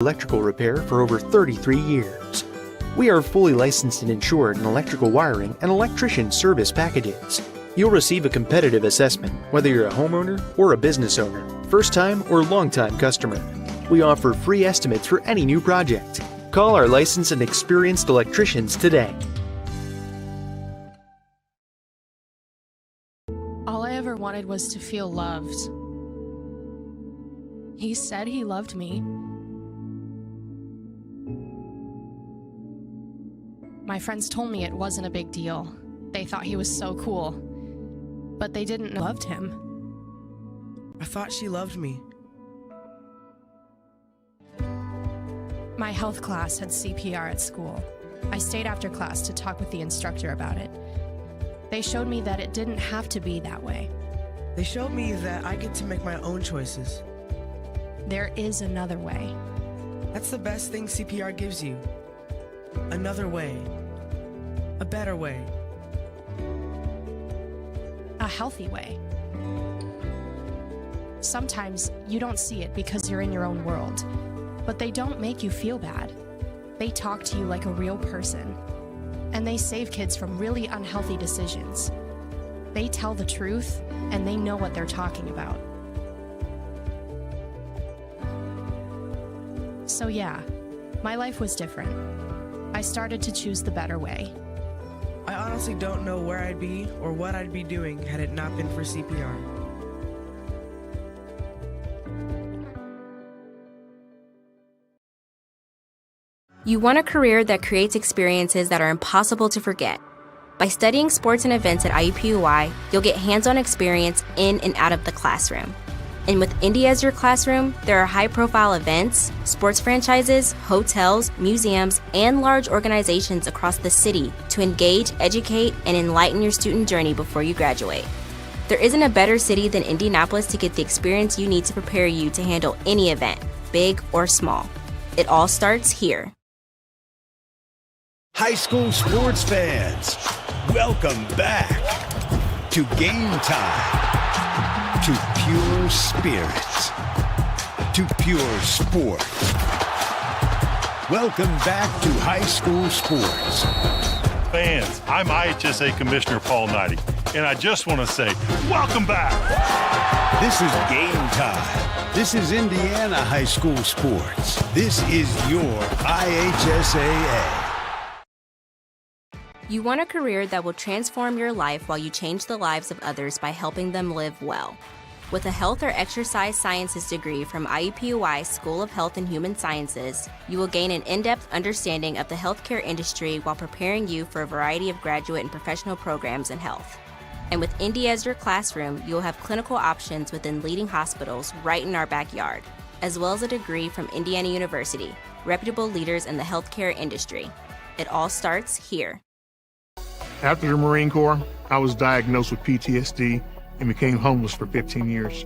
electrical repair for over 33 years. We are fully licensed and insured in electrical wiring and electrician service packages. You'll receive a competitive assessment whether you're a homeowner or a business owner, first-time or long-time customer. We offer free estimates for any new project. Call our licensed and experienced electricians today. All I ever wanted was to feel loved. He said he loved me. My friends told me it wasn't a big deal. They thought he was so cool. But they didn't know I loved him. I thought she loved me. My health class had CPR at school. I stayed after class to talk with the instructor about it. They showed me that it didn't have to be that way. They showed me that I get to make my own choices. There is another way. That's the best thing CPR gives you. Another way. A better way. A healthy way. Sometimes you don't see it because you're in your own world, but they don't make you feel bad. They talk to you like a real person, and they save kids from really unhealthy decisions. They tell the truth, and they know what they're talking about. So yeah, my life was different. I started to choose the better way. I honestly don't know where I'd be or what I'd be doing had it not been for CPR. You want a career that creates experiences that are impossible to forget. By studying sports and events at IUPUI, you'll get hands-on experience in and out of the classroom. And with Indy as your classroom, there are high-profile events, sports franchises, hotels, museums, and large organizations across the city to engage, educate, and enlighten your student journey before you graduate. There isn't a better city than Indianapolis to get the experience you need to prepare you to handle any event, big or small. It all starts here. High school sports fans, welcome back to Game Time, to pure spirits, to pure sport. Welcome back to high school sports. Fans, I'm IHSA Commissioner Paul Knighty, and I just want to say, welcome back. This is Game Time. This is Indiana high school sports. This is your IHSAA. You want a career that will transform your life while you change the lives of others by helping them live well. With a health or exercise sciences degree from IUPUI School of Health and Human Sciences, you will gain an in-depth understanding of the healthcare industry while preparing you for a variety of graduate and professional programs in health. And with Indy as your classroom, you will have clinical options within leading hospitals right in our backyard, as well as a degree from Indiana University, reputable leaders in the healthcare industry. It all starts here. After the Marine Corps, I was diagnosed with PTSD and became homeless for 15 years.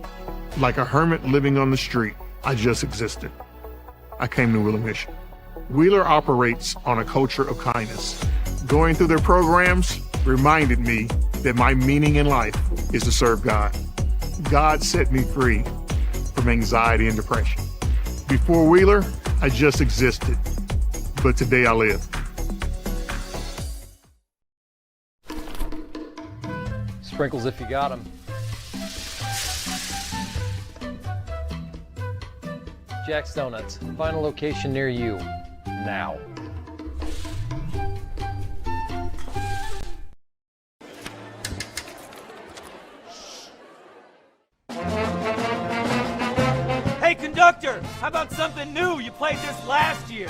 Like a hermit living on the street, I just existed. I came to Wheeler Mission. Wheeler operates on a culture of kindness. Going through their programs reminded me that my meaning in life is to serve God. God set me free from anxiety and depression. Before Wheeler, I just existed, but today I live. Sprinkles if you got them. Jack's Donuts, find a location near you, now. Hey conductor, how about something new? You played this last year.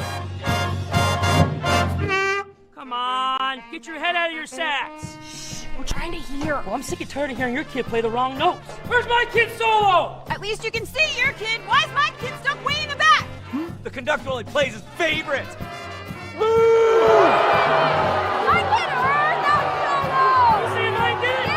Come on, get your head out of your sacks. We're trying to hear. Well, I'm sick and tired of hearing your kid play the wrong notes. Where's my kid solo? At least you can see your kid. Why is my kid stuck way in the back? The conductor only plays his favorites. My kid heard that solo! You see my kid?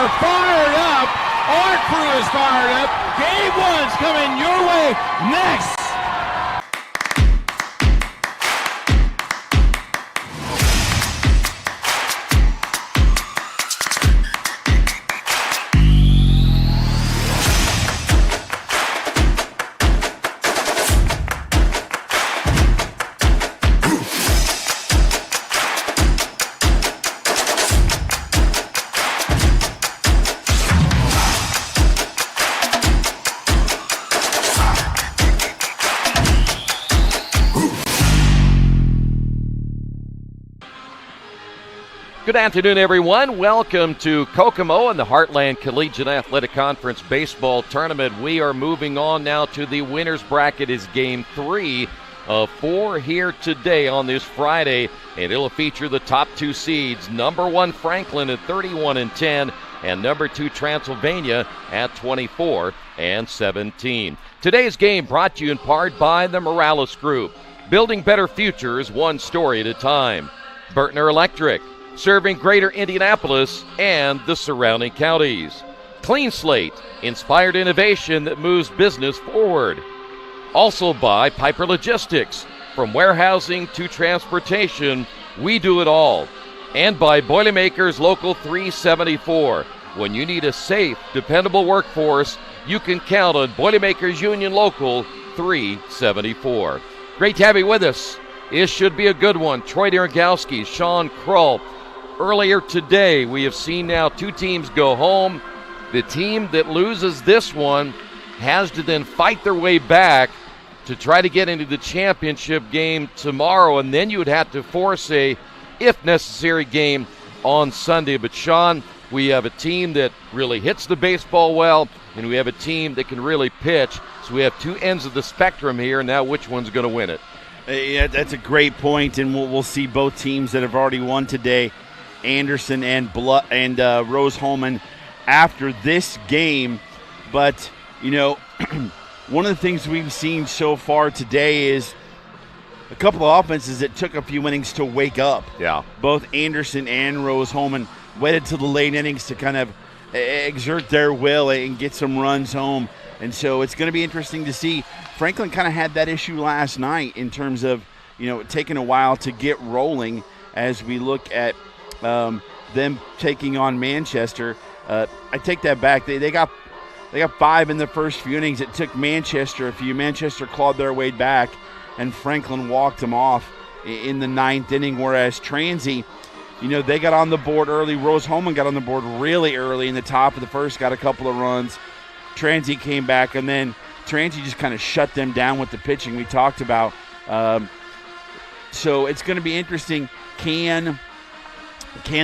are fired up. Our crew is fired up. Game one's coming your way next. Good afternoon, everyone. Welcome to Kokomo and the Heartland Collegiate Athletic Conference Baseball Tournament. We are moving on now to the winner's bracket. Is Game 3 of 4 here today on this Friday, and it'll feature the top 2 seeds, number 1 Franklin at 31-10, and number 2 Transylvania at 24-17. Today's game brought to you in part by the Morales Group. Building better futures, one story at a time. Burtner Electric, serving greater Indianapolis and the surrounding counties. Clean Slate, inspired innovation that moves business forward. Also by Piper Logistics, from warehousing to transportation, we do it all. And by Boilermakers Local 374. When you need a safe, dependable workforce, you can count on Boilermakers Union Local 374. Great to have you with us. This should be a good one. Troy Dergowski, Sean Krull. Earlier today, we have seen now 2 teams go home. The team that loses this one has to then fight their way back to try to get into the championship game tomorrow, and then you would have to force a, if necessary, game on Sunday. But, Sean, we have a team that really hits the baseball well, and we have a team that can really pitch. So we have 2 ends of the spectrum here. Now which one's going to win it? Yeah, that's a great point, and we'll see both teams that have already won today, Anderson and Rose-Hulman, after this game. But, you know, one of the things we've seen so far today is a couple of offenses that took a few innings to wake up. Yeah. Both Anderson and Rose-Hulman waited to the late innings to kind of exert their will and get some runs home. And so it's going to be interesting to see. Franklin kind of had that issue last night in terms of, you know, taking a while to get rolling as we look at them taking on Manchester. I take that back. They got 5 in the first few innings. It took Manchester a few. Manchester clawed their way back, and Franklin walked them off in the 9th inning, whereas Transy, you know, they got on the board early. Rose-Hulman got on the board really early in the top of the first, got a couple of runs. Transy came back, and then Transy just kind of shut them down with the pitching we talked about. So it's going to be interesting. Can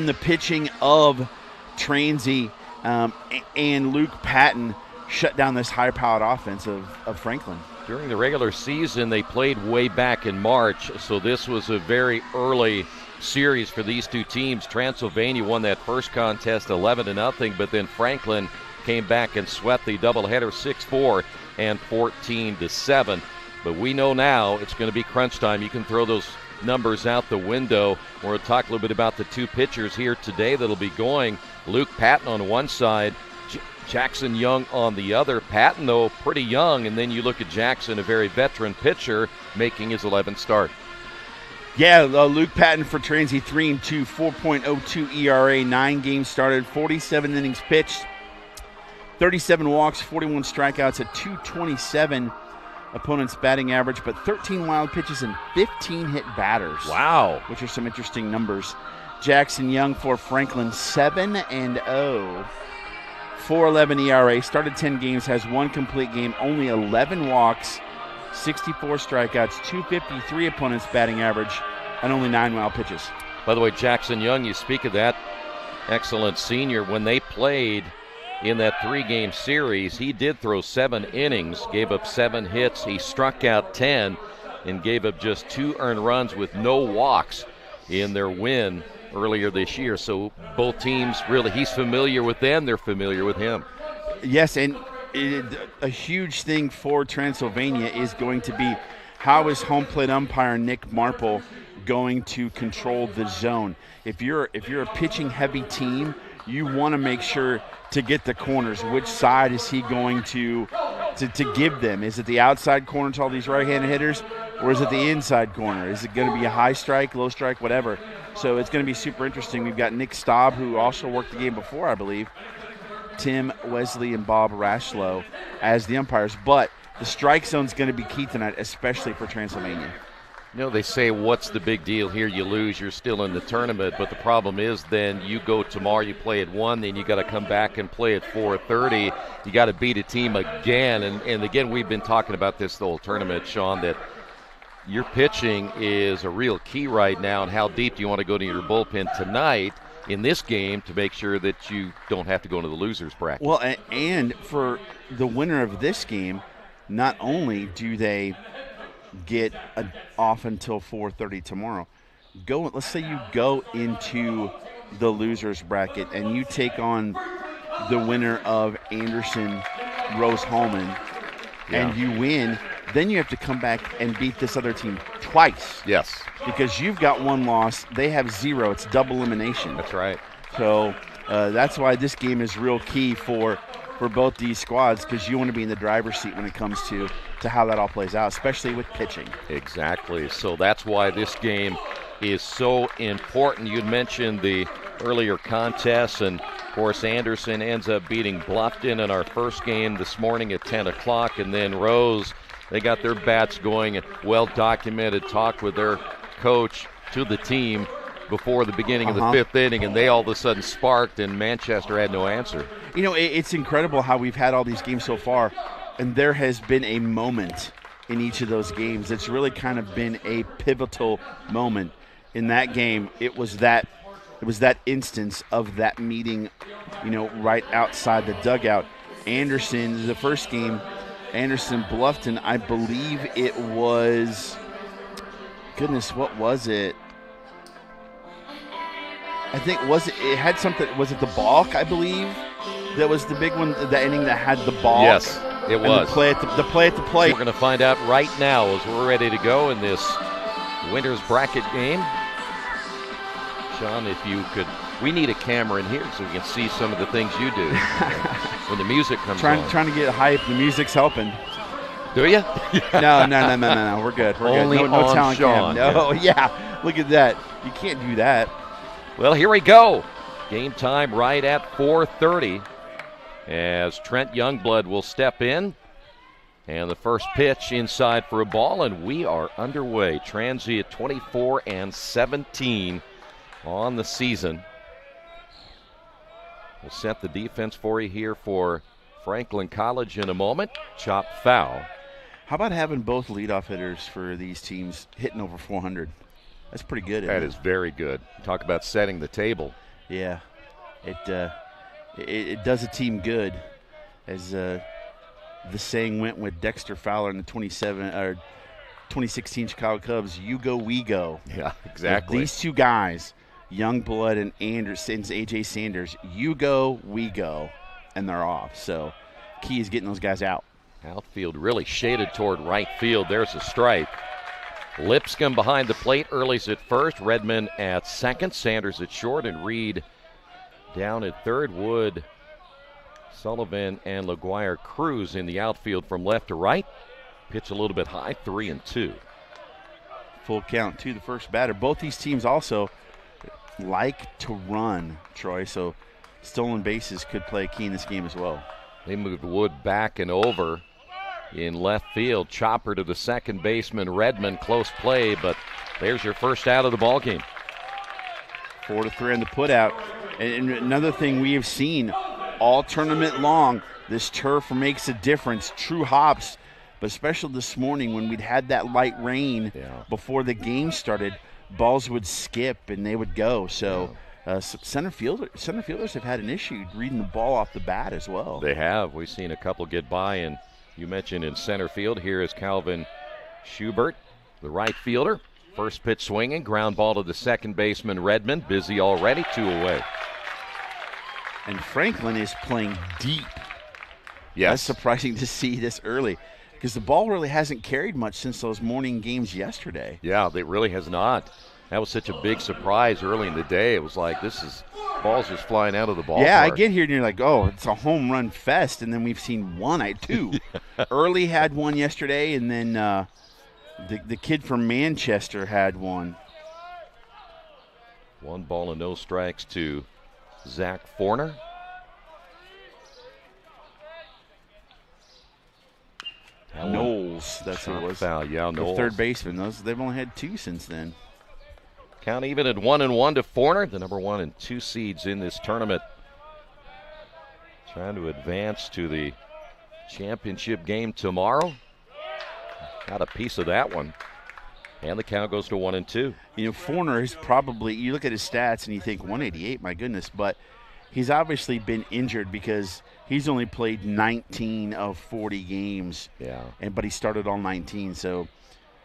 the pitching of Transy and Luke Patton shut down this high-powered offense of Franklin? During the regular season, they played way back in March, so this was a very early series for these 2 teams. Transylvania won that first contest 11-0, but then Franklin came back and swept the doubleheader 6-4 and 14-7. But we know now it's going to be crunch time. You can throw those numbers out the window. We're going to talk a little bit about the 2 pitchers here today that'll be going. Luke Patton on one side, Jackson Young on the other. Patton, though, pretty young, and then you look at Jackson, a very veteran pitcher, making his 11th start. Yeah, Luke Patton for Transy, 3-2, 4.02 ERA, 9 games started, 47 innings pitched, 37 walks, 41 strikeouts, at .227 opponent's batting average, but 13 wild pitches and 15 hit batters. Wow. Which are some interesting numbers. Jackson Young for Franklin, 7-0, 4.11 ERA, started 10 games, has 1 complete game, only 11 walks, 64 strikeouts, .253 opponent's batting average, and only 9 wild pitches. By the way, Jackson Young, you speak of that excellent senior. When they played in that 3-game series, he did throw 7 innings, gave up 7 hits. He struck out 10 and gave up just 2 earned runs with no walks in their win earlier this year. So both teams, really, he's familiar with them. They're familiar with him. Yes, and a huge thing for Transylvania is going to be how is home plate umpire Nick Marple going to control the zone. If you're a pitching heavy team, you want to make sure to get the corners. Which side is he going to give them? Is it the outside corner to all these right-handed hitters, or is it the inside corner? Is it going to be a high strike, low strike, whatever? So it's going to be super interesting. We've got Nick Staub, who also worked the game before, I believe, Tim Wesley and Bob Rashlow as the umpires. But the strike zone is going to be key tonight, especially for Transylvania. You know, they say, what's the big deal here? You lose, you're still in the tournament. But the problem is then you go tomorrow, you play at 1, then you got to come back and play at 4:30. You got to beat a team again. And again, we've been talking about this the whole tournament, Sean, that your pitching is a real key right now, and how deep do you want to go to your bullpen tonight in this game to make sure that you don't have to go into the loser's bracket. Well, and for the winner of this game, not only do they get off until 4:30 tomorrow, let's say you go into the loser's bracket and you take on the winner of Anderson Rose Holman, and you win, then you have to come back and beat this other team twice. Yes. Because you've got 1 loss, they have 0. It's double elimination. That's right. So that's why this game is real key for both these squads, because you want to be in the driver's seat when it comes to how that all plays out, especially with pitching. Exactly. So that's why this game is so important. You'd mentioned the earlier contests, and of course Anderson ends up beating Bluffton in our first game this morning at 10 o'clock, and then Rose, they got their bats going. Well-documented talk with their coach to the team before the beginning of the 5th inning, and they all of a sudden sparked, and Manchester had no answer. You know, it's incredible how we've had all these games so far, and there has been a moment in each of those games. It's really kind of been a pivotal moment. In that game, it was that instance of that meeting, right outside the dugout. Anderson, the first game, Anderson Bluffton, I believe it was, what was it? I think it had something, was it the balk, I believe? That was the big one, the inning that had the balk. Yes, it was. The play at the plate. We're going to find out right now as we're ready to go in this winner's bracket game. Sean, if you could, we need a camera in here so we can see some of the things you do when the music comes on. Trying to get hype. The music's helping. Do you? No. We're good. Only good. No talent Sean. cam. No, yeah. Look at that. You can't do that. Well, here we go. Game time right at 4:30 as Trent Youngblood will step in. And the first pitch inside for a ball, and we are underway. Transy at 24-17 on the season. We'll set the defense for you here for Franklin College in a moment. Chop foul. How about having both leadoff hitters for these teams hitting over 400? That's pretty good. That is very good. Talk about setting the table. Yeah, it does a team good, as the saying went with Dexter Fowler in the 2016 Chicago Cubs. You go, we go. Yeah, exactly. These two guys, Youngblood and AJ Sanders, you go, we go, and they're off. So key is getting those guys out. Outfield really shaded toward right field. There's a strike. Lipscomb behind the plate. Early's at first. Redmond at second. Sanders at short. And Reed down at third. Wood, Sullivan, and LaGuire Cruz in the outfield from left to right. Pitch a little bit high. 3-2. Full count to the first batter. Both these teams also like to run, Troy. So stolen bases could play a key in this game as well. They moved Wood back and over in left field. Chopper to the second baseman, Redmond. Close play, but there's your first out of the ball game. 4-3 on the putout. And another thing we have seen all tournament long, this turf makes a difference. True hops, but especially this morning when we'd had that light rain before the game started, balls would skip and they would go. So center fielders have had an issue reading the ball off the bat as well. They have. We've seen a couple get by, and you mentioned in center field, here is Calvin Schubert, the right fielder. First pitch swinging, ground ball to the second baseman, Redmond. Busy already, 2 away. And Franklin is playing deep. Yes. That's surprising to see this early, because the ball really hasn't carried much since those morning games yesterday. Yeah, it really has not. That was such a big surprise early in the day. It was like, this is Ball's just flying out of the ballpark. Yeah, I get here and you're like, oh, it's a home run fest, and then we've seen two. Early had one yesterday, and then the kid from Manchester had one. 1 ball and no strikes to Zach Forner. Knowles, that's who it was. Foul, yeah, the Knowles. third baseman. They've only had 2 since then. Count even at 1-1 to Forner, the number 1 and 2 seeds in this tournament. Trying to advance to the championship game tomorrow. Got a piece of that one. And the count goes to 1-2. You know, Forner is probably, you look at his stats and you think 188, my goodness, but he's obviously been injured because he's only played 19 of 40 games. Yeah. But he started all 19, so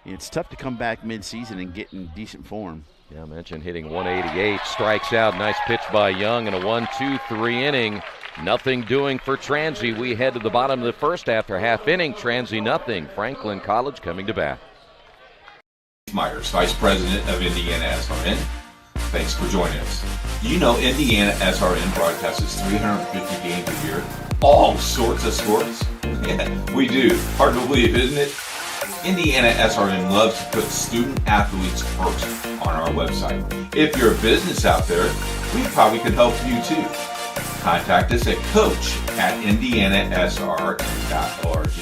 it's tough to come back mid-season and get in decent form. Yeah, I mentioned hitting 188, strikes out, nice pitch by Young, and a 1-2-3 inning. Nothing doing for Transy. We head to the bottom of the first after half inning. Transy nothing. Franklin College coming to bat. Myers, Vice President of IndianaSRN. Thanks for joining us. Do you know IndianaSRN broadcasts 350 games a year? All sorts of sports? Yeah, we do. Hard to believe, isn't it? IndianaSRN loves to put student athletes first on our website. If you're a business out there, we probably could help you too. Contact us at coach@indianasrn.org.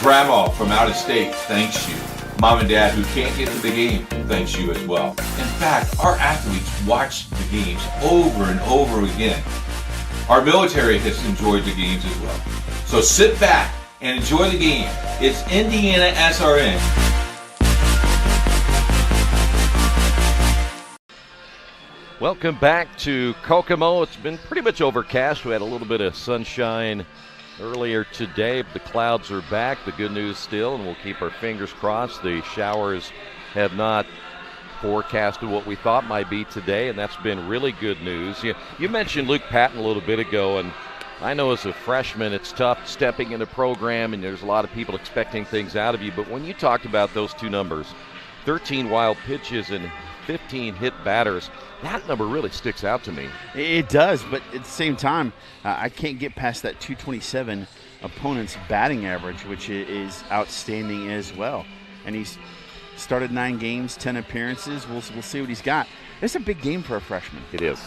Grandma from out of state thanks you. Mom and Dad who can't get to the game thanks you as well. In fact, our athletes watch the games over and over again. Our military has enjoyed the games as well. So sit back and enjoy the game. It's IndianaSRN. Welcome back to Kokomo. It's been pretty much overcast. We had a little bit of sunshine earlier today, but the clouds are back. The good news still, and we'll keep our fingers crossed, the showers have not forecasted what we thought might be today, and that's been really good news. You mentioned Luke Patton a little bit ago, and I know as a freshman it's tough stepping in the program, and there's a lot of people expecting things out of you, but when you talked about those two numbers, 13 wild pitches and 15 hit batters, that number really sticks out to me. It does, but at the same time, I can't get past that 227 opponent's batting average, which is outstanding as well. And he's started 9 games, 10 appearances. We'll see what he's got. It's a big game for a freshman. It is.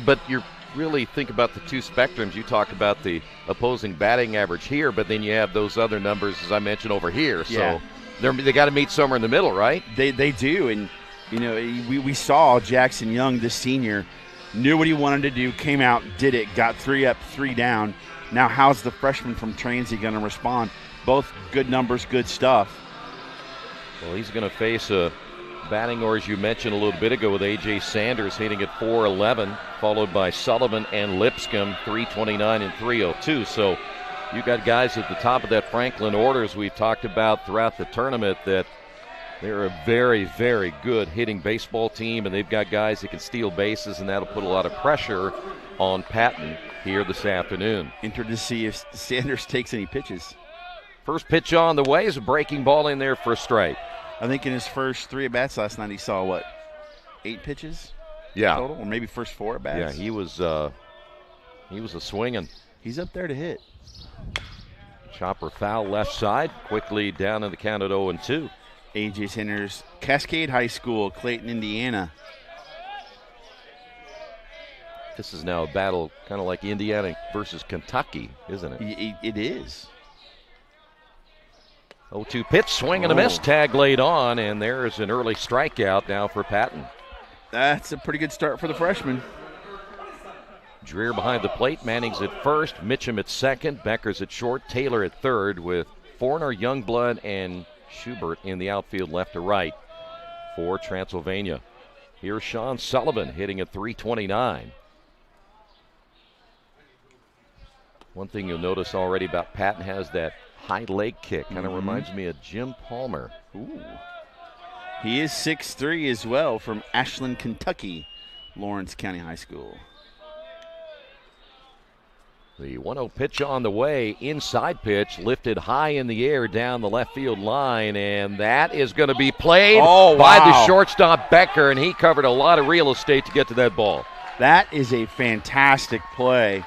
But you really think about the two spectrums. You talk about the opposing batting average here, but then you have those other numbers, as I mentioned, over here. Yeah. So they got to meet somewhere in the middle, right? They do, and you know, we saw Jackson Young, the senior, knew what he wanted to do, came out, did it, got 3 up, 3 down. Now how's the freshman from Transy going to respond? Both good numbers, good stuff. Well, he's going to face a batting order, as you mentioned a little bit ago, with A.J. Sanders hitting at .411, followed by Sullivan and Lipscomb, .329 and .302. So you got guys at the top of that Franklin order, as we've talked about throughout the tournament, that they're a very, very good hitting baseball team, and they've got guys that can steal bases, and that'll put a lot of pressure on Patton here this afternoon. Interested to see if Sanders takes any pitches. First pitch on the way is a breaking ball in there for a strike. I think in his first 3 at-bats last night he saw, 8 pitches? Yeah. Total? Or maybe first 4 at-bats? Yeah, he was a swinging. He's up there to hit. Chopper foul left side, quickly down in the count at 0-2. A.J. Sanders, Cascade High School, Clayton, Indiana. This is now a battle kind of like Indiana versus Kentucky, isn't it? It is. 0-2 pitch, swing and a miss, tag laid on, and there's an early strikeout now for Patton. That's a pretty good start for the freshman. Dreer behind the plate, Manning's at first, Mitchum at second, Becker's at short, Taylor at third, with Forner, Youngblood, and Schubert in the outfield left to right for Transylvania. Here's Sean Sullivan hitting at .329. One thing you'll notice already about Patton has that high leg kick. Kind of reminds me of Jim Palmer. Ooh. He is 6'3" as well, from Ashland, Kentucky, Lawrence County High School. The 1-0 pitch on the way, inside pitch, lifted high in the air down the left field line, and that is going to be played by the shortstop Becker, and he covered a lot of real estate to get to that ball. That is a fantastic play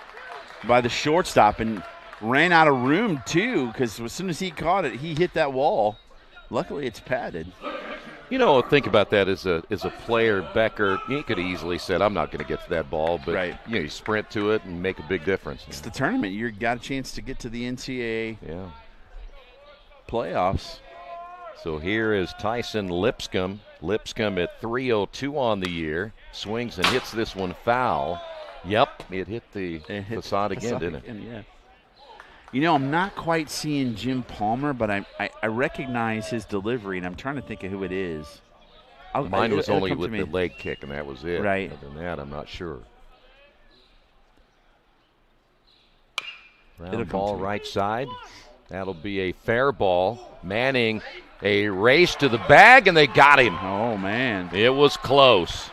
by the shortstop, and ran out of room, too, because as soon as he caught it, he hit that wall. Luckily, it's padded. Think about that as a player. Becker, he could have easily said, I'm not going to get to that ball, but you sprint to it and make a big difference. It's the tournament. You got a chance to get to the NCAA playoffs. So here is Tyson Lipscomb. Lipscomb at 302 on the year. Swings and hits this one foul. Yep, it hit the facade again, didn't it? Yeah. I'm not quite seeing Jim Palmer, but I recognize his delivery, and I'm trying to think of who it is. Mine was only with the leg kick, and that was it. Right. Other than that, I'm not sure. Round ball right side. That'll be a fair ball. Manning, a race to the bag, and they got him. Oh, man. It was close.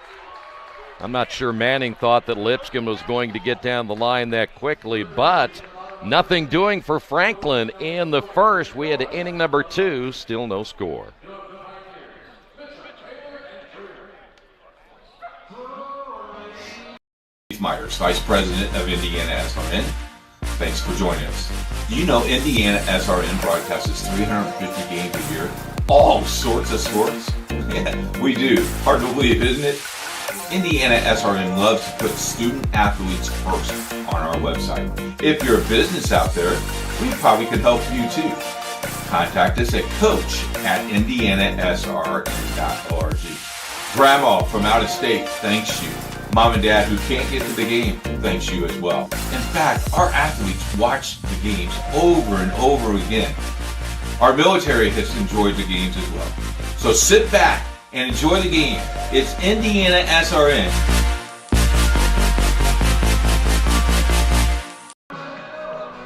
I'm not sure Manning thought that Lipscomb was going to get down the line that quickly, but nothing doing for Franklin in the first. We had inning number 2, still no score. Myers, Vice President of IndianaSRN. Thanks for joining us. Do you know IndianaSRN broadcasts 350 games a year? All sorts of sports? Yeah, we do. Hard to believe, isn't it? IndianaSRN loves to put student athletes first on our website. If you're a business out there, we probably could help you too. Contact us at coach@indianasrn.org. Grandma from out of state thanks you. Mom and Dad who can't get to the game thanks you as well. In fact, our athletes watch the games over and over again. Our military has enjoyed the games as well. So sit back and enjoy the game. It's IndianaSRN.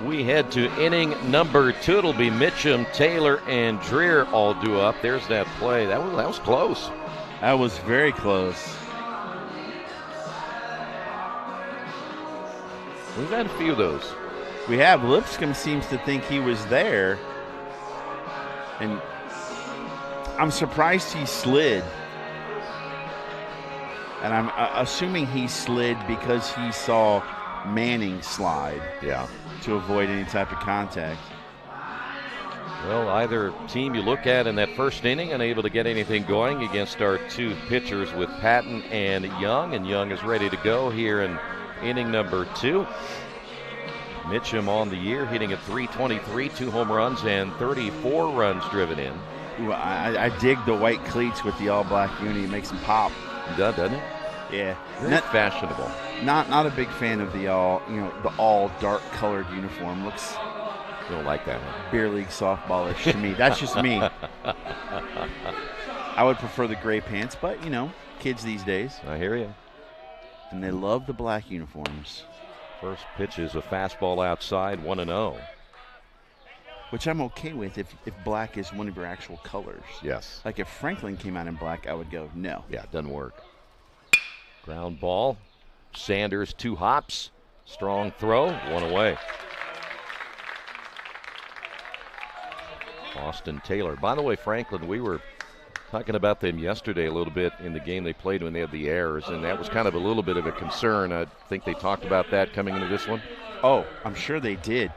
We head to inning number 2. It'll be Mitchum, Taylor, and Dreer all due up. There's that play. That was close. That was very close. We've had a few of those. We have. Lipscomb seems to think he was there. And I'm surprised he slid. And I'm assuming he slid because he saw Manning slide. Yeah. To avoid any type of contact. Well, either team you look at in that first inning unable to get anything going against our 2 pitchers with Patton and Young is ready to go here in inning number 2. Mitchum on the year hitting at .323, 2 home runs and 34 runs driven in. Ooh, I dig the white cleats with the all-black uni. It makes them pop. It does, doesn't it? Yeah. Not fashionable. Not a big fan of the all dark colored uniform. Looks don't like that one. Beer league softballish to me. That's just me. I would prefer the gray pants, but kids these days. I hear you. And they love the black uniforms. First pitch is a fastball outside, 1-0. Which I'm okay with if black is one of your actual colors. Yes. Like if Franklin came out in black, I would go, no. Yeah, it doesn't work. Ground ball. Sanders, 2 hops. Strong throw, 1 away. Austin Taylor. By the way, Franklin, we were talking about them yesterday a little bit in the game they played when they had the errors, and that was kind of a little bit of a concern. I think they talked about that coming into this one. Oh, I'm sure they did.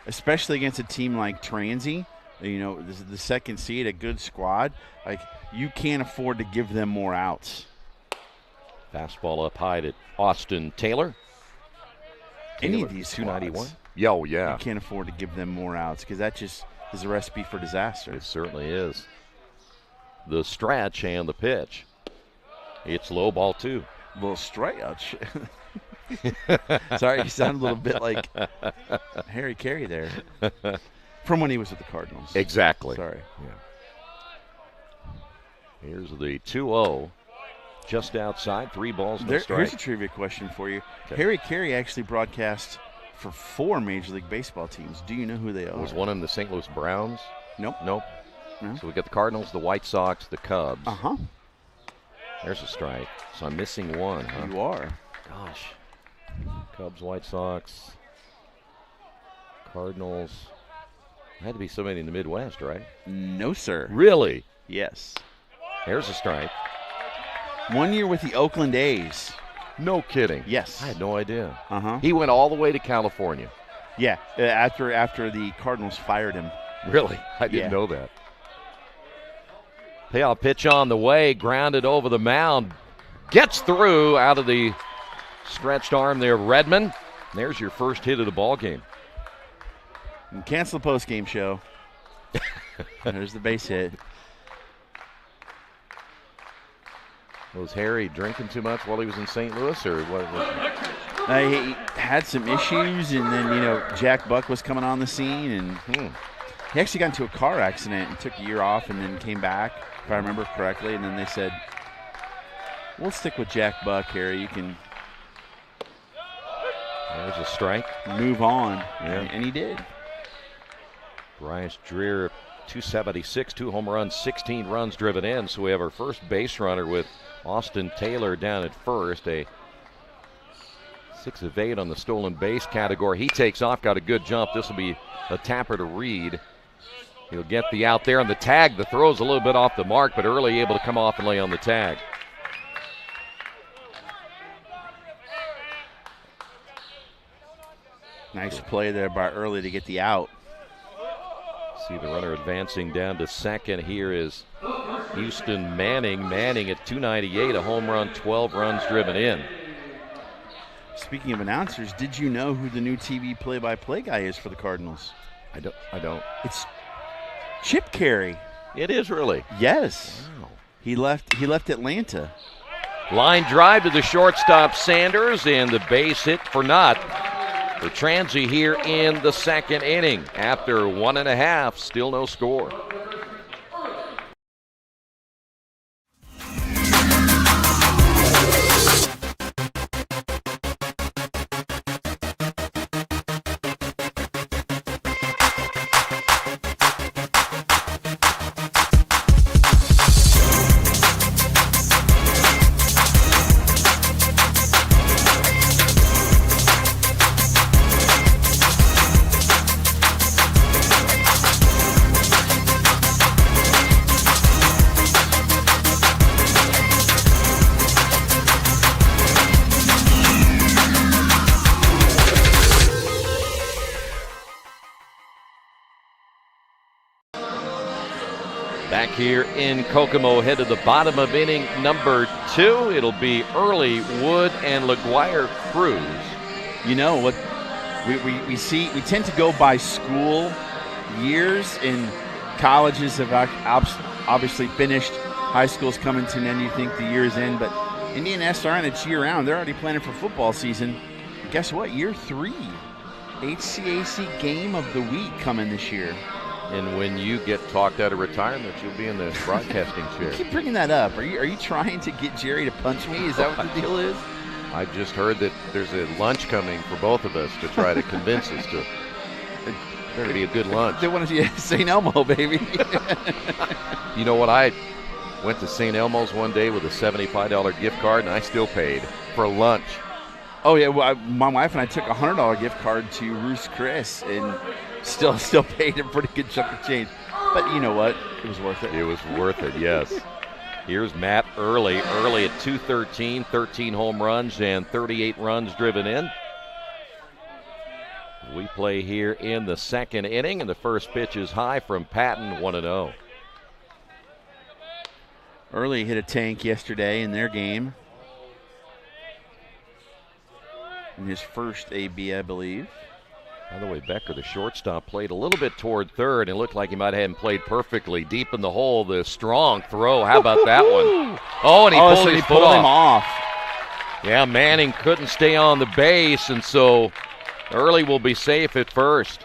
Especially against a team like Transy, this is the second seed, a good squad. Like, you can't afford to give them more outs. Fastball up high to Austin Taylor. Any of these 291. Yeah. You can't afford to give them more outs because that just is a recipe for disaster. It certainly is. The stretch and the pitch. It's low ball 2. A little stretch. Sorry, you sound a little bit like Harry Carey there. From when he was with the Cardinals. Exactly. Sorry. Yeah. Here's the 2-0. Just outside, 3 balls, no strike. Here's a trivia question for you. Okay. Harry Carey actually broadcast for 4 Major League Baseball teams. Do you know who they are? Was one in the St. Louis Browns? Nope. No. So we got the Cardinals, the White Sox, the Cubs. Uh-huh. There's a strike. So I'm missing one, huh? You are. Gosh. Cubs, White Sox, Cardinals. Had to be somebody in the Midwest, right? No, sir. Really? Yes. There's a strike. 1 year with the Oakland A's. No kidding. Yes. I had no idea. Uh-huh. He went all the way to California. Yeah, after the Cardinals fired him. Really? I didn't know that. Payoff pitch on the way, grounded over the mound. Gets through out of the stretched arm there, Redmond. There's your first hit of the ball game. And cancel the post-game show. There's the base hit. Was Harry drinking too much while he was in St. Louis, or what? He had some issues, and then, Jack Buck was coming on the scene, and he actually got into a car accident and took a year off and then came back, if I remember correctly, and then they said, we'll stick with Jack Buck, Harry. You can There's a strike. Move on. Yeah. And he did. Bryce Dreer, 276, 2 home runs, 16 runs driven in. So we have our first base runner with Austin Taylor down at first. A 6 of 8 on the stolen base category. He takes off, got a good jump. This will be a tapper to Reed. He'll get the out there on the tag. The throw's a little bit off the mark, but Early able to come off and lay on the tag. Nice play there by Early to get the out. See the runner advancing down to second. Here is Houston Manning. Manning at 298, a home run, 12 runs driven in. Speaking of announcers, did you know who the new TV play-by-play guy is for the Cardinals? I don't. It's Chip Carey. It is really? Yes. Wow. He left Atlanta. Line drive to the shortstop Sanders, and the base hit for naught for Transy here in the second inning. After 1.5, still no score. Back here in Kokomo, head to the bottom of inning number 2. It'll be Early, Wood, and LaGuire Cruz. You know what we see? We tend to go by school years, and colleges have obviously finished. High school's coming to an end. You think the year's in, but IndianaSRN, it's year-round. They're already planning for football season. Guess what? Year 3, HCAC Game of the Week coming this year. And when you get talked out of retirement, you'll be in the broadcasting chair. Keep bringing that up. Are you trying to get Jerry to punch me? Is that what the deal is? I just heard that there's a lunch coming for both of us to try to convince us to. Better be a good lunch. They want to see St. Elmo, baby. You know what? I went to St. Elmo's one day with a $75 gift card, and I still paid for lunch. Oh, yeah. Well, my wife and I took a $100 gift card to Ruth's Chris, and still paid a pretty good chunk of change. But you know what? It was worth it. It was worth it, yes. Here's Matt Early. Early at 213, 13 home runs and 38 runs driven in. We play here in the second inning, and the first pitch is high from Patton, 1-0. Early hit a tank yesterday in their game. In his first AB, I believe. By the way, Becker, the shortstop, played a little bit toward third. It looked like he might have played perfectly deep in the hole. The strong throw. How about that one? Oh, and he pulled his foot him off. Yeah, Manning couldn't stay on the base, and so Early will be safe at first.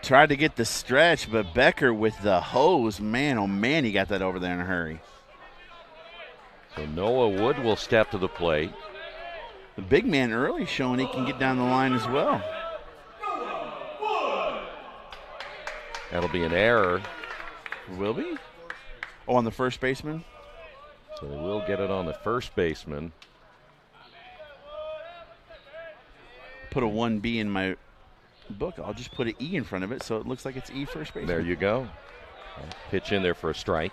Tried to get the stretch, but Becker with the hose, man, oh man, he got that over there in a hurry. So Noah Wood will step to the plate. The big man Early showing he can get down the line as well. That'll be an error. Will be? Oh, on the first baseman? So they will get it on the first baseman. Put a 1B in my book. I'll just put an E in front of it so it looks like it's E first baseman. There you go. Pitch in there for a strike.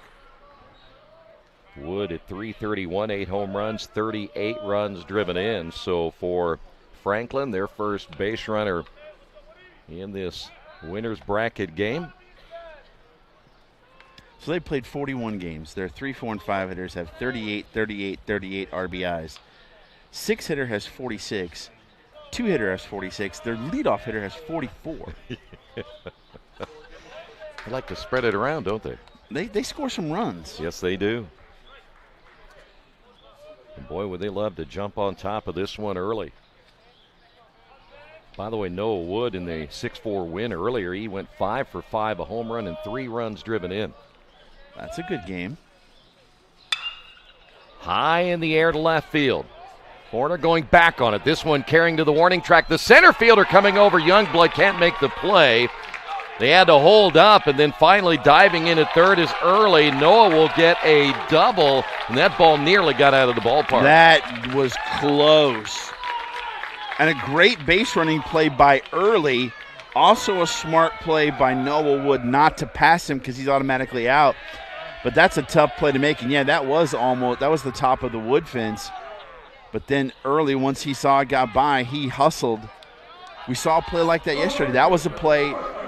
Wood at 331, 8 home runs, 38 runs driven in. So for Franklin, their first base runner in this winner's bracket game. So they played 41 games. Their 3, 4, and 5 hitters have 38, 38, 38 RBIs. 6 hitter has 46. 2 hitter has 46. Their leadoff hitter has 44. They like to spread it around, don't they? They score some runs. Yes, they do. And boy, would they love to jump on top of this one early. By the way, Noah Wood in the 6-4 win earlier, he went 5 for 5, a home run and 3 runs driven in. That's a good game. High in the air to left field. Horner going back on it. This one carrying to the warning track. The center fielder coming over. Youngblood can't make the play. They had to hold up, and then finally diving in at third is early. Noah will get a double, and that ball nearly got out of the ballpark. That was close. And a great base running play by Early. Also a smart play by Noah Wood not to pass him because he's automatically out. But that's a tough play to make. And, yeah, that was the top of the Wood fence. But then Early, once he saw it got by, he hustled. We saw a play like that yesterday. That was a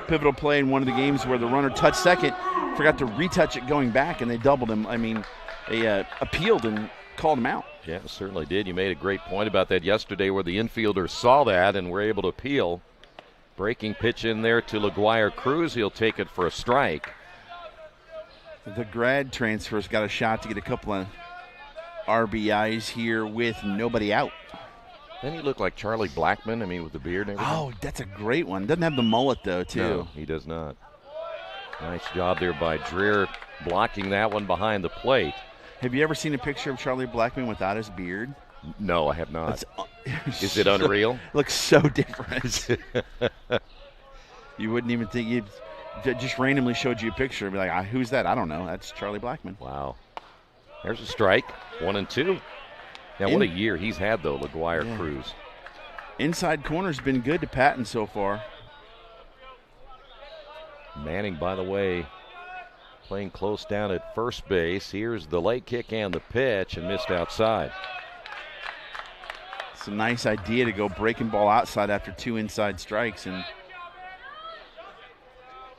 pivotal play in one of the games where the runner touched second, forgot to retouch it going back, and they doubled him. I mean, they appealed and called him out. Yeah, certainly did. You made a great point about that yesterday where the infielder saw that and were able to appeal. Breaking pitch in there to LaGuire Cruz. He'll take it for a strike. The grad transfer's got a shot to get a couple of RBIs here with nobody out. Then he looked like Charlie Blackmon, with the beard and everything. Oh, that's a great one. Doesn't have the mullet, though, too. No, he does not. Nice job there by Dreer blocking that one behind the plate. Have you ever seen a picture of Charlie Blackmon without his beard? No, I have not. Is it unreal? Looks so different. You wouldn't even think you'd just randomly showed you a picture and be like, who's that? I don't know. That's Charlie Blackmon. Wow. There's a strike. 1-2. Now, what a year he's had, though, LaGuire Cruz. Inside corner's been good to Patton so far. Manning, by the way, playing close down at first base. Here's the late kick and the pitch, and missed outside. It's a nice idea to go breaking ball outside after 2 inside strikes, and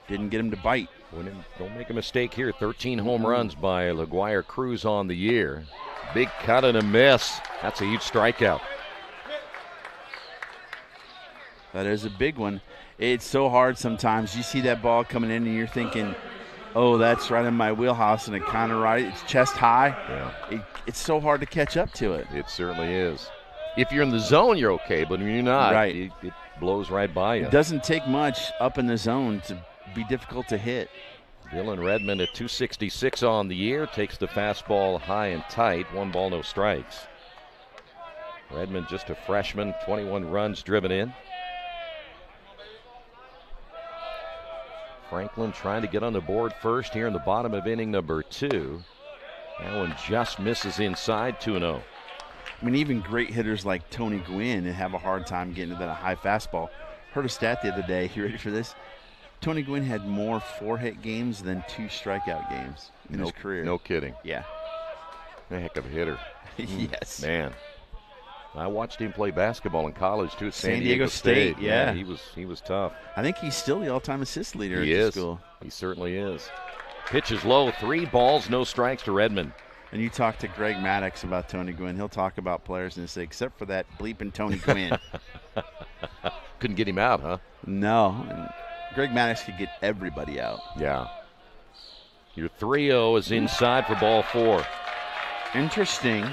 didn't get him to bite. Don't make a mistake here. 13 home runs by LaGuire Cruz on the year. Big cut and a miss. That's a huge strikeout. That is a big one. It's so hard sometimes. You see that ball coming in and you're thinking, oh, that's right in my wheelhouse, and it kind of right. It's chest high. Yeah. It's so hard to catch up to it. It certainly is. If you're in the zone, you're okay, but when you're not, right. It blows right by you. It doesn't take much up in the zone to be difficult to hit. Dylan Redmond at 266 on the year, takes the fastball high and tight. 1 ball, no strikes. Redmond just a freshman, 21 runs driven in. Franklin trying to get on the board first here in the bottom of inning number 2. That one just misses inside, 2-0. Even great hitters like Tony Gwynn have a hard time getting to that high fastball. Heard a stat the other day. You ready for this? Tony Gwynn had more 4-hit games than 2 strikeout games in his career. No kidding. Yeah. A heck of a hitter. Yes. Man. I watched him play basketball in college, too, at San Diego State. Yeah. He was tough. I think he's still the all-time assist leader at the school. He certainly is. Pitch is low. 3 balls, no strikes to Redmond. And you talk to Greg Maddox about Tony Gwynn, he'll talk about players and say, except for that bleeping Tony Gwynn. Couldn't get him out, huh? No. And Greg Maddox could get everybody out. Yeah. Your 3-0 is inside for ball 4. Interesting.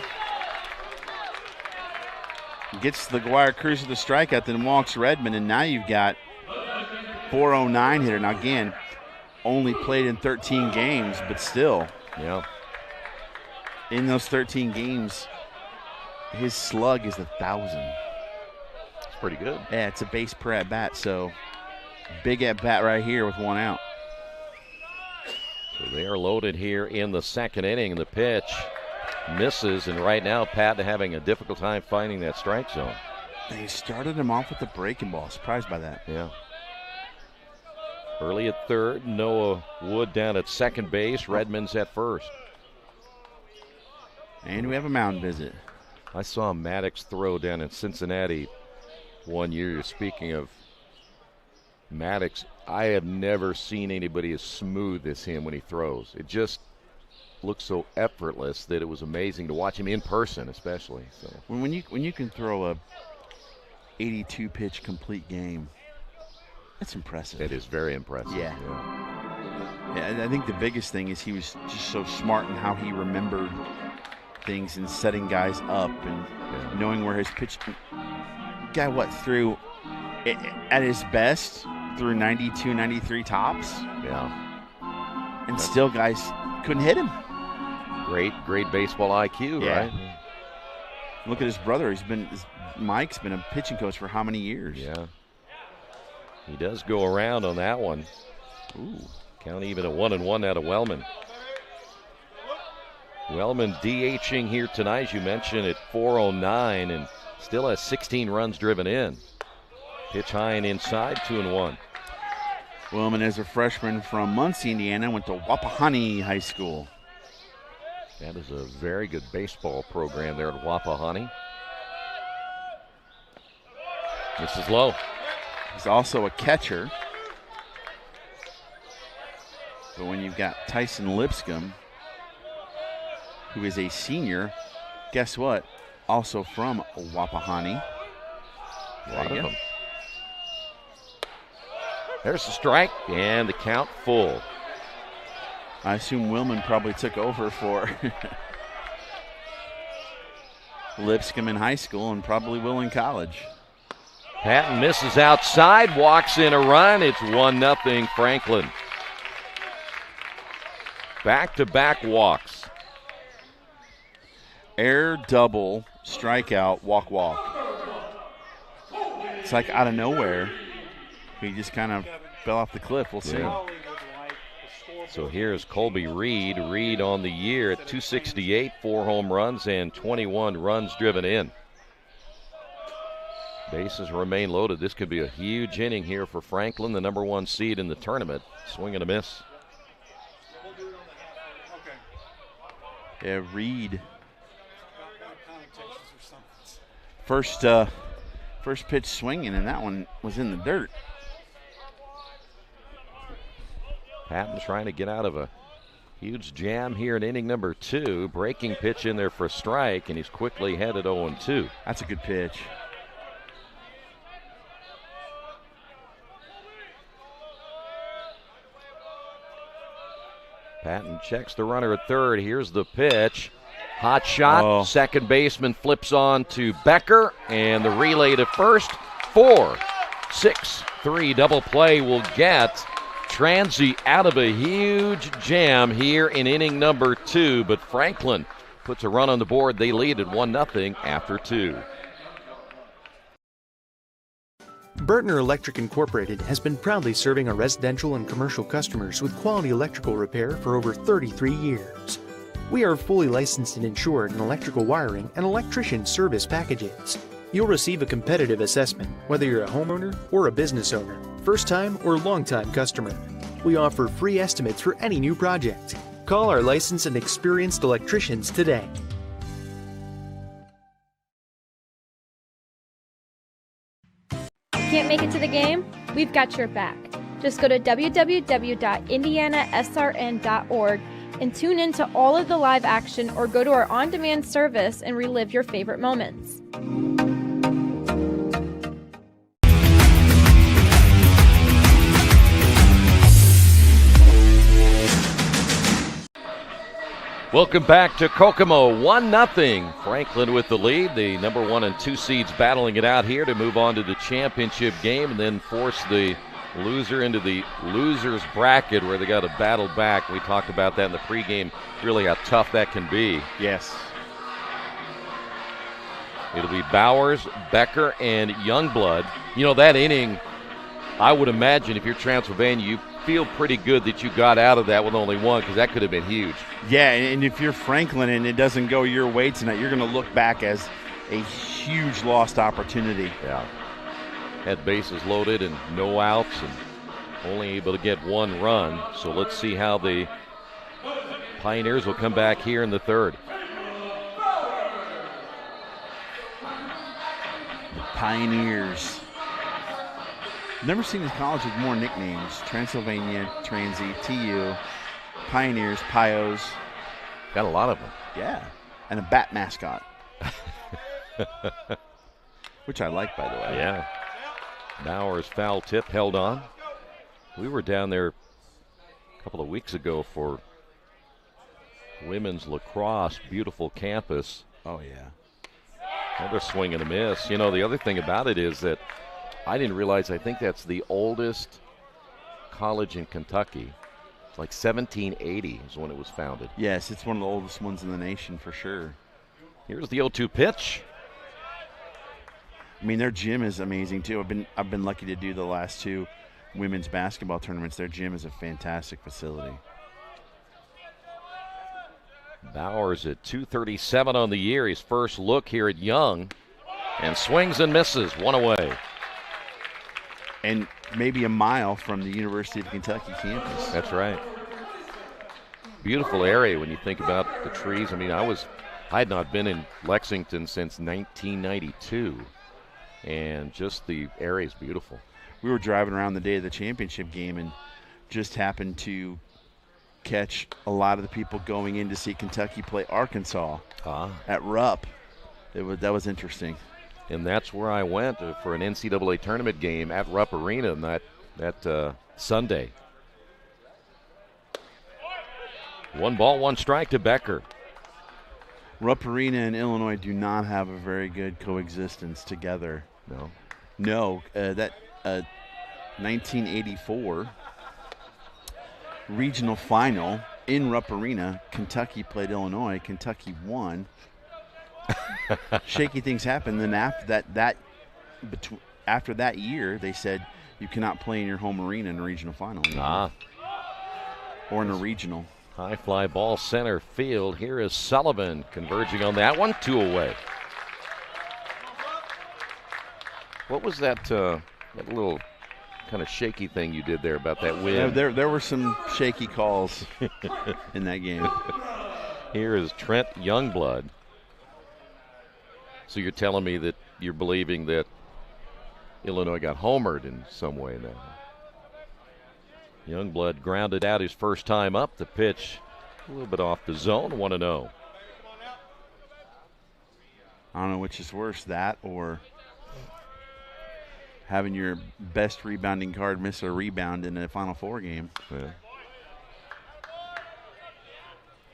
Gets LaGuire Cruz to the strikeout, then walks Redmond, and now you've got 409 hitter. Now, again, only played in 13 games, but still. Yeah. In those 13 games, his slug is 1,000. It's pretty good. Yeah, it's a base per at-bat, so big at-bat right here with 1 out. So they are loaded here in the second inning. The pitch misses, and right now Patton having a difficult time finding that strike zone. They started him off with the breaking ball. Surprised by that. Yeah. Early at third, Noah Wood down at second base. Redmond's at first. And we have a mound visit. I saw Maddox throw down in Cincinnati one year. Speaking of Maddox, I have never seen anybody as smooth as him when he throws. It just looks so effortless that it was amazing to watch him in person, especially. So when you can throw a 82 pitch complete game, that's impressive. It is very impressive. Yeah. I think the biggest thing is he was just so smart in how he remembered things and setting guys up and knowing where his pitch. Guy threw at his best through 92, 93 tops. Yeah. And still guys couldn't hit him. Great baseball IQ, right? Look at his brother. Mike's been a pitching coach for how many years? Yeah. He does go around on that one. Ooh, count even a 1-1 out of Wellman. Wellman DHing here tonight, as you mentioned, at 409 and still has 16 runs driven in. Pitch high and inside, 2-1. Wellman is a freshman from Muncie, Indiana, went to Wapahani High School. That is a very good baseball program there at Wapahani. This is low. He's also a catcher. But when you've got Tyson Lipscomb, who is a senior, guess what? Also from Wapahani. There you go. There's the strike, and the count full. I assume Willman probably took over for Lipscomb in high school and probably will in college. Patton misses outside, walks in a run. It's 1-0 Franklin. Back-to-back walks. Air, double, strikeout, walk. It's like out of nowhere. He just kind of fell off the cliff. We'll see. Yeah. So here's Colby Reed. Reed on the year at 268, 4 home runs and 21 runs driven in. Bases remain loaded. This could be a huge inning here for Franklin, the number 1 seed in the tournament. Swing and a miss. Yeah, Reed. First pitch swinging, and that one was in the dirt. Patton trying to get out of a huge jam here in inning number 2. Breaking pitch in there for a strike, and he's quickly headed 0-2. That's a good pitch. Patton checks the runner at third. Here's the pitch. Hot shot. Second baseman flips on to Becker, and the relay to first. 4-6-3 double play will get Transy out of a huge jam here in inning number 2, but Franklin puts a run on the board. They lead at 1-0 after 2. Burtner Electric Incorporated has been proudly serving our residential and commercial customers with quality electrical repair for over 33 years. We are fully licensed and insured in electrical wiring and electrician service packages. You'll receive a competitive assessment whether you're a homeowner or a business owner, first-time or long-time customer. We offer free estimates for any new project. Call our licensed and experienced electricians today. Can't make it to the game? We've got your back. Just go to www.IndianaSRN.org and tune in to all of the live action, or go to our on-demand service and relive your favorite moments. Welcome back to Kokomo, 1-0. Franklin with the lead. The number 1 and 2 seeds battling it out here to move on to the championship game and then force the loser into the loser's bracket where they got to battle back. We talked about that in the pregame, really how tough that can be. Yes. It'll be Bowers, Becker, and Youngblood. You know, that inning, I would imagine if you're Transylvania, you feel pretty good that you got out of that with only one, because that could have been huge. Yeah, and if you're Franklin and it doesn't go your way tonight, you're going to look back as a huge lost opportunity. Yeah. Had bases loaded and no outs and only able to get 1 run. So let's see how the Pioneers will come back here in the third. The Pioneers. Never seen this college with more nicknames. Transylvania, Transy, TU, Pioneers, Pios. Got a lot of them. Yeah. And a bat mascot. Which I like, by the way. Yeah. Bowers foul tip held on. We were down there a couple of weeks ago for women's lacrosse, beautiful campus. Oh, yeah. Another swing and a miss. You know, the other thing about it is that I didn't realize, I think that's the oldest college in Kentucky. It's like 1780 is when it was founded. Yes, it's one of the oldest ones in the nation for sure. Here's the 0-2 pitch. I mean, their gym is amazing too. I've been lucky to do the last 2 women's basketball tournaments. Their gym is a fantastic facility. Bowers at 237 on the year. His first look here at Young, and swings and misses, one away. And maybe a mile from the University of Kentucky campus. That's right. Beautiful area when you think about the trees. I mean, I had not been in Lexington since 1992, and just the area is beautiful. We were driving around the day of the championship game and just happened to catch a lot of the people going in to see Kentucky play Arkansas at Rupp. That was interesting. And that's where I went for an NCAA tournament game at Rupp Arena that Sunday. 1 ball, 1 strike to Becker. Rupp Arena and Illinois do not have a very good coexistence together. No. That 1984 regional final in Rupp Arena, Kentucky played Illinois. Kentucky won. Shaky things happened. Then after that year, they said you cannot play in your home arena in a regional final. Or in a regional. High fly ball center field. Here is Sullivan converging on that one. 2 away. What was that little kind of shaky thing you did there about that win? Yeah, there were some shaky calls in that game. Here is Trent Youngblood. So you're telling me that you're believing that Illinois got homered in some way now? Youngblood grounded out his first time up. The pitch a little bit off the zone. 1-0. I don't know which is worse, that or having your best rebounding card miss a rebound in a Final Four game. Yeah.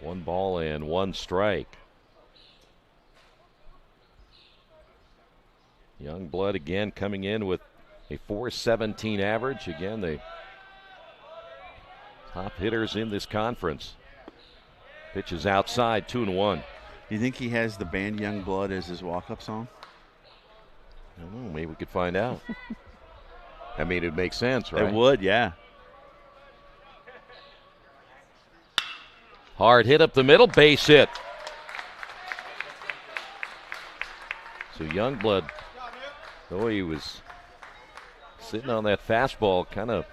1 ball and 1 strike. Youngblood again coming in with a .417 average. Again, the top hitters in this conference. Pitch is outside, 2-1. Do you think he has the band Youngblood as his walk-up song? I don't know. Maybe we could find out. I mean, it makes sense, right? It would, yeah. Hard hit up the middle, base hit. So Youngblood, though he was sitting on that fastball, kind of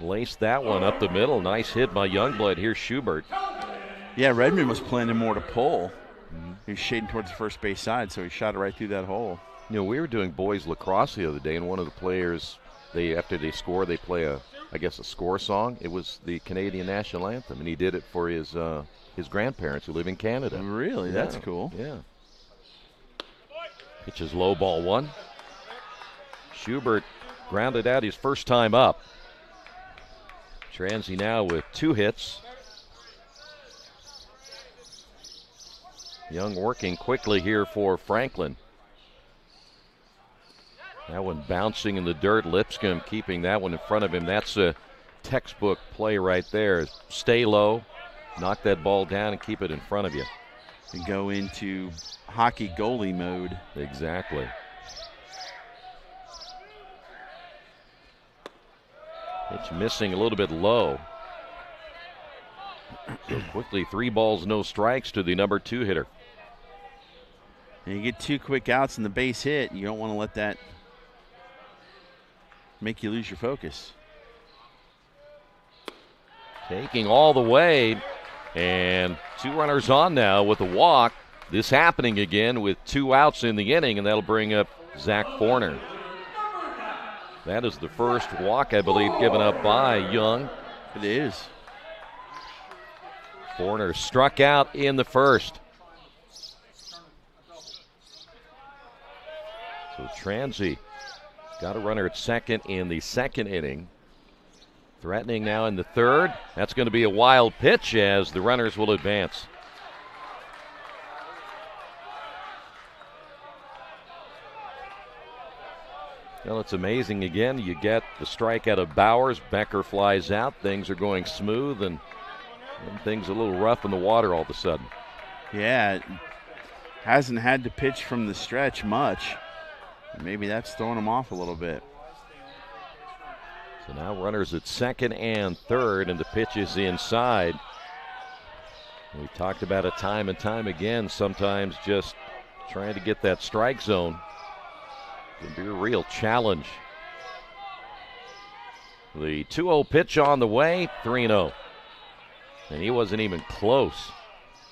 laced that one up the middle. Nice hit by Youngblood. Here's Schubert. Yeah, Redmond was planning more to pull. He was shading towards the first base side, so he shot it right through that hole. You know, we were doing boys lacrosse the other day, and one of the players, after they score, they play a score song. It was the Canadian national anthem, and he did it for his grandparents who live in Canada. Really? Yeah. That's cool. Yeah. Pitch is low, ball 1. Schubert grounded out his first time up. Transy now with 2 hits. Young working quickly here for Franklin. That one bouncing in the dirt. Lipscomb keeping that one in front of him. That's a textbook play right there. Stay low, knock that ball down, and keep it in front of you. And go into hockey goalie mode. Exactly. It's missing a little bit low. So quickly, 3 balls, no strikes to the number 2 hitter. And you get 2 quick outs and the base hit. You don't want to let that make you lose your focus. Taking all the way, and 2 runners on now with a walk. this happening again with 2 outs in the inning, and that'll bring up Zach Forner. That is the first walk, I believe, given up by Young. It is. Forner struck out in the first. So Transy got a runner at second in the second inning. Threatening now in the third. That's going to be a wild pitch as the runners will advance. Well, it's amazing again. You get the strike out of Bowers. Becker flies out. Things are going smooth, and things a little rough in the water all of a sudden. Yeah, hasn't had to pitch from the stretch much. Maybe that's throwing him off a little bit. So now runners at second and third, and the pitch is inside. We talked about it time and time again, sometimes just trying to get that strike zone can be a real challenge. The 2-0 pitch on the way, 3-0. And he wasn't even close.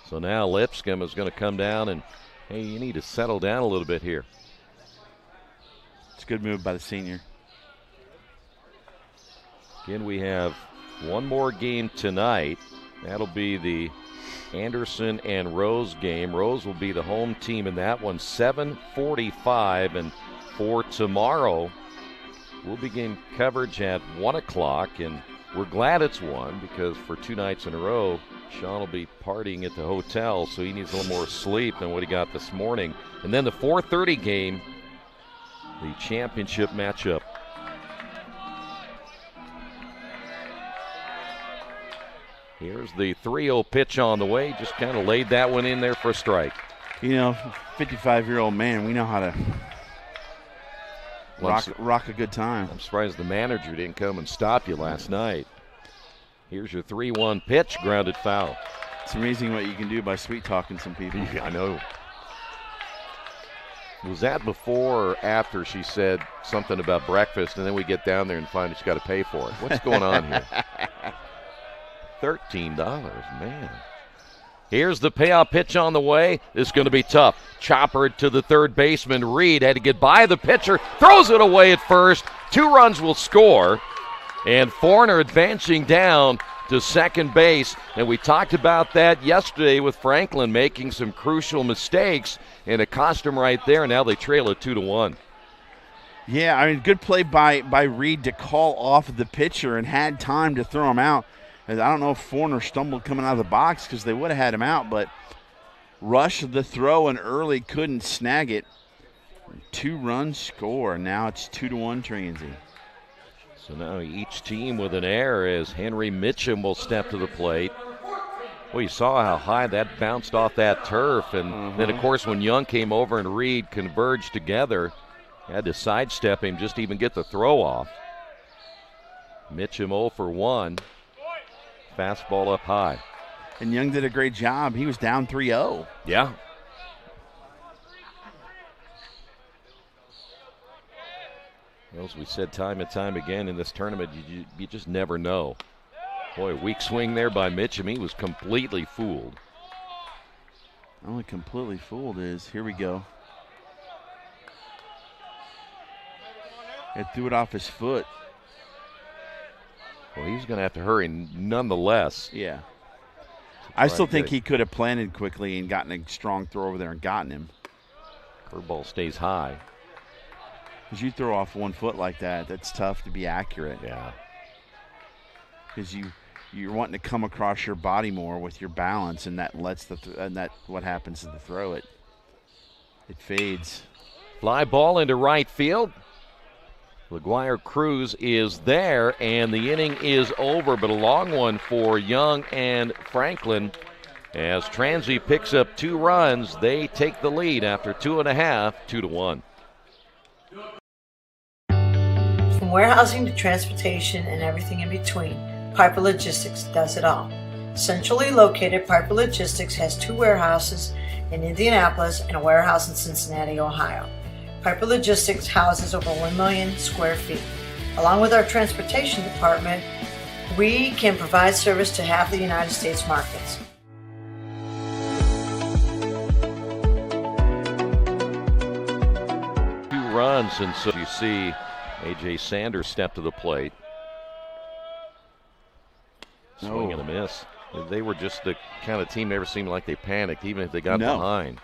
So now Lipscomb is going to come down and, hey, you need to settle down a little bit here. It's a good move by the senior. Again, we have one more game tonight. That'll be the Anderson and Rose game. Rose will be the home team in that one, 7:45. And for tomorrow, we'll begin coverage at 1 o'clock. And we're glad it's 1 because for 2 nights in a row, Sean will be partying at the hotel, so he needs a little more sleep than what he got this morning. And then the 4:30 game, the championship matchup. Here's the 3-0 pitch on the way. Just kind of laid that one in there for a strike. You know, 55-year-old man, we know how to rock a good time. I'm surprised the manager didn't come and stop you last night. Here's your 3-1 pitch, grounded foul. It's amazing what you can do by sweet-talking some people. Yeah, I know. Was that before or after she said something about breakfast, and then we get down there and find she's got to pay for it? What's going on here? $13, man. Here's the payoff pitch on the way. This is going to be tough. Chopper to the third baseman. Reed had to get by the pitcher. Throws it away at first. 2 runs will score. And Forner advancing down to second base. And we talked about that yesterday with Franklin making some crucial mistakes. And it cost him right there. Now they trail it 2-1. Yeah, I mean, good play by Reed to call off the pitcher and had time to throw him out. I don't know if Forner stumbled coming out of the box because they would have had him out, but rushed the throw and early couldn't snag it. 2-run score. Now it's 2-1 Transy. So now each team with an error as Henry Mitchum will step to the plate. Well, you saw how high that bounced off that turf, and then, of course, when Young came over and Reed converged together, had to sidestep him just to even get the throw off. Mitchum 0 for 1. Fastball up high. And Young did a great job. He was down 3-0. Yeah. Well, as we said time and time again in this tournament, you just never know. Boy, weak swing there by Mitchum. He was completely fooled. Only completely fooled is, here we go. It threw it off his foot. Well, he's going to have to hurry nonetheless. Yeah. I still think he could have planted quickly and gotten a strong throw over there and gotten him. Curveball stays high. Because you throw off 1 foot like that, that's tough to be accurate. Yeah. Because you're wanting to come across your body more with your balance, and that lets what happens to the throw. It fades. Fly ball into right field. LaGuire Cruz is there, and the inning is over, but a long one for Young and Franklin. As Transy picks up 2 runs, they take the lead after 2.5, 2-1. From warehousing to transportation and everything in between, Piper Logistics does it all. Centrally located, Piper Logistics has 2 warehouses in Indianapolis and a warehouse in Cincinnati, Ohio. Piper Logistics houses over 1 million square feet. Along with our transportation department, we can provide service to half the United States markets. runs, and so you see A.J. Sanders step to the plate. Swing and a miss. They were just the kind of team never seemed like they panicked, even if they got behind.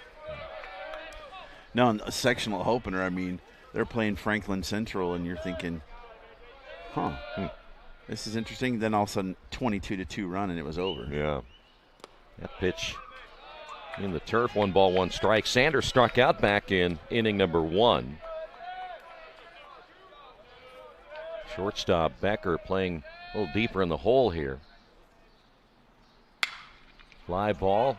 No, in a sectional opener, I mean, they're playing Franklin Central, and you're thinking, this is interesting. Then all of a sudden, 22-2 run, and it was over. Yeah. That pitch in the turf, 1 ball, 1 strike. Sanders struck out back in inning number 1. Shortstop Becker playing a little deeper in the hole here. Fly ball.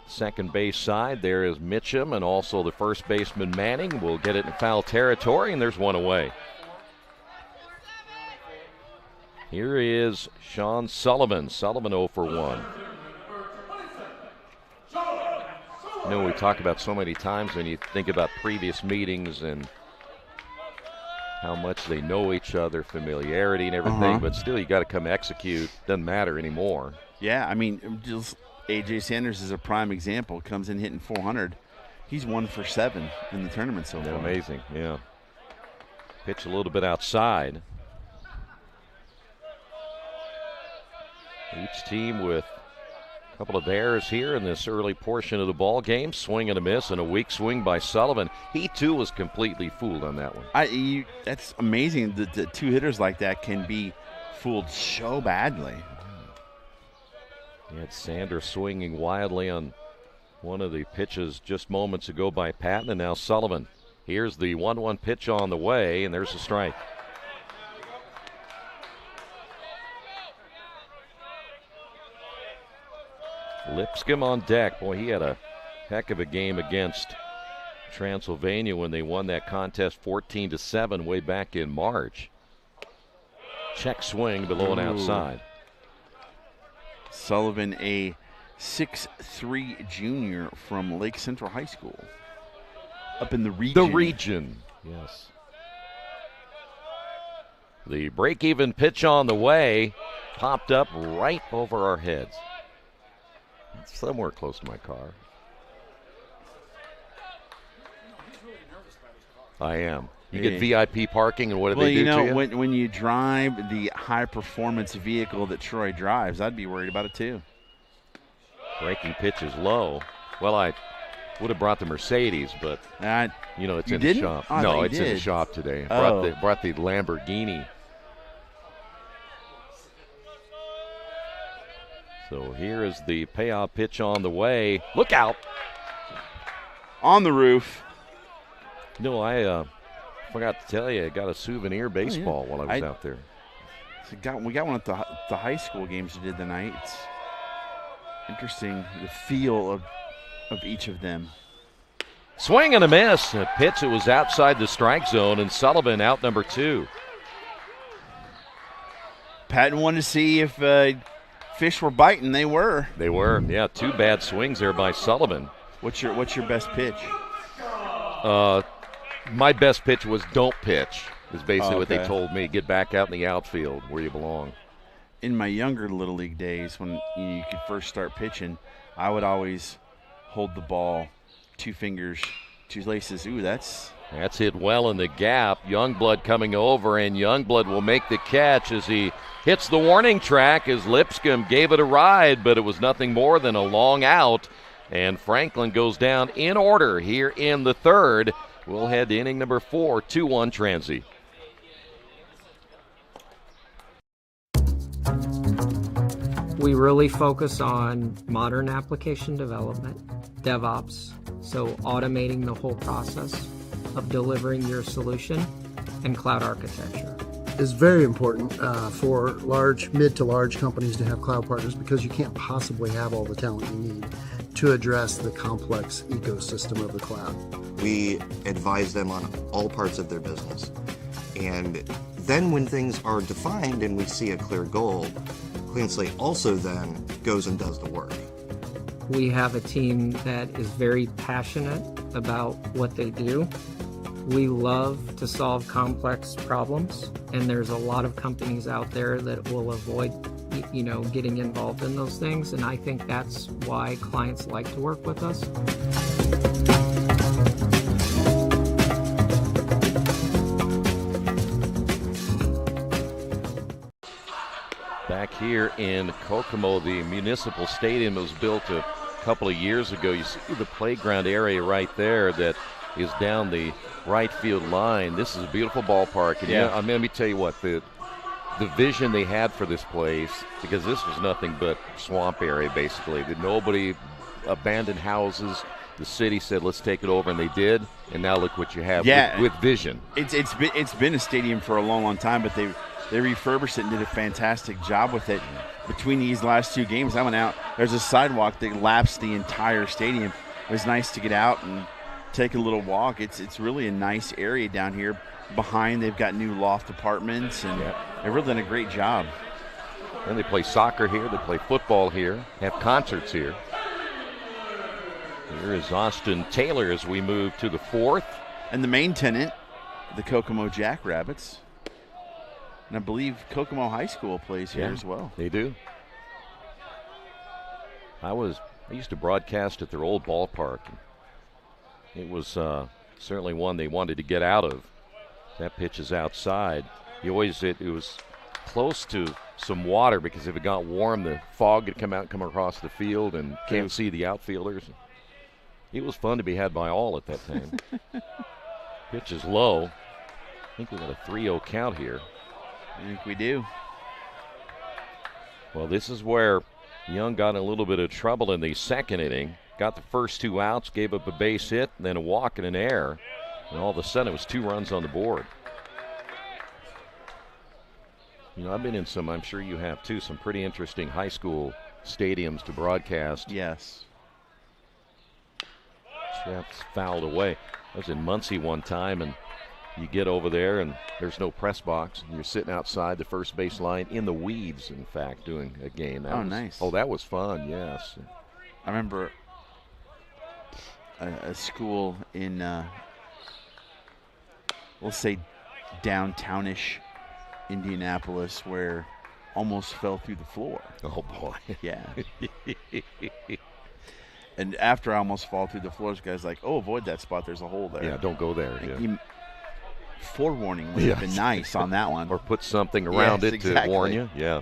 Second base side, there is Mitchum, and also the first baseman Manning will get it in foul territory, and there's one away. Here is Sean Sullivan. Sullivan 0 for 1. You know, we talk about so many times when you think about previous meetings and how much they know each other, familiarity and everything, but still you got to come execute. Doesn't matter anymore. Yeah, I mean, just A.J. Sanders is a prime example. Comes in hitting 400. He's 1 for 7 in the tournament so far. Amazing, yeah. Pitch a little bit outside. Each team with a couple of errors here in this early portion of the ball game. Swing and a miss, and a weak swing by Sullivan. He too was completely fooled on that one. That's amazing that the 2 hitters like that can be fooled so badly. You had Sanders swinging wildly on one of the pitches just moments ago by Patton, and now Sullivan. Here's the 1-1 pitch on the way, and there's a strike. Lipscomb on deck. Boy, he had a heck of a game against Transylvania when they won that contest 14-7 way back in March. Check swing below and outside. Sullivan, a 6'3" junior from Lake Central High School. Up in the region. The region, yes. The break-even pitch on the way popped up right over our heads. Somewhere close to my car. I am. You get VIP parking, and what do they do to you? Well, when you drive the high-performance vehicle that Troy drives, I'd be worried about it too. Breaking pitch is low. Well, I would have brought the Mercedes, but it's in the shop. No, it's in the shop today. Brought the Lamborghini. So here is the payoff pitch on the way. Look out! On the roof. No, I forgot to tell you, I got a souvenir baseball while I was out there. We got one at the high school games we did tonight. It's interesting, the feel of each of them. Swing and a miss. A pitch that was outside the strike zone, and Sullivan out number 2. Patton wanted to see if fish were biting. They were. They were. Yeah, 2 bad swings there by Sullivan. What's your best pitch? My best pitch was don't pitch, is basically what they told me. Get back out in the outfield where you belong. In my younger Little League days, when you could first start pitching, I would always hold the ball 2 fingers, 2 laces. Ooh, that's hit well in the gap. Youngblood coming over, and Youngblood will make the catch as he hits the warning track as Lipscomb gave it a ride, but it was nothing more than a long out. And Franklin goes down in order here in the 3rd. We'll head to inning number 4, 2-1 Transy. We really focus on modern application development, DevOps, so automating the whole process of delivering your solution, and cloud architecture. It's very important for mid to large companies to have cloud partners because you can't possibly have all the talent you need to address the complex ecosystem of the cloud. We advise them on all parts of their business. And then when things are defined and we see a clear goal, Clean Slate also then goes and does the work. We have a team that is very passionate about what they do. We love to solve complex problems, and there's a lot of companies out there that will avoid getting involved in those things, and I think that's why clients like to work with us. back here in Kokomo, the municipal stadium was built a couple of years ago. You see the playground area right there that is down the right field line. This is a beautiful ballpark. And Yeah. I mean, let me tell you what, the vision they had for this place, because this was nothing but swamp area basically. Nobody, abandoned houses. The city said, let's take it over, and they did. And now look what you have with vision. It's been a stadium for a long, long time, but they refurbished it and did a fantastic job with it. Between these last two games, I went out. There's a sidewalk that laps the entire stadium. It was nice to get out and take a little walk. It's really a nice area down here. Behind, they've got new loft apartments, and they've really done a great job. And they play soccer here. They play football here. Have concerts here. Here is Austin Taylor as we move to the fourth. And the main tenant, the Kokomo Jackrabbits. And I believe Kokomo High School plays here as well. They do. I used to broadcast at their old ballpark. It was certainly one they wanted to get out of. That pitch is outside. It was close to some water, because if it got warm, the fog would come out and come across the field, and can't see the outfielders. It was fun to be had by all at that time. Pitch is low. I think we got a 3-0 count here. I think we do. Well, this is where Young got in a little bit of trouble in the second inning. Got the first 2 outs, gave up a base hit, and then a walk and an error. And all of a sudden, it was 2 runs on the board. You know, I've been in some, I'm sure you have too, some pretty interesting high school stadiums to broadcast. Yes. That's fouled away. I was in Muncie one time, and you get over there, and there's no press box. You're sitting outside the first base line in the weeds, in fact, doing a game. Nice. Oh, that was fun, yes. I remember a school in, we'll say, downtownish Indianapolis, where almost fell through the floor. Oh, boy. Yeah. And after I almost fall through the floor, this guy's like, oh, avoid that spot. There's a hole there. Yeah, don't go there. Yeah. Forewarning would have been nice on that one. Or put something around it exactly. to warn you. Yeah.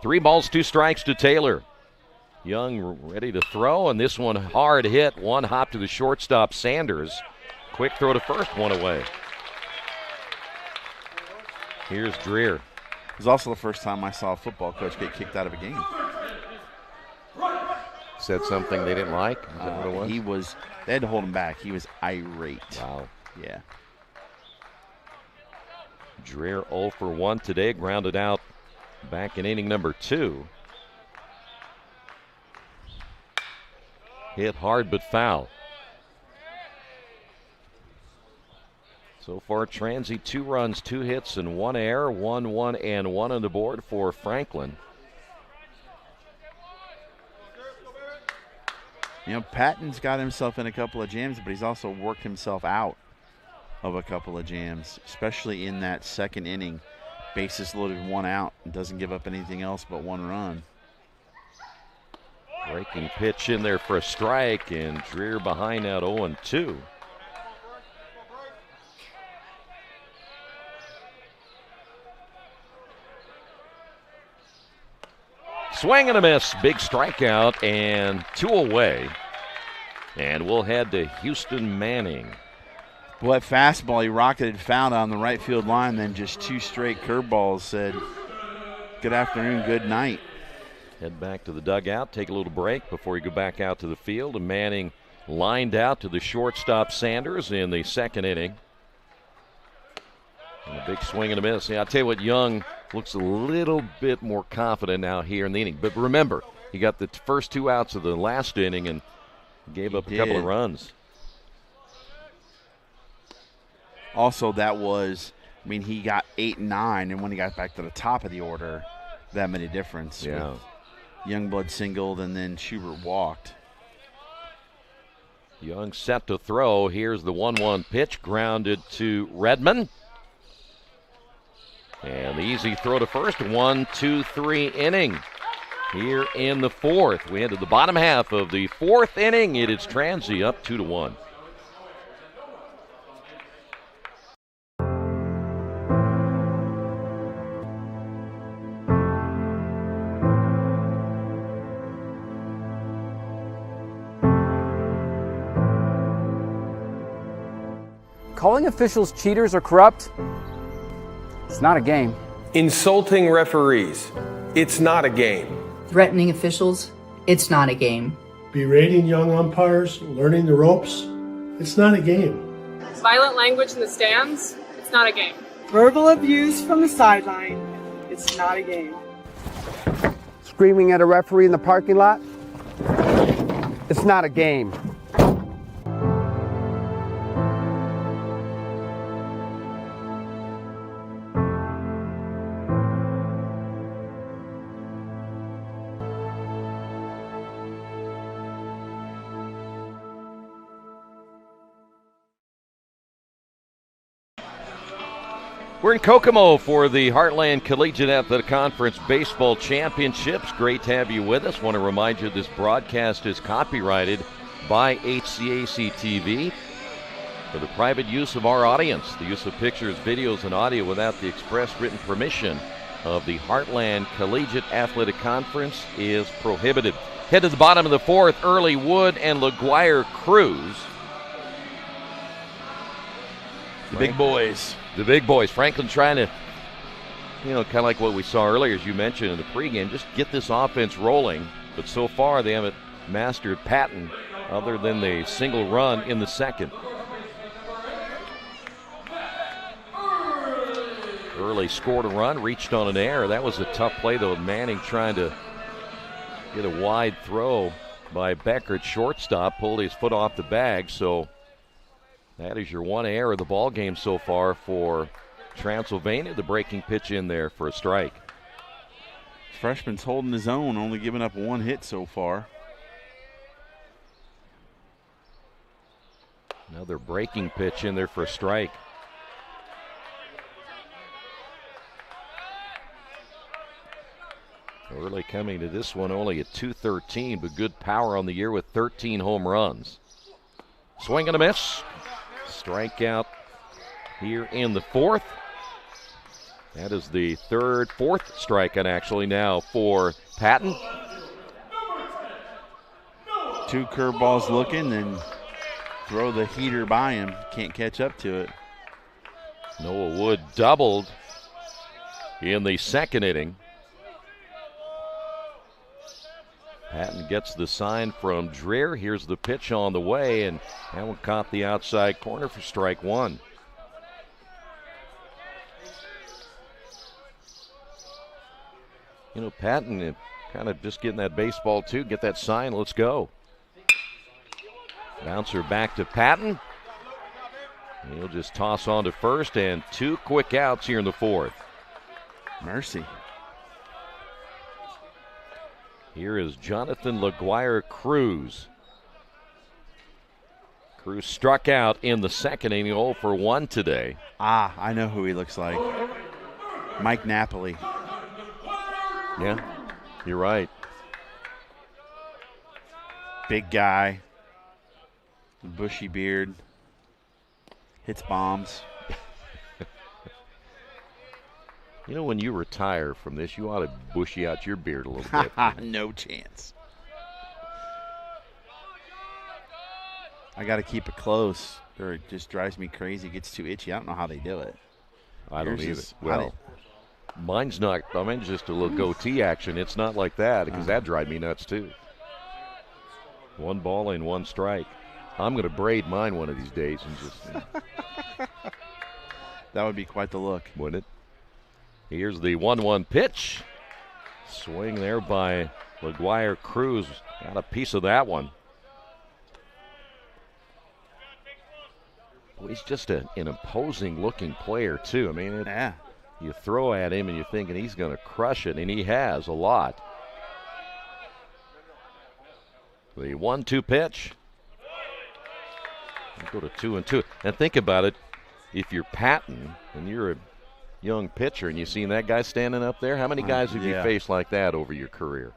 3 balls, 2 strikes to Taylor. Young ready to throw, and this one hard hit. One hop to the shortstop, Sanders. Quick throw to first, one away. Here's Dreer. It was also the first time I saw a football coach get kicked out of a game. Said something they didn't like? Is that what it was? They had to hold him back. He was irate. Wow. Yeah. Dreer 0 for 1 today, grounded out back in inning number 2. Hit hard but foul. So far, Transy 2 runs, 2 hits, and 1 error, 1 and 1 on the board for Franklin. You know, Patton's got himself in a couple of jams, but he's also worked himself out of a couple of jams, especially in that second inning. Bases loaded, 1 out, and doesn't give up anything else but 1 run. Breaking pitch in there for a strike, and Dreer behind that 0-2. Swing and a miss, big strikeout, and 2 away. And we'll head to Houston Manning. Well, that fastball, he rocketed foul on the right field line, then just 2 straight curveballs. Said, good afternoon, good night. Head back to the dugout, take a little break before you go back out to the field. And Manning lined out to the shortstop Sanders in the second inning. And a big swing and a miss. Yeah, I'll tell you what, Young looks a little bit more confident now here in the inning. But remember, he got the first 2 outs of the last inning and gave up a couple of runs. Also, that was, I mean, he got 8 and 9, and when he got back to the top of the order, that made a difference. Yeah. Youngblood singled, and then Schubert walked. Young set to throw. Here's the 1-1 pitch, grounded to Redmond. And the easy throw to first, 1, 2, 3 inning. Here in the fourth. We head to the bottom half of the fourth inning. It is Transy up 2-1. Calling officials cheaters or corrupt, it's not a game. Insulting referees, it's not a game. Threatening officials, it's not a game. Berating young umpires, learning the ropes, it's not a game. Violent language in the stands, it's not a game. Verbal abuse from the sideline, it's not a game. Screaming at a referee in the parking lot, it's not a game. We're in Kokomo for the Heartland Collegiate Athletic Conference Baseball Championships. Great to have you with us. Want to remind you this broadcast is copyrighted by HCAC TV for the private use of our audience. The use of pictures, videos, and audio without the express written permission of the Heartland Collegiate Athletic Conference is prohibited. Head to the bottom of the fourth, Early Wood and LaGuire Cruz. The big boys. The big boys. Franklin trying to, kind of like what we saw earlier, as you mentioned in the pregame, just get this offense rolling. But so far, they haven't mastered Patton other than the single run in the second. Early scored a run, reached on an error. That was a tough play, though, with Manning trying to get a wide throw by Becker at shortstop, pulled his foot off the bag, so that is your one error of the ball game so far for Transylvania. The breaking pitch in there for a strike. Freshman's holding his own, only giving up one hit so far. Another breaking pitch in there for a strike. Early coming to this one, only at .213, but good power on the year with 13 home runs. Swing and a miss. Strikeout here in the fourth. That is the fourth strikeout actually now for Patton. Two curveballs looking and throw the heater by him. Can't catch up to it. Noah Wood doubled in the second inning. Patton gets the sign from Dreher. Here's the pitch on the way, and that one caught the outside corner for strike one. Patton kind of just getting that baseball too. Get that sign, let's go. Bouncer back to Patton. He'll just toss on to first, and two quick outs here in the fourth. Mercy. Here is Jonathan LaGuire Cruz. Cruz struck out in the second inning, 0 for 1 today. I know who he looks like. Mike Napoli. Yeah, you're right. Big guy. Bushy beard. Hits bombs. When you retire from this, you ought to bushy out your beard a little bit. No chance. I got to keep it close, or it just drives me crazy. It gets too itchy. I don't know how they do it. I don't either. Well, mine's not. Mine's just a little goatee action. It's not like that, because that drives me nuts too. 1 ball and 1 strike. I'm going to braid mine one of these days and just. That would be quite the look, wouldn't it? Here's the 1-1 pitch. Swing there by LaGuire Cruz. Got a piece of that one. Well, he's just an imposing-looking player, too. Yeah. You throw at him and you're thinking he's going to crush it, and he has a lot. The 1-2 pitch. We'll go to 2-2. And think about it. If you're Patton and you're a young pitcher and you seen that guy standing up there, how many guys have you faced like that over your career?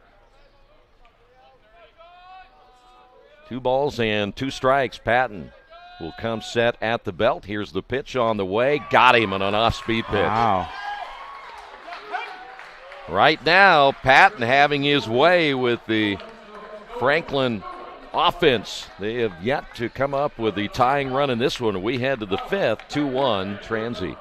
2 balls and 2 strikes. Patton will come set at the belt. Here's the pitch on the way. Got him on an off-speed pitch. Wow. Right now, Patton having his way with the Franklin offense. They have yet to come up with the tying run in this one. We head to the fifth, 2-1 Transy.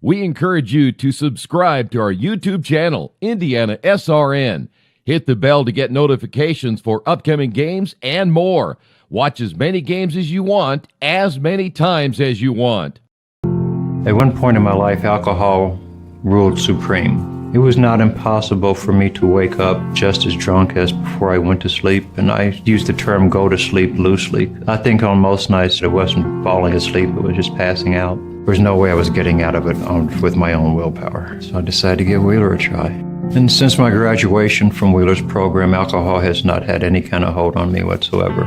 We encourage you to subscribe to our YouTube channel, IndianaSRN. Hit the bell to get notifications for upcoming games and more. Watch as many games as you want, as many times as you want. At one point in my life, alcohol ruled supreme. It was not impossible for me to wake up just as drunk as before I went to sleep, and I use the term go to sleep loosely. I think on most nights it wasn't falling asleep, it was just passing out. There was no way I was getting out of it with my own willpower, so I decided to give Wheeler a try. And since my graduation from Wheeler's program, alcohol has not had any kind of hold on me whatsoever.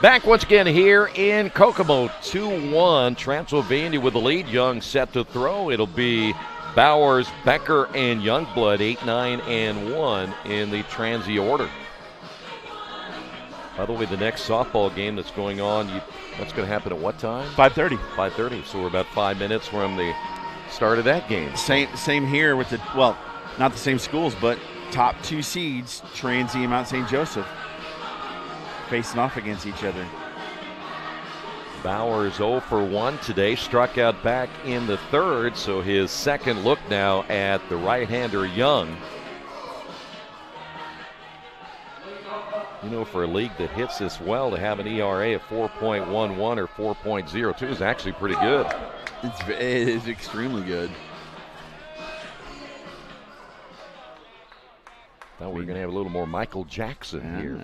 Back once again here in Kokomo, 2-1. Transylvania with the lead. Young set to throw. It'll be Bowers, Becker, and Youngblood, 8, 9, and 1 in the Transy order. By the way, the next softball game that's going on, that's going to happen at what time? 5:30. 5:30. So we're about 5 minutes from the start of that game. Same here with not the same schools, but top two seeds, Transy and Mount St. Joseph, facing off against each other. Bowers 0 for 1 today, struck out back in the third, so his second look now at the right-hander Young. You know, for a league that hits this well, to have an ERA of 4.11 or 4.02 is actually pretty good. It is extremely good. Thought we were going to have a little more Michael Jackson here.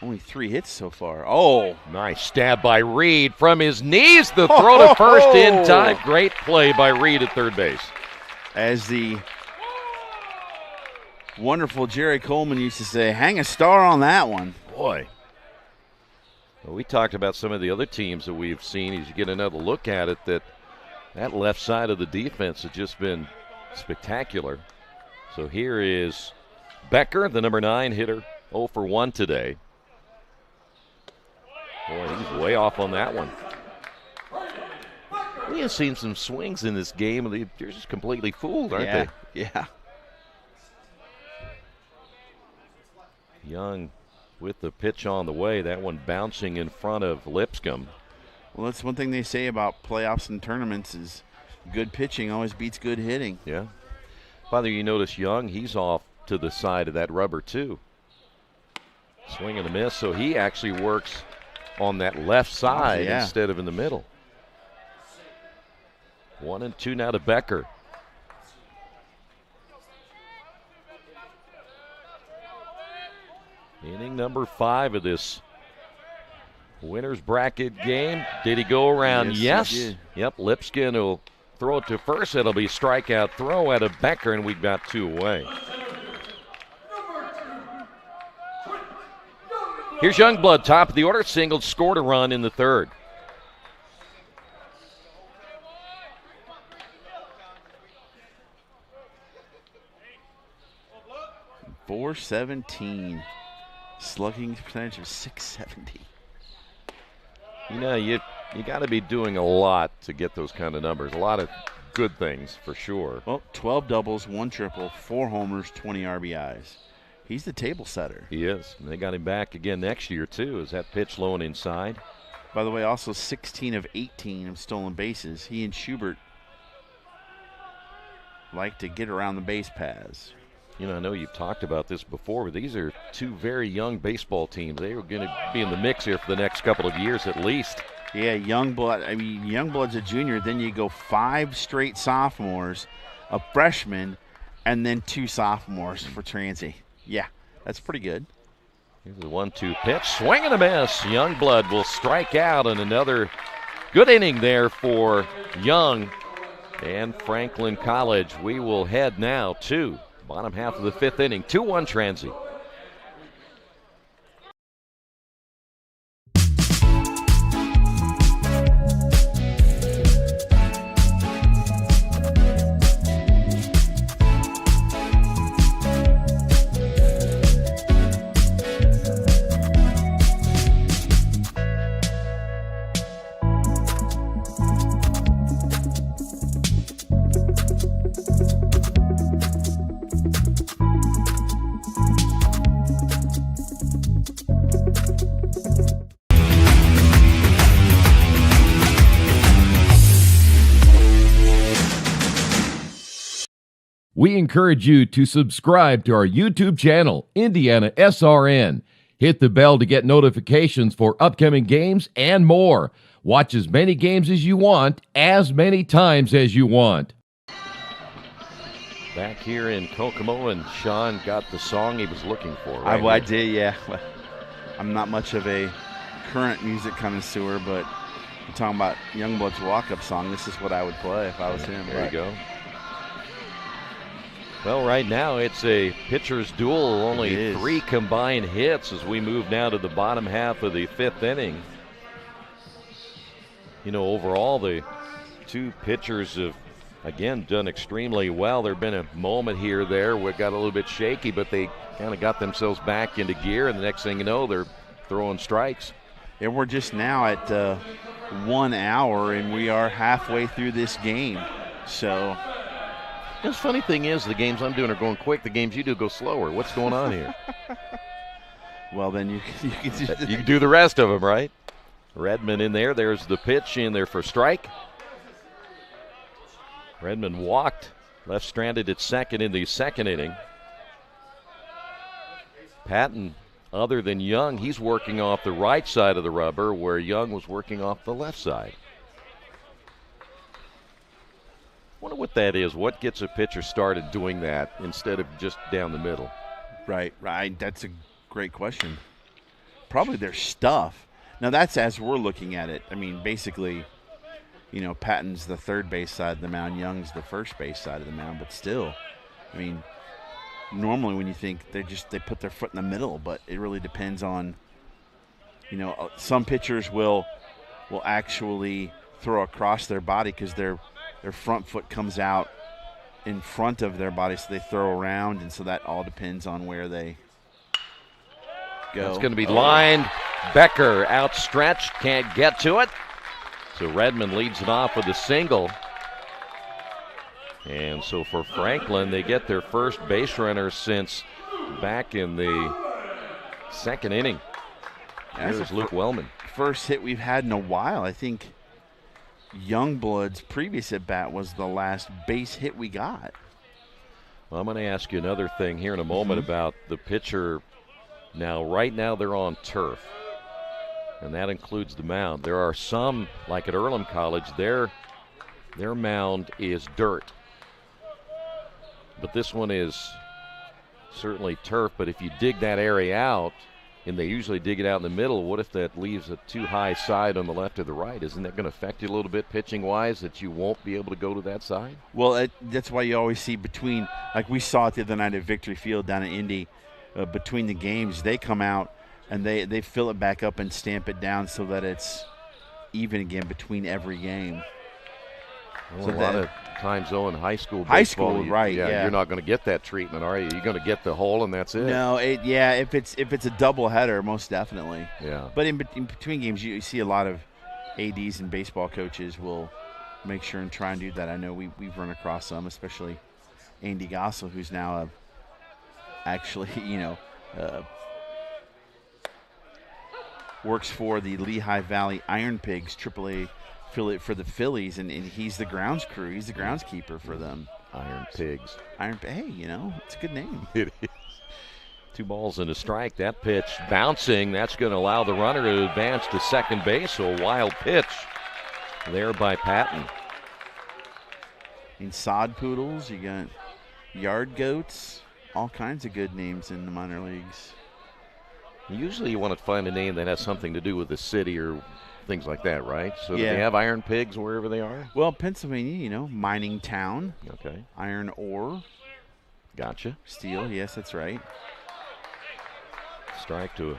Only 3 hits so far. Oh, nice stab by Reed from his knees. The throw to first in time. Great play by Reed at third base. As the wonderful Jerry Coleman used to say, hang a star on that one. Boy. Well, we talked about some of the other teams that we've seen. As you get another look at it, that left side of the defense has just been spectacular. So here is Becker, the number 9 hitter, 0 for 1 today. Boy, he's way off on that one. We have seen some swings in this game. They're just completely fooled, aren't they? Yeah. Young with the pitch on the way. That one bouncing in front of Lipscomb. Well, that's one thing they say about playoffs and tournaments is good pitching always beats good hitting. Yeah. By the way, you notice Young, he's off to the side of that rubber too. Swing and a miss, so he actually works on that left side instead of in the middle. 1-2 now to Becker. Inning number 5 of this winner's bracket game. Did he go around? Yes. He did. Yep, Lipscomb will throw it to first. It'll be strikeout throw out of Becker, and we've got 2 away. Here's Youngblood, top of the order, singled, scored a run in the third. .417. Slugging percentage of .670. You know, you got to be doing a lot to get those kind of numbers. A lot of good things for sure. Well, 12 doubles, 1 triple, 4 homers, 20 RBIs. He's the table setter. He is. And they got him back again next year, too, as that pitch low and inside. By the way, also 16 of 18 of stolen bases. He and Schubert like to get around the base paths. You know, I know you've talked about this before, but these are 2 very young baseball teams. They are going to be in the mix here for the next couple of years at least. Yeah, Youngblood. I mean, Youngblood's a junior. Then you go 5 straight sophomores, a freshman, and then 2 sophomores for Transy. Yeah, that's pretty good. Here's the 1-2 pitch. Swing and a miss. Youngblood will strike out, and another good inning there for Young and Franklin College. We will head now to bottom half of the 5th inning. 2-1 Transy. We encourage you to subscribe to our YouTube channel, IndianaSRN. Hit the bell to get notifications for upcoming games and more. Watch as many games as you want, as many times as you want. Back here in Kokomo, and Sean got the song he was looking for. Right I did, yeah. I'm not much of a current music connoisseur, but I'm talking about Youngblood's walk-up song. This is what I would play if I was him. There you go. Well, right now it's a pitcher's duel. Only 3 combined hits as we move now to the bottom half of the 5th inning. You know, overall, the 2 pitchers have, again, done extremely well. There have been a moment here or there where it got a little bit shaky, but they kind of got themselves back into gear, and the next thing you know, they're throwing strikes. And we're just now at 1 hour, and we are halfway through this game. So the funny thing is, the games I'm doing are going quick. The games you do go slower. What's going on here? Well, then you can do the rest of them, right? Redmond in there. There's the pitch in there for strike. Redmond walked, left stranded at second in the 2nd inning. Patton, other than Young, he's working off the right side of the rubber, where Young was working off the left side. Wonder what that is. What gets a pitcher started doing that instead of just down the middle? Right. That's a great question. Probably their stuff. Now, that's as we're looking at it. I mean, basically, you know, Patton's the third base side of the mound, Young's the first base side of the mound, but still, I mean, normally when you think they put their foot in the middle, but it really depends on, you know, some pitchers will actually throw across their body because their front foot comes out in front of their body, so they throw around, and so that all depends on where they go. It's going to be lined. Becker outstretched, can't get to it. So Redmond leads it off with a single. And so for Franklin, they get their first base runner since back in the 2nd inning. There's Luke Wellman. First hit we've had in a while. I think Youngblood's previous at bat was the last base hit we got. Well, I'm going to ask you another thing here in a moment about the pitcher. Now, right now they're on turf, and that includes the mound. There are some, like at Earlham College, their mound is dirt. But this one is certainly turf. But if you dig that area out, and they usually dig it out in the middle, what if that leaves a too high side on the left or the right? Isn't that going to affect you a little bit pitching-wise, that you won't be able to go to that side? Well, that's why you always see between, like we saw it the other night at Victory Field down in Indy, between the games, they come out and they fill it back up and stamp it down so that it's even again between every game. Well, so a lot of times, though, in high school baseball, right? Yeah, you're not going to get that treatment, are you? You're going to get the hole, and that's it. No, if it's a doubleheader, most definitely. Yeah. But in between games, you see a lot of ADs and baseball coaches will make sure and try and do that. I know we've run across some, especially Andy Gossel, who's now works for the Lehigh Valley Iron Pigs AAA affiliate for the Phillies, and he's the grounds crew. He's the groundskeeper for them. Iron Pigs. Hey, it's a good name. It is. 2 balls and a strike. That pitch bouncing. That's going to allow the runner to advance to second base. So a wild pitch there by Patton. In sod poodles, you got yard goats, all kinds of good names in the minor leagues. Usually you want to find a name that has something to do with the city or things like that, right? So do they have iron pigs wherever they are? Well, Pennsylvania, mining town. Okay. Iron ore. Gotcha. Steel, yes, that's right. Strike to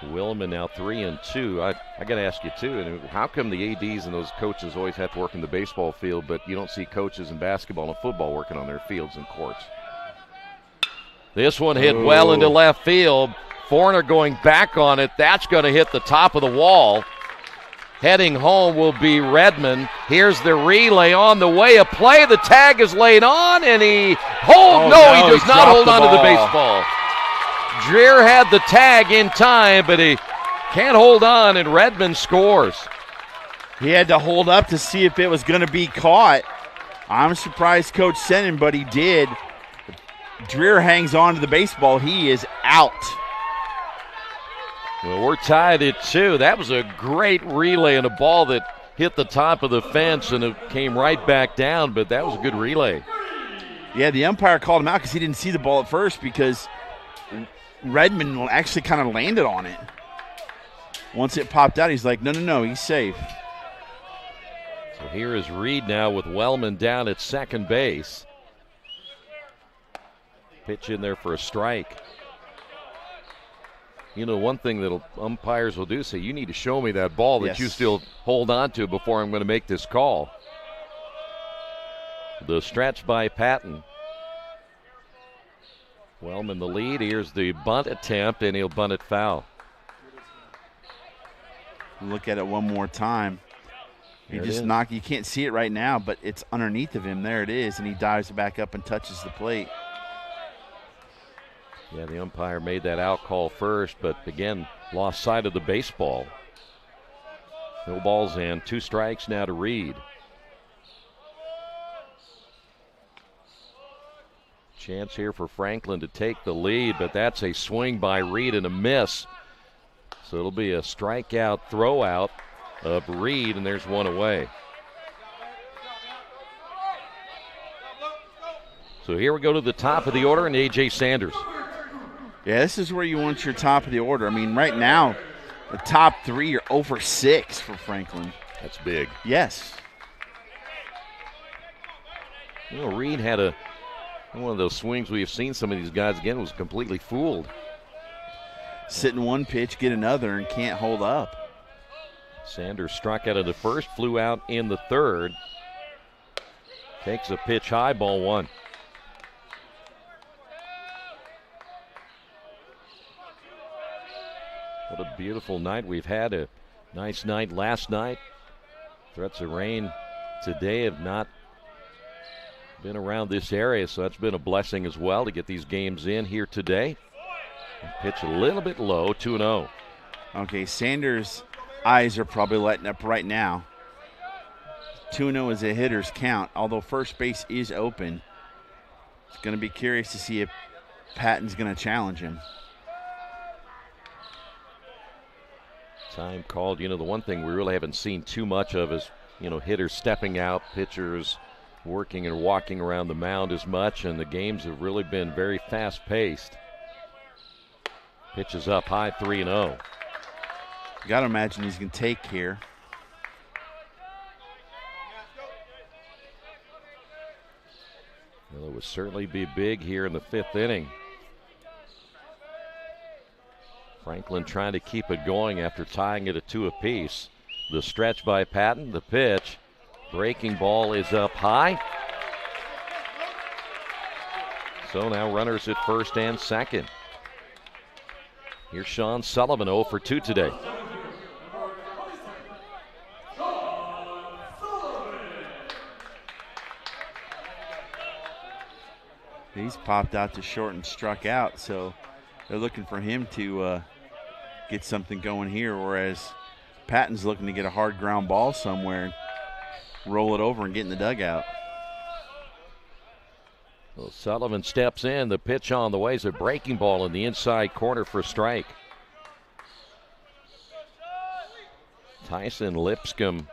Willman now 3-2. I got to ask you, too, how come the ADs and those coaches always have to work in the baseball field, but you don't see coaches in basketball and football working on their fields and courts? This one hit well into left field. Forner going back on it. That's going to hit the top of the wall. Heading home will be Redmond. Here's the relay on the way. A play. The tag is laid on, and he holds. He does not hold on to the baseball. Dreer had the tag in time, but he can't hold on, and Redmond scores. He had to hold up to see if it was going to be caught. I'm surprised Coach sent him, but he did. Dreer hangs on to the baseball. He is out. Well, we're tied at 2. That was a great relay and a ball that hit the top of the fence and it came right back down, but that was a good relay. Yeah, the umpire called him out because he didn't see the ball at first because Redmond actually kind of landed on it. Once it popped out, he's like, no, he's safe. So here is Reed now with Wellman down at second base. Pitch in there for a strike. You know, one thing that umpires will do is say, you need to show me that ball that you still hold on to before I'm going to make this call. The stretch by Patton. Wellman the lead. Here's the bunt attempt, and he'll bunt it foul. Look at it one more time. He just knocked. You can't see it right now, but it's underneath of him. There it is, and he dives back up and touches the plate. Yeah, the umpire made that out call first, but again, lost sight of the baseball. No balls in. 2 strikes now to Reed. Chance here for Franklin to take the lead, but that's a swing by Reed and a miss. So it'll be a strikeout throw out of Reed, and there's one away. So here we go to the top of the order, and A.J. Sanders. Yeah, this is where you want your top of the order. I mean, right now, the top 3 are over 6 for Franklin. That's big. Yes. You know, Reed had one of those swings we've seen some of these guys again was completely fooled. Sitting one pitch, get another, and can't hold up. Sanders struck out of the first, flew out in the third. Takes a pitch high, ball 1. What a beautiful night we've had. A nice night last night. Threats of rain today have not been around this area, so that's been a blessing as well to get these games in here today. Pitch a little bit low, 2-0. Okay, Sanders' eyes are probably lighting up right now. 2-0 is a hitter's count, although first base is open. It's going to be curious to see if Patton's going to challenge him. Time called. You know, the one thing we really haven't seen too much of is, you know, hitters stepping out, pitchers working and walking around the mound as much, and the games have really been very fast-paced. Pitches up high, 3-0. You got to imagine he's going to take here. Well, it would certainly be big here in the 5th inning. Franklin trying to keep it going after tying it at 2 apiece. The stretch by Patton, the pitch. Breaking ball is up high. So now runners at first and second. Here's Sean Sullivan, 0 for 2 today. He's popped out to short and struck out, so they're looking for him to get something going here, whereas Patton's looking to get a hard ground ball somewhere and roll it over and get in the dugout. Well, Sullivan steps in. The pitch on the way is a breaking ball in the inside corner for a strike. Tyson Lipscomb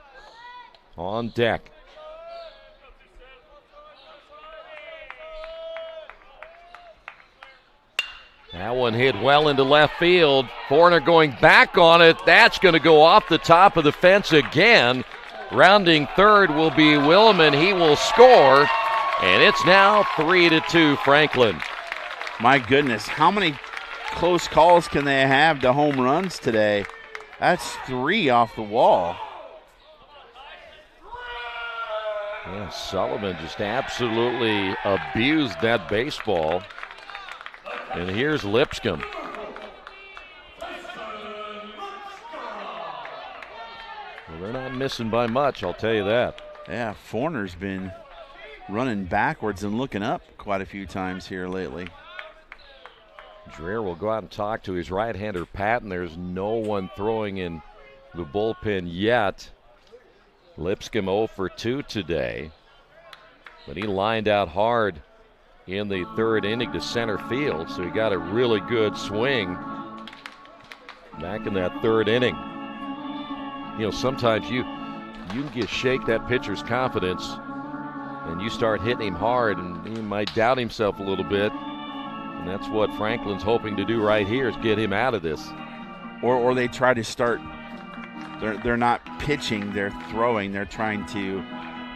on deck. That one hit well into left field. Forner going back on it. That's going to go off the top of the fence again. Rounding third will be Willman. He will score, and it's now 3-2 Franklin. My goodness, how many close calls can they have to home runs today? That's 3 off the wall. Yeah, Sullivan just absolutely abused that baseball. And here's Lipscomb. Well, they're not missing by much, I'll tell you that. Yeah, Forner's been running backwards and looking up quite a few times here lately. Dreer will go out and talk to his right-hander, Patton. There's no one throwing in the bullpen yet. Lipscomb 0 for 2 today. But he lined out hard in the third inning to center field, so he got a really good swing back in that third inning. You know, sometimes you can shake that pitcher's confidence and you start hitting him hard and he might doubt himself a little bit. And that's what Franklin's hoping to do right here, is get him out of this. Or they try to start, they're not pitching, they're throwing. They're trying to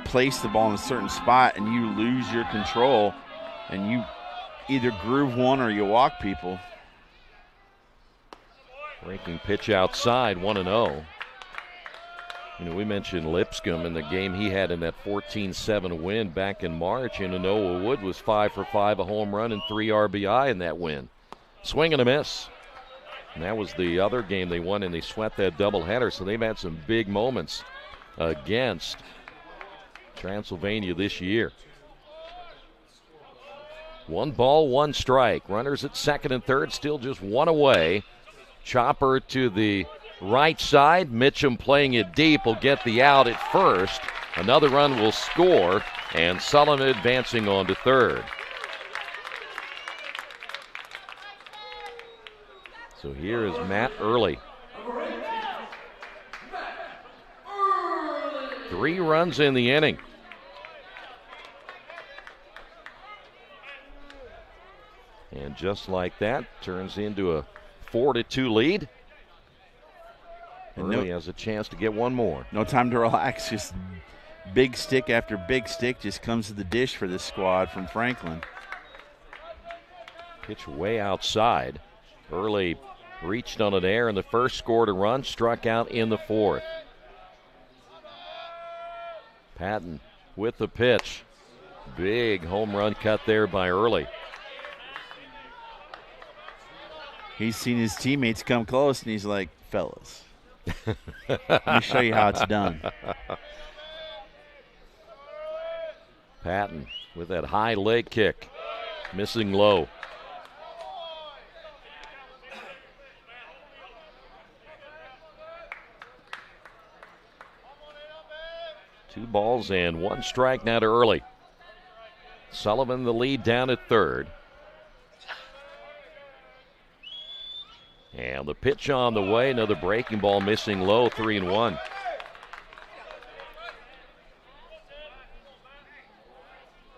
place the ball in a certain spot and you lose your control and you either groove one or you walk people. Breaking pitch outside, 1-0. You know, we mentioned Lipscomb in the game he had in that 14-7 win back in March. And Noah Wood was 5 for 5, a home run and 3 RBI in that win. Swing and a miss. And that was the other game they won, and they swept that doubleheader. So they've had some big moments against Transylvania this year. 1 ball, 1 strike. Runners at second and third, still just 1 away. Chopper to the right side. Mitchum playing it deep will get the out at first. Another run will score, and Sullivan advancing on to third. So here is Matt Early. 3 runs in the inning. And just like that, turns into a 4-2 lead. And Early has a chance to get one more. No time to relax. Just big stick after big stick just comes to the dish for this squad from Franklin. Pitch way outside. Early reached on an air in the first, scored a run, struck out in the fourth. Patton with the pitch. Big home run cut there by Early. He's seen his teammates come close, and he's like, fellas, let me show you how it's done. Patton with that high leg kick, missing low. Two balls and 1 strike now to Early. Sullivan the lead down at third. And the pitch on the way, another breaking ball missing low, 3-1.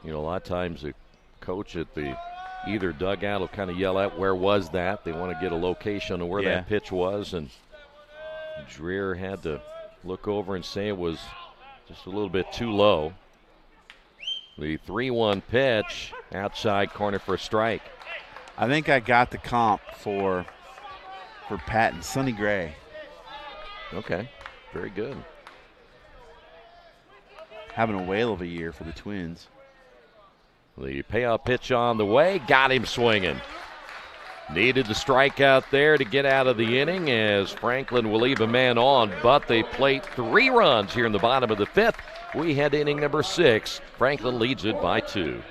You know, a lot of times the coach at the either dugout will kind of yell out, where was that? They want to get a location of where that pitch was, and Dreer had to look over and say it was just a little bit too low. The 3-1 pitch, outside corner for a strike. I think I got the comp for Patton, Sonny Gray. Okay, very good. Having a whale of a year for the Twins. The payoff pitch on the way, got him swinging. Needed the strikeout there to get out of the inning, as Franklin will leave a man on, but they plate 3 runs here in the bottom of the 5th. We head to inning number 6. Franklin leads it by 2.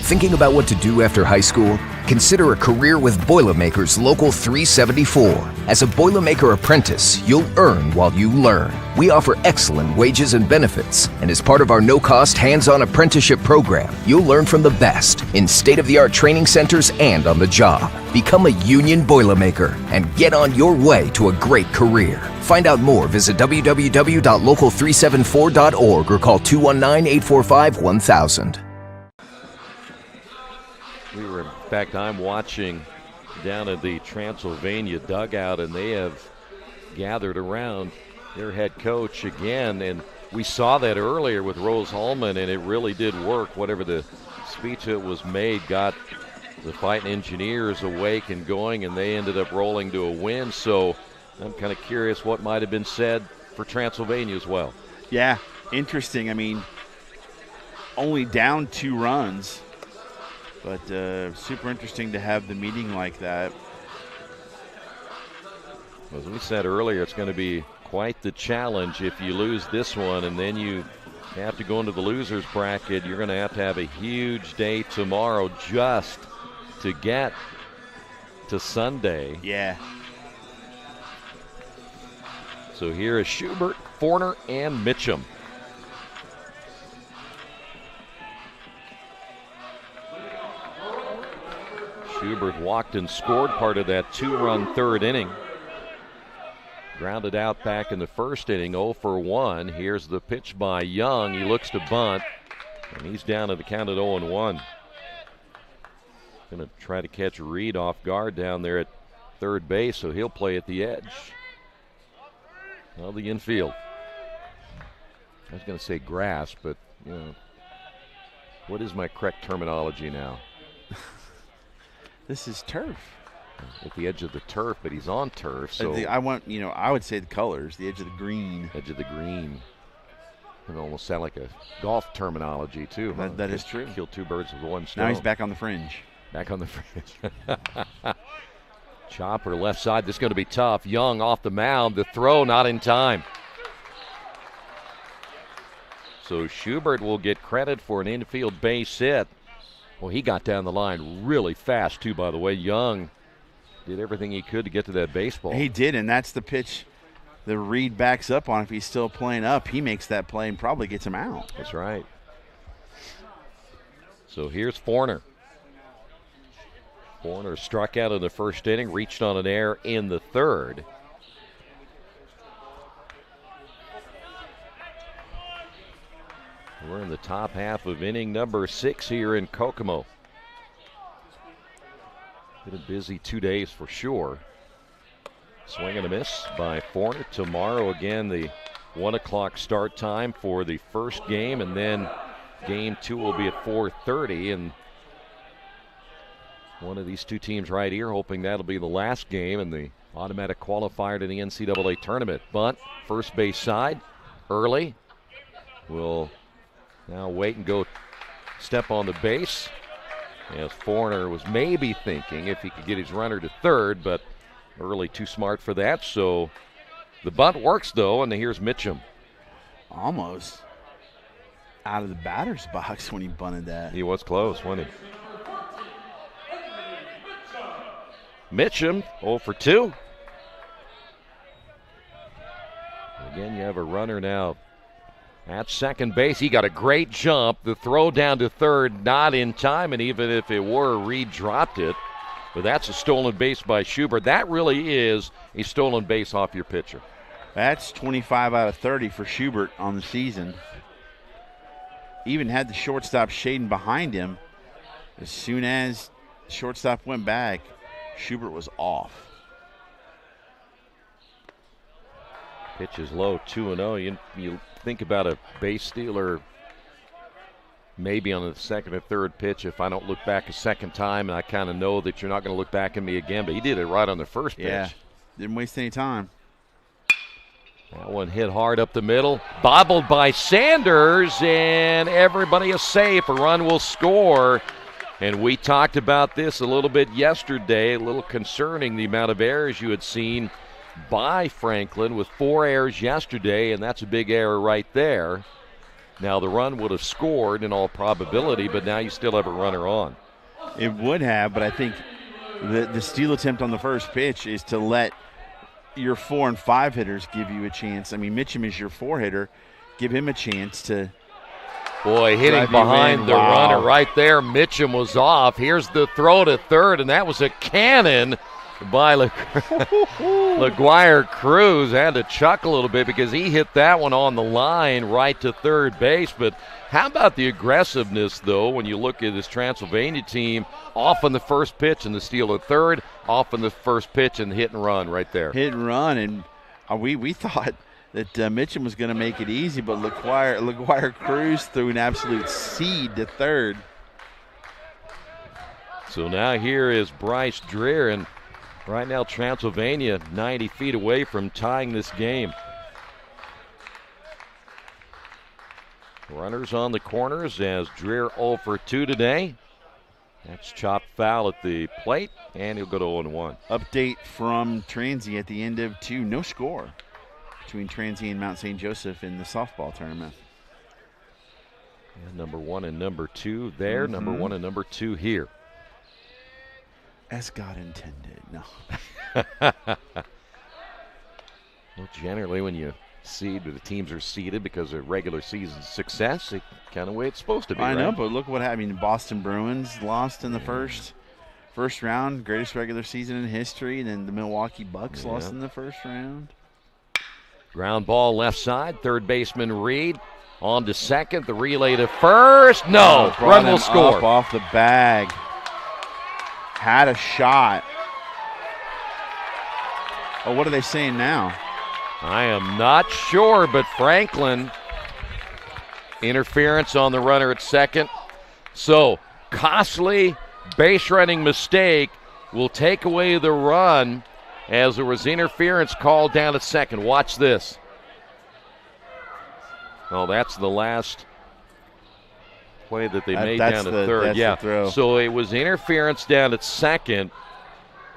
Thinking about what to do after high school? Consider a career with Boilermakers Local 374. As a Boilermaker apprentice, you'll earn while you learn. We offer excellent wages and benefits, and as part of our no-cost hands-on apprenticeship program, you'll learn from the best in state-of-the-art training centers and on the job. Become a union Boilermaker and get on your way to a great career. Find out more, visit www.local374.org or call 219-845-1000. In fact, I'm watching down at the Transylvania dugout, and they have gathered around their head coach again. And we saw that earlier with Rose Hallman, and it really did work. Whatever the speech that was made got the Fighting Engineers awake and going, and they ended up rolling to a win. So I'm kind of curious what might have been said for Transylvania as well. Yeah, interesting. I mean, only down 2 runs. But super interesting to have the meeting like that. As we said earlier, it's going to be quite the challenge if you lose this one and then you have to go into the losers bracket, you're going to have a huge day tomorrow just to get to Sunday. Yeah. So here is Schubert, Forner, and Mitchum. Schubert walked and scored part of that 2-run third inning. Grounded out back in the first inning, 0 for 1. Here's the pitch by Young. He looks to bunt, and he's down to the count at 0-1. Going to try to catch Reed off guard down there at third base, so he'll play at the edge of the infield. I was going to say grass, but, you know, what is my correct terminology now? This is turf. At the edge of the turf, but he's on turf. So I would say the colors, the edge of the green. Edge of the green. It almost sound like a golf terminology too. Huh? That is true. Kill two birds with one stone. Now he's back on the fringe. Back on the fringe. Chopper left side. This is going to be tough. Young off the mound. The throw not in time. So Schubert will get credit for an infield base hit. Well, he got down the line really fast too, by the way. Young did everything he could to get to that baseball. He did, and that's the pitch that Reed backs up on. If he's still playing up, he makes that play and probably gets him out. That's right. So here's Forner. Forner struck out in the first inning, reached on an error in the third. We're in the top half of inning number 6 here in Kokomo. Been a busy 2 days for sure. Swing and a miss by Forner. Tomorrow again the 1 o'clock start time for the first game, and then game 2 will be at 4:30, and one of these two teams right here hoping that'll be the last game and the automatic qualifier to the NCAA tournament. Bunt, first base side, early. Will now wait and go step on the base. As Forner was maybe thinking if he could get his runner to third, but early too smart for that. So the bunt works though, and here's Mitchum. Almost out of the batter's box when he bunted that. He was close, wasn't he? Mitchum 0 for 2. Again, you have a runner now at second base. He got a great jump. The throw down to third, not in time, and even if it were, Reed dropped it. But that's a stolen base by Schubert. That really is a stolen base off your pitcher. That's 25 out of 30 for Schubert on the season. Even had the shortstop shading behind him. As soon as shortstop went back, Schubert was off. Pitch is low, 2-0. You think about a base stealer maybe on the second or third pitch if I don't look back a second time, and I kind of know that you're not going to look back at me again, but he did it right on the first pitch. Yeah, didn't waste any time. That one hit hard up the middle, bobbled by Sanders, and everybody is safe. A run will score. And we talked about this a little bit yesterday, a little concerning the amount of errors you had seen by Franklin with 4 errors yesterday, and that's a big error right there. Now the run would have scored in all probability, but now you still have a runner on. It would have, but I think the steal attempt on the first pitch is to let your 4 and 5 hitters give you a chance. I mean, Mitchum is your 4 hitter. Give him a chance to. Boy, hitting behind the runner right there. Mitchum was off. Here's the throw to third, and that was a cannon by LaGuire Cruz. Had to chuckle a little bit because he hit that one on the line right to third base. But how about the aggressiveness, though, when you look at this Transylvania team, off on the first pitch and the steal at third, off on the first pitch and the hit and run right there. Hit and run, and we thought that Mitchum was going to make it easy, but LaGuire Cruz threw an absolute seed to third. So now here is Bryce Dreer, and right now Transylvania 90 feet away from tying this game. Runners on the corners as Dreer 0 for 2 today. That's chopped foul at the plate, and he'll go to 0-1. Update from Transy at the end of 2. No score between Transy and Mount St. Joseph in the softball tournament. And number 1 and number 2 there, number 1 and number 2 here. As God intended. No. Well, generally, when you seed, the teams are seeded because of regular season success, it's kind of the way it's supposed to be. I right? know, but look what happened. Boston Bruins lost in the first round, greatest regular season in history, and then the Milwaukee Bucks lost in the first round. Ground ball left side, third baseman Reed on to second, the relay to first. No, run will score. Up off the bag. Had a shot. Oh, what are they saying now? I am not sure, but Franklin, interference on the runner at second. So, costly base running mistake will take away the run as there was interference called down at second. Watch this. Oh, that's the last play that they made down at third. That's the throw. So it was interference down at second.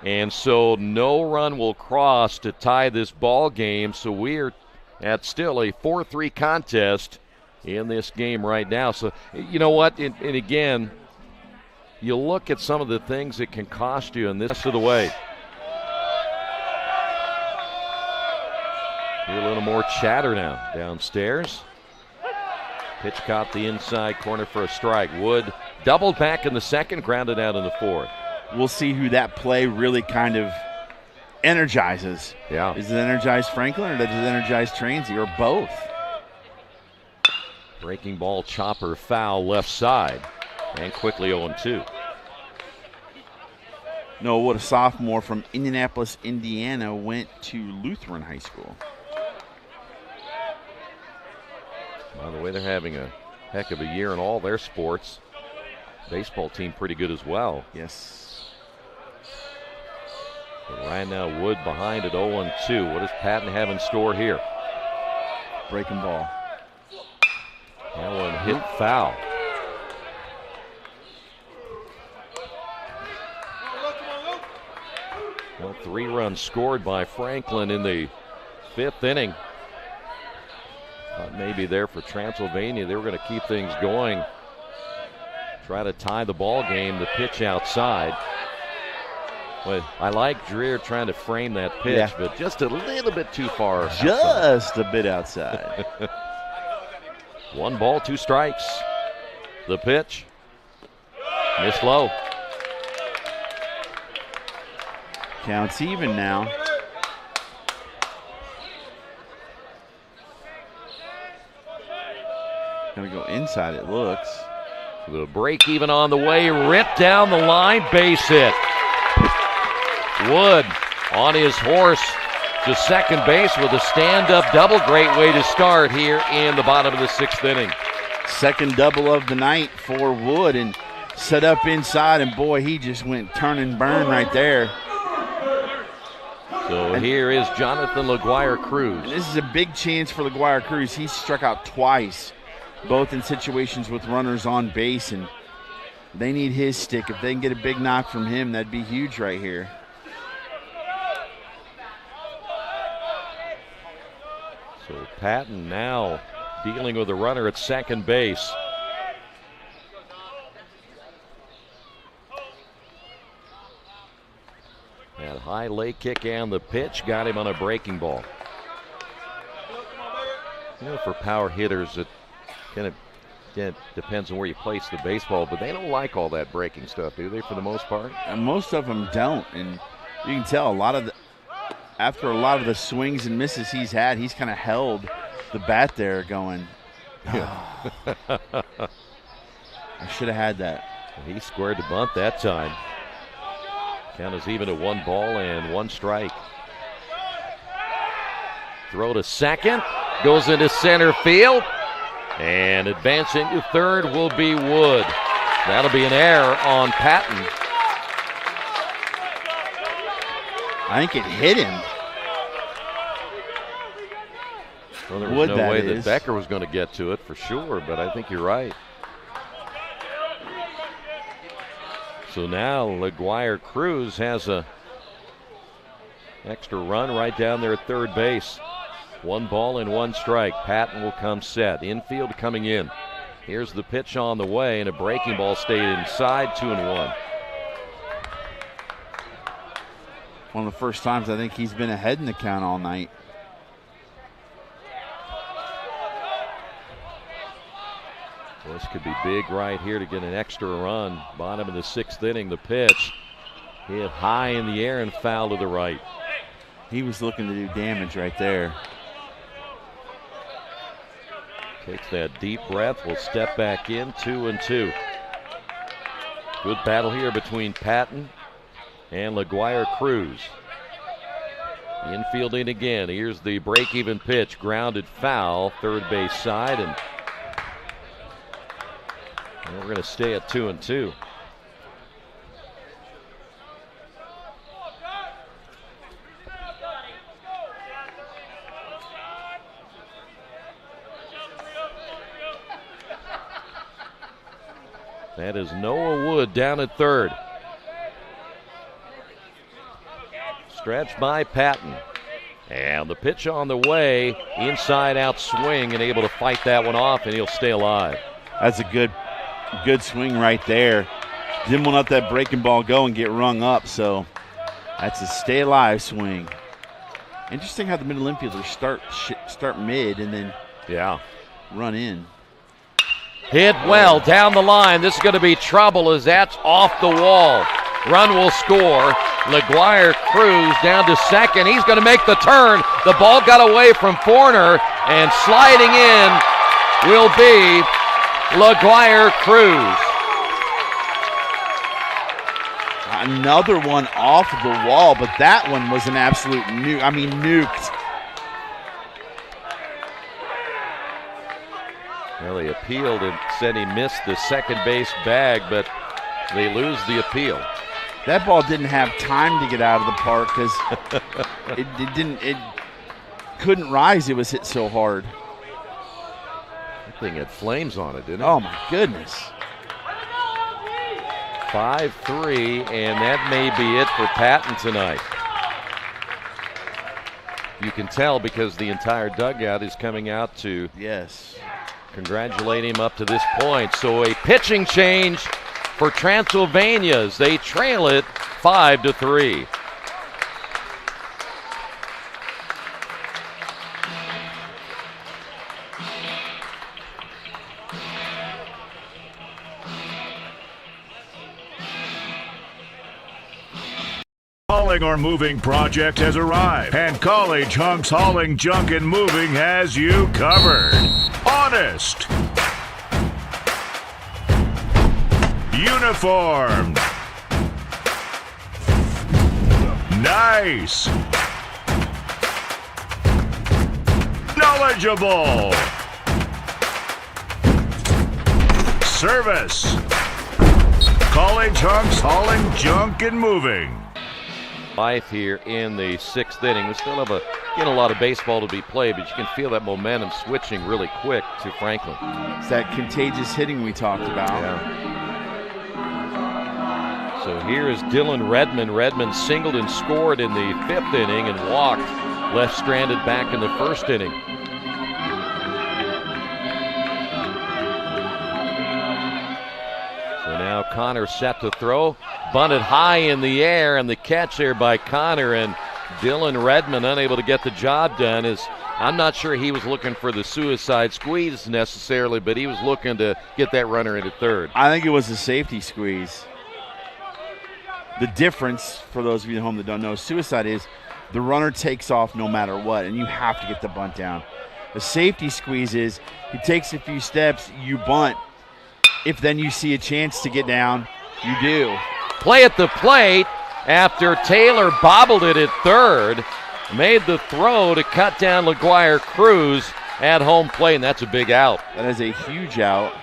And so no run will cross to tie this ball game. So we're at still a 4-3 contest in this game right now. So you know what? And again, you look at some of the things that can cost you, and this is the way. Hear a little more chatter now downstairs. Pitch caught the inside corner for a strike. Wood doubled back in the second, grounded out in the fourth. We'll see who that play really kind of energizes. Yeah. Does it energize Franklin or does it energize Transy or both? Breaking ball chopper foul left side. And quickly 0-2. Noah Wood, a sophomore from Indianapolis, Indiana, went to Lutheran High School. By the way, they're having a heck of a year in all their sports. Baseball team pretty good as well. Yes. But right now, Wood behind at 0-2. What does Patton have in store here? Breaking ball. That one hit foul. Well, 3 runs scored by Franklin in the 5th inning. Thought maybe there for Transylvania, they were going to keep things going. Try to tie the ball game. The pitch outside. Well, I like Dreer trying to frame that pitch, but just a little bit too far. Just a bit outside. 1 ball, 2 strikes. The pitch. Missed low. Counts even now. Gonna go inside, it looks. The break even on the way, ripped down the line, base hit. Wood on his horse to second base with a stand-up double. Great way to start here in the bottom of the 6th inning. Second double of the night for Wood, and set up inside, and boy, he just went turn and burn right there. So here is Jonathan LaGuire Cruz. And this is a big chance for LaGuire Cruz. He's struck out twice, both in situations with runners on base, and they need his stick. If they can get a big knock from him, that'd be huge right here. So Patton now dealing with a runner at second base. That high leg kick and the pitch got him on a breaking ball. You know, for power hitters, it kind of depends on where you place the baseball, but they don't like all that breaking stuff, do they, for the most part? And most of them don't, and you can tell after a lot of the swings and misses he's had, he's kind of held the bat there going, oh, I should have had that. He squared the bunt that time. Count is even at 1 ball and 1 strike. Throw to second, goes into center field, and advancing to third will be Wood. That'll be an error on Patton. I think it hit him. Well, there was no way that Becker was going to get to it for sure, but I think you're right. So now LaGuire Cruz has a extra run right down there at third base. 1 ball and 1 strike. Patton will come set. Infield coming in. Here's the pitch on the way, and a breaking ball stayed inside, 2-1. One of the first times I think he's been ahead in the count all night. This could be big right here to get an extra run. Bottom of the 6th inning, the pitch hit high in the air and foul to the right. He was looking to do damage right there. Takes that deep breath, will step back in, 2-2. Good battle here between Patton and LaGuire Cruz. Infielding again. Here's the break-even pitch, grounded foul, third base side, and we're going to stay at 2-2. That is Noah Wood down at third. Stretched by Patton. And the pitch on the way, inside out swing, and able to fight that one off, and he'll stay alive. That's a good swing right there. Didn't want to let that breaking ball go and get rung up, so that's a stay alive swing. Interesting how the middle infielders start mid and then run in. Hit well down the line. This is going to be trouble as that's off the wall. Run will score. LaGuire Cruz down to second. He's going to make the turn. The ball got away from Forner, and sliding in will be LaGuire Cruz. Another one off the wall, but that one was an absolute nuked. Well, they appealed and said he missed the second base bag, but they lose the appeal. That ball didn't have time to get out of the park because it couldn't rise. It was hit so hard. That thing had flames on it, didn't it? Oh my goodness. 5-3, and that may be it for Patton tonight. You can tell because the entire dugout is coming out to congratulate him up to this point. So a pitching change for Transylvania as they trail it 5-3. Hauling or moving project has arrived, and College Hunks Hauling, Junk, and Moving has you covered. Honest. Uniformed. Nice. Knowledgeable. Service. College Hunks Hauling, Junk, and Moving. Life here in the 6th inning. We still have a lot of baseball to be played, but you can feel that momentum switching really quick to Franklin. It's that contagious hitting we talked about. So here is Dylan Redmond. Redmond singled and scored in the 5th inning and walked, left stranded back in the 1st inning. So now Connor set to throw. Bunted high in the air, and the catch there by Connor, and Dylan Redmond unable to get the job done. I'm not sure he was looking for the suicide squeeze necessarily, but he was looking to get that runner into third. I think it was a safety squeeze. The difference, for those of you at home that don't know, suicide is the runner takes off no matter what, and you have to get the bunt down. The safety squeeze is he takes a few steps, you bunt. If then you see a chance to get down, you do. Play at the plate after Taylor bobbled it at third. Made the throw to cut down LaGuire Cruz at home plate, and that's a big out. That is a huge out.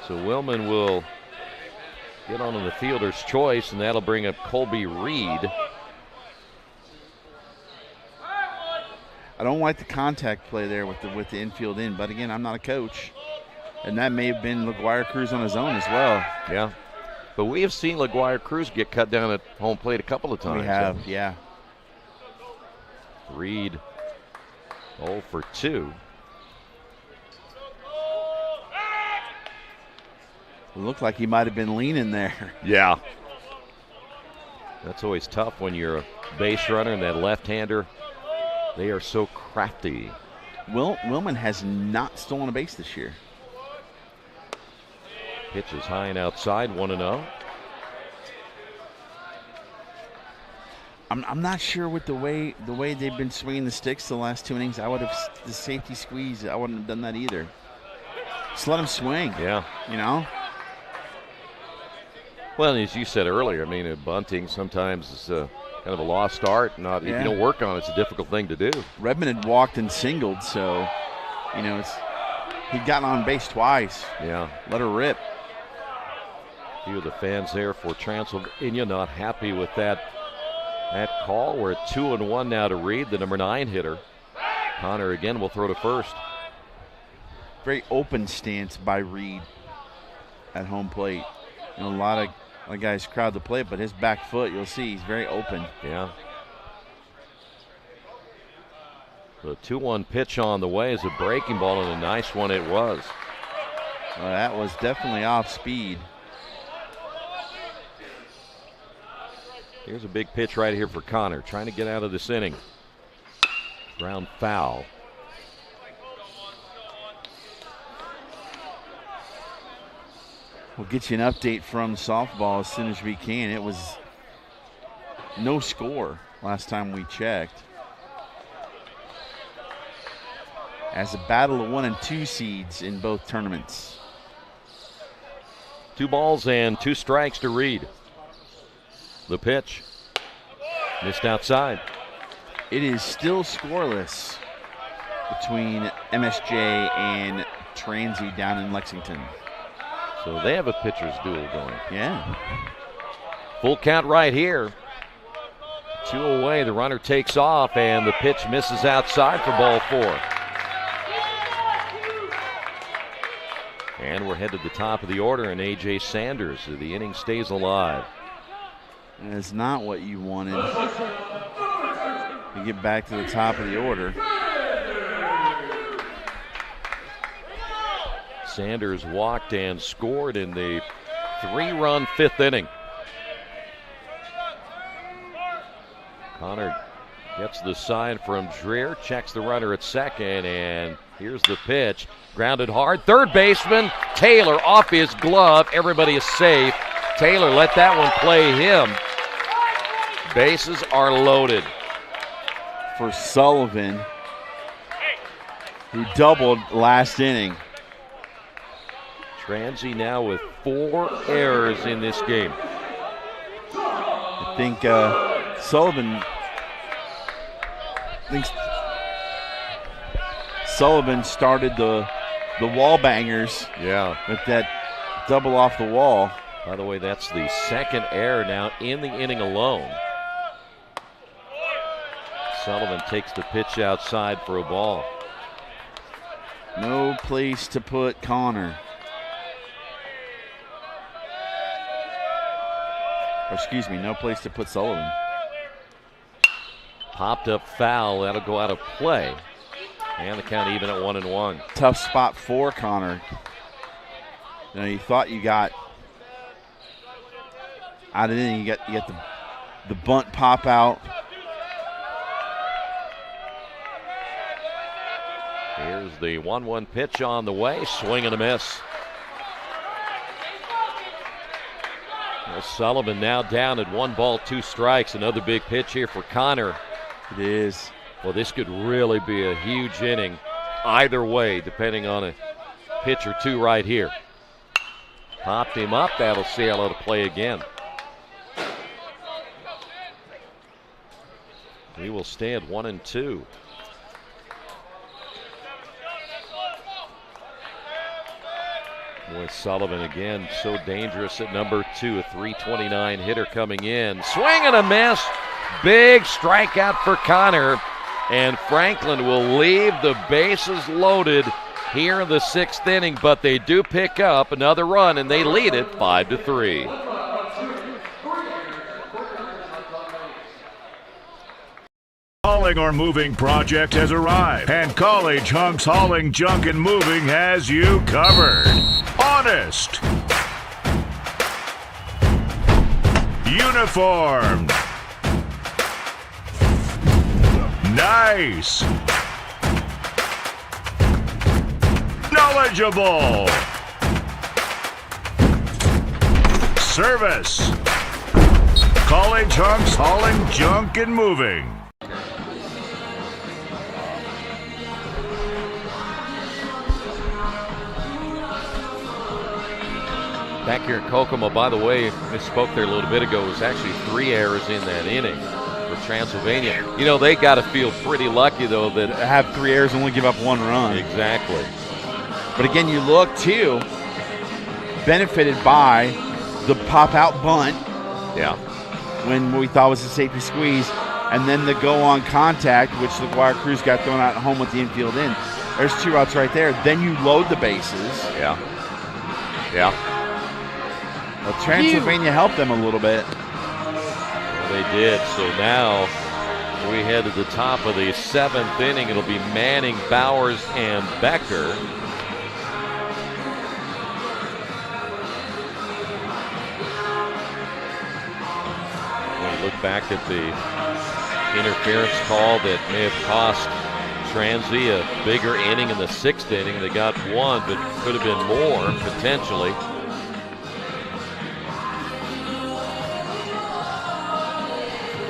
So Willman will get on the fielder's choice, and that'll bring up Colby Reed. I don't like the contact play there with the infield in, but again, I'm not a coach. And that may have been LaGuire Cruz on his own as well. Yeah. But we have seen LaGuire Cruz get cut down at home plate a couple of times. We have, yeah. Reed 0 for 2. It looked like he might have been leaning there. Yeah. That's always tough when you're a base runner and that left-hander. They are so crafty. Willman has not stolen a base this year. Pitch is high and outside, 1-0. I'm not sure with the way they've been swinging the sticks the last 2 innings. I would have the safety squeeze. I wouldn't have done that either. Just let him swing. Yeah. You know. Well, as you said earlier, I mean, bunting sometimes is kind of a lost art. If you don't work on it, it's a difficult thing to do. Redmond had walked and singled, so he'd gotten on base twice. Yeah. Let her rip. A few of the fans there for Transylvania not happy with that call. We're at 2-1 now to Reed, the number 9 hitter. Connor again will throw to first. Very open stance by Reed at home plate. A lot of guys crowd the plate, but his back foot, you'll see, he's very open. Yeah. The 2-1 pitch on the way is a breaking ball, and a nice one it was. Well, that was definitely off speed. Here's a big pitch right here for Connor, trying to get out of this inning. Ground foul. We'll get you an update from softball as soon as we can. It was no score last time we checked. As a battle of 1 and 2 seeds in both tournaments. 2 balls and 2 strikes to Reed. The pitch. Missed outside. It is still scoreless between MSJ and Transy down in Lexington. So they have a pitcher's duel going. Yeah. Full count right here. 2 away. The runner takes off, and the pitch misses outside for ball 4. And we're headed to the top of the order, and A.J. Sanders. The inning stays alive. And it's not what you wanted. You get back to the top of the order. Sanders walked and scored in the 3-run 5th inning. Connor gets the sign from Dreer, checks the runner at second, and here's the pitch. Grounded hard. Third baseman Taylor off his glove. Everybody is safe. Taylor let that one play him. Bases are loaded. For Sullivan, who doubled last inning. Transy now with 4 errors in this game. I think Sullivan started the wall bangers. Yeah. With that double off the wall. By the way, that's the 2nd error now in the inning alone. Sullivan takes the pitch outside for a ball. No place to put Connor. Or excuse me, no place to put Sullivan. Popped up foul. That'll go out of play. And the count even at 1-1. Tough spot for Connor. You thought you got out of the inning. You get the bunt pop out. Here's the 1-1 pitch on the way. Swing and a miss. Well, Sullivan now down at 1 ball, 2 strikes. Another big pitch here for Connor. It is. Well, this could really be a huge inning either way, depending on a pitch or 2 right here. Popped him up. That'll sail out of play again. We will stay at 1-2. Boy, Sullivan again so dangerous at number 2, a .329 hitter coming in. Swing and a miss. Big strikeout for Connor. And Franklin will leave the bases loaded here in the 6th inning, but they do pick up another run, and they lead it 5-3. hauling or moving project has arrived, and College Hunks Hauling, Junk, and Moving has you covered. Honest. Uniformed. Nice. Knowledgeable. Service. College Hunks Hauling, Junk, and Moving. Back here in Kokomo, by the way, I spoke there a little bit ago, it was actually 3 errors in that inning for Transylvania. You know, they got to feel pretty lucky, though, that have 3 errors and only give up 1 run. Exactly. But again, you look, too, benefited by the pop-out bunt. Yeah. When we thought was a safety squeeze, and then the go-on contact, which the Wire Crews got thrown out at home with the infield in. There's 2 outs right there. Then you load the bases. Yeah. Yeah. Well, Transylvania helped them a little bit. Well, they did. So now we head to the top of the 7th inning. It'll be Manning, Bowers, and Becker. We look back at the interference call that may have cost Transy a bigger inning in the 6th inning. They got 1, but could have been more potentially.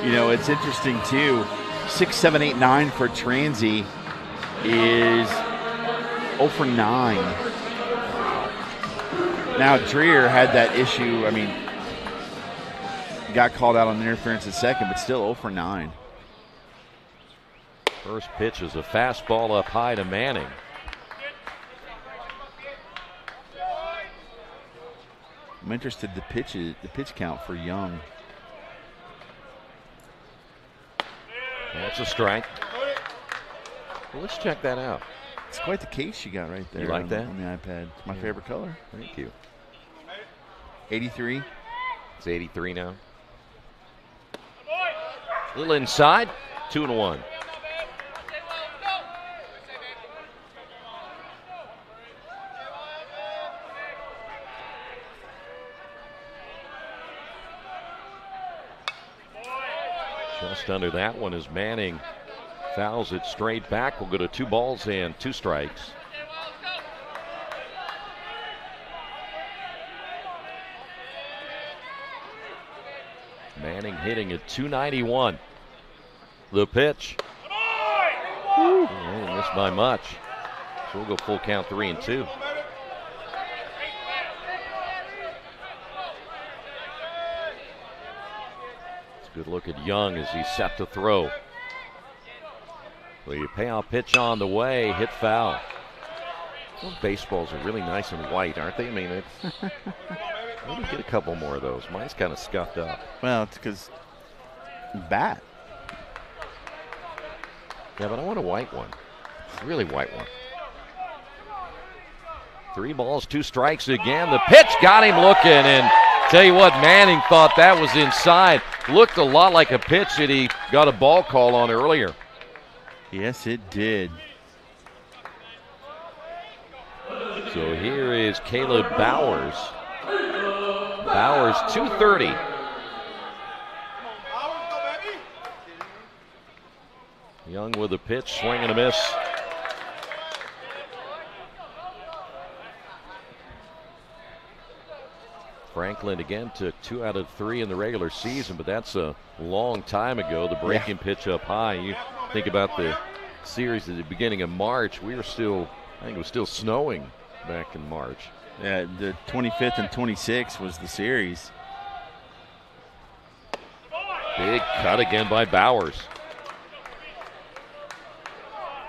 You know, it's interesting, too. 6, 7, 8, 9 for Transy is 0 for 9. Now, Dreer had that issue. I mean, got called out on interference at second, but still 0 for 9. First pitch is a fastball up high to Manning. I'm interested in the pitch count for Young. That's a strike. Well, let's check that out. It's quite the case you got right there. You like that? On the iPad. It's my favorite color. Thank you. 83. It's 83 now. A little inside. 2-1. Just under that one as Manning fouls it straight back. We'll go to 2 balls and 2 strikes. Manning hitting at 291. The pitch. Oh, missed by much. So we'll go full count 3-2. Good look at Young as he's set to throw. The payoff pitch on the way, hit foul. Those baseballs are really nice and white, aren't they? I mean, it's maybe get a couple more of those. Mine's kind of scuffed up. Well, it's because bat. Yeah, but I want a white one. A really white one. 3 balls, 2 strikes again. The pitch got him looking, and tell you what, Manning thought that was inside. Looked a lot like a pitch that he got a ball call on earlier. Yes, it did. So here is Caleb Bowers. Bowers, 230. Young with a pitch, swing and a miss. Franklin again took 2 out of 3 in the regular season, but that's a long time ago. The breaking pitch up high. You think about the series at the beginning of March. We were still, I think it was still snowing back in March. Yeah, the 25th and 26th was the series. Big cut again by Bowers.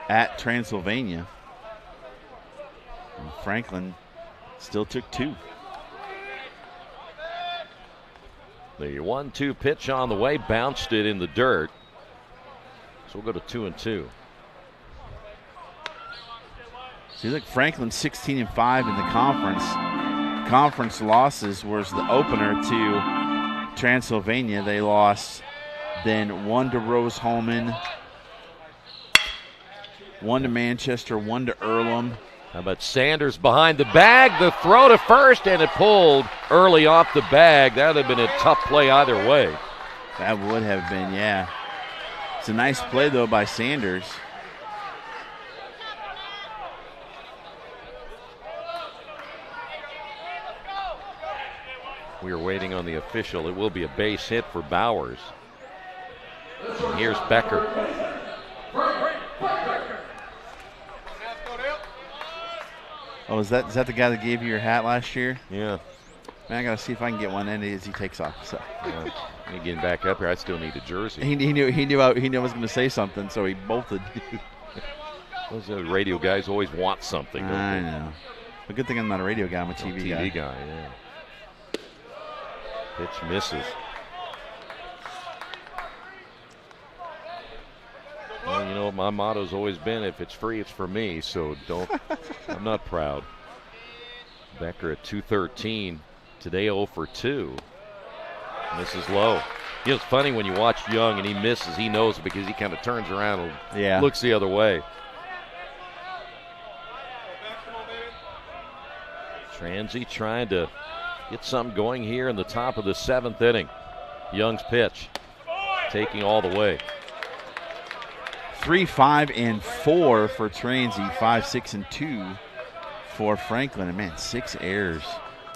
At Transylvania. And Franklin still took 2. The 1-2 pitch on the way, bounced it in the dirt. So we'll go to 2-2. See, look, Franklin 16-5 in the conference. Conference losses was the opener to Transylvania. They lost then 1 to Rose-Hulman, One to Manchester, one to Earlham. How about Sanders behind the bag? The throw to first, and it pulled early off the bag. That would have been a tough play either way. That would have been, yeah. It's a nice play, though, by Sanders. We are waiting on the official. It will be a base hit for Bowers. And here's Becker. Oh, is that the guy that gave you your hat last year? Yeah. Man, I got to see if I can get one in as he takes off. So. Me getting back up here, I still need a jersey. He knew I was going to say something, so he bolted. Those radio guys always want something. I know. A good thing I'm not a radio guy. I'm a TV guy. TV guy, yeah. Pitch misses. Well, you know, my motto's always been, if it's free, it's for me. So I'm not proud. Becker at 213. Today 0 for 2. Misses low. You know, it's funny when you watch Young and he misses, he knows it because he kind of turns around and looks the other way. Transy trying to get something going here in the top of the 7th inning. Young's pitch taking all the way. 3, 5, and 4 for Transy. 5, 6, and 2 for Franklin. And man, 6 errors.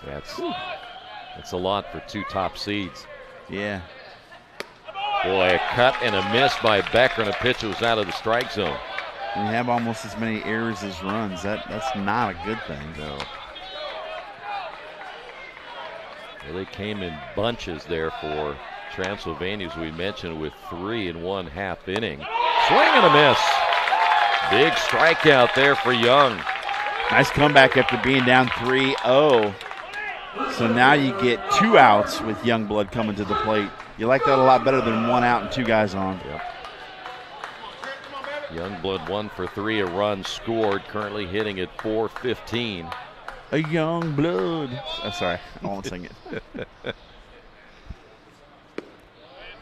That's a lot for 2 top seeds. Yeah. Boy, a cut and a miss by Becker, and a pitch that was out of the strike zone. When you have almost as many errors as runs, that's not a good thing. No. Well, they came in bunches there for Transylvania, as we mentioned, with 3 1/2 inning. Swing and a miss. Big strikeout there for Young. Nice comeback after being down 3-0. So now you get 2 outs with Youngblood coming to the plate. You like that a lot better than 1 out and 2 guys on. Yep. Youngblood 1 for 3, a run scored, currently hitting at .415. A Youngblood. I'm sorry, I won't sing it.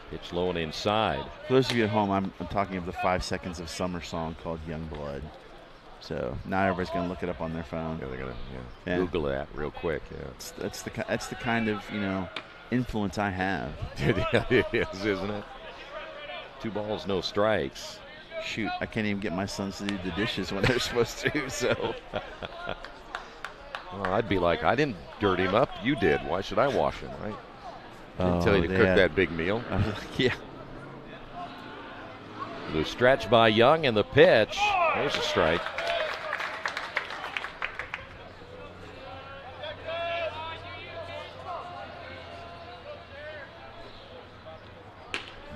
Pitch low and inside. For those of you at home, I'm talking of the 5 Seconds of Summer song called Youngblood. So now everybody's going to look it up on their phone. Yeah, they're going to Google that real quick. Yeah, that's the kind of influence I have. It is, isn't it? 2 balls, no strikes. Shoot, I can't even get my sons to do the dishes when they're supposed to. So, well, I'd be like, I didn't dirt him up. You did. Why should I wash him, right? I didn't tell you to cook that big meal. Yeah. The stretch by Young and the pitch. There's a strike.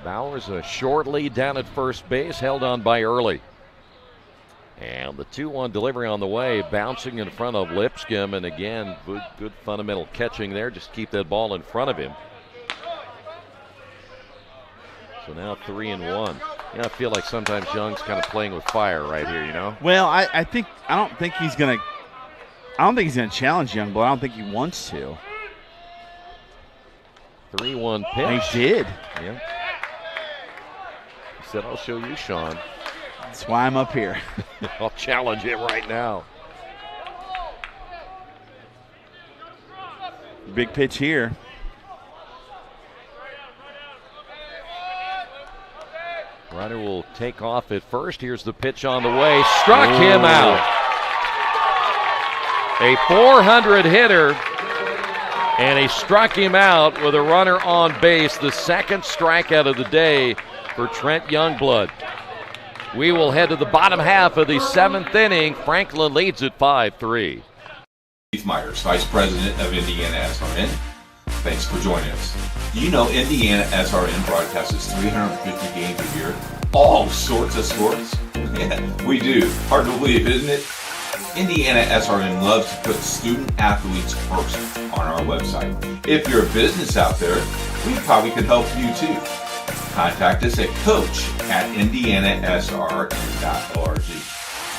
Bowers a short lead down at first base, held on by Early. And the 2-1 delivery on the way, bouncing in front of Lipscomb. And again, good fundamental catching there. Just keep that ball in front of him. So now 3-1. Yeah, I feel like sometimes Young's kind of playing with fire right here, you know? Well, I don't think he's gonna challenge Young, but I don't think he wants to. 3-1 pitch. He did. Yeah. He said, I'll show you, Sean. That's why I'm up here. I'll challenge him right now. Big pitch here. Ryder will take off at first. Here's the pitch on the way. Struck him out. A .400 hitter, and he struck him out with a runner on base. The second strikeout of the day for Trent Youngblood. We will head to the bottom half of the 7th inning. Franklin leads at 5-3. Keith Myers, Vice President of IndianaSRN. Thanks for joining us. Do you know IndianaSRN broadcasts 350 games a year? All sorts of sports? Yeah, we do. Hard to believe, isn't it? IndianaSRN loves to put student athletes first on our website. If you're a business out there, we probably could help you too. Contact us at coach@indianasrn.org.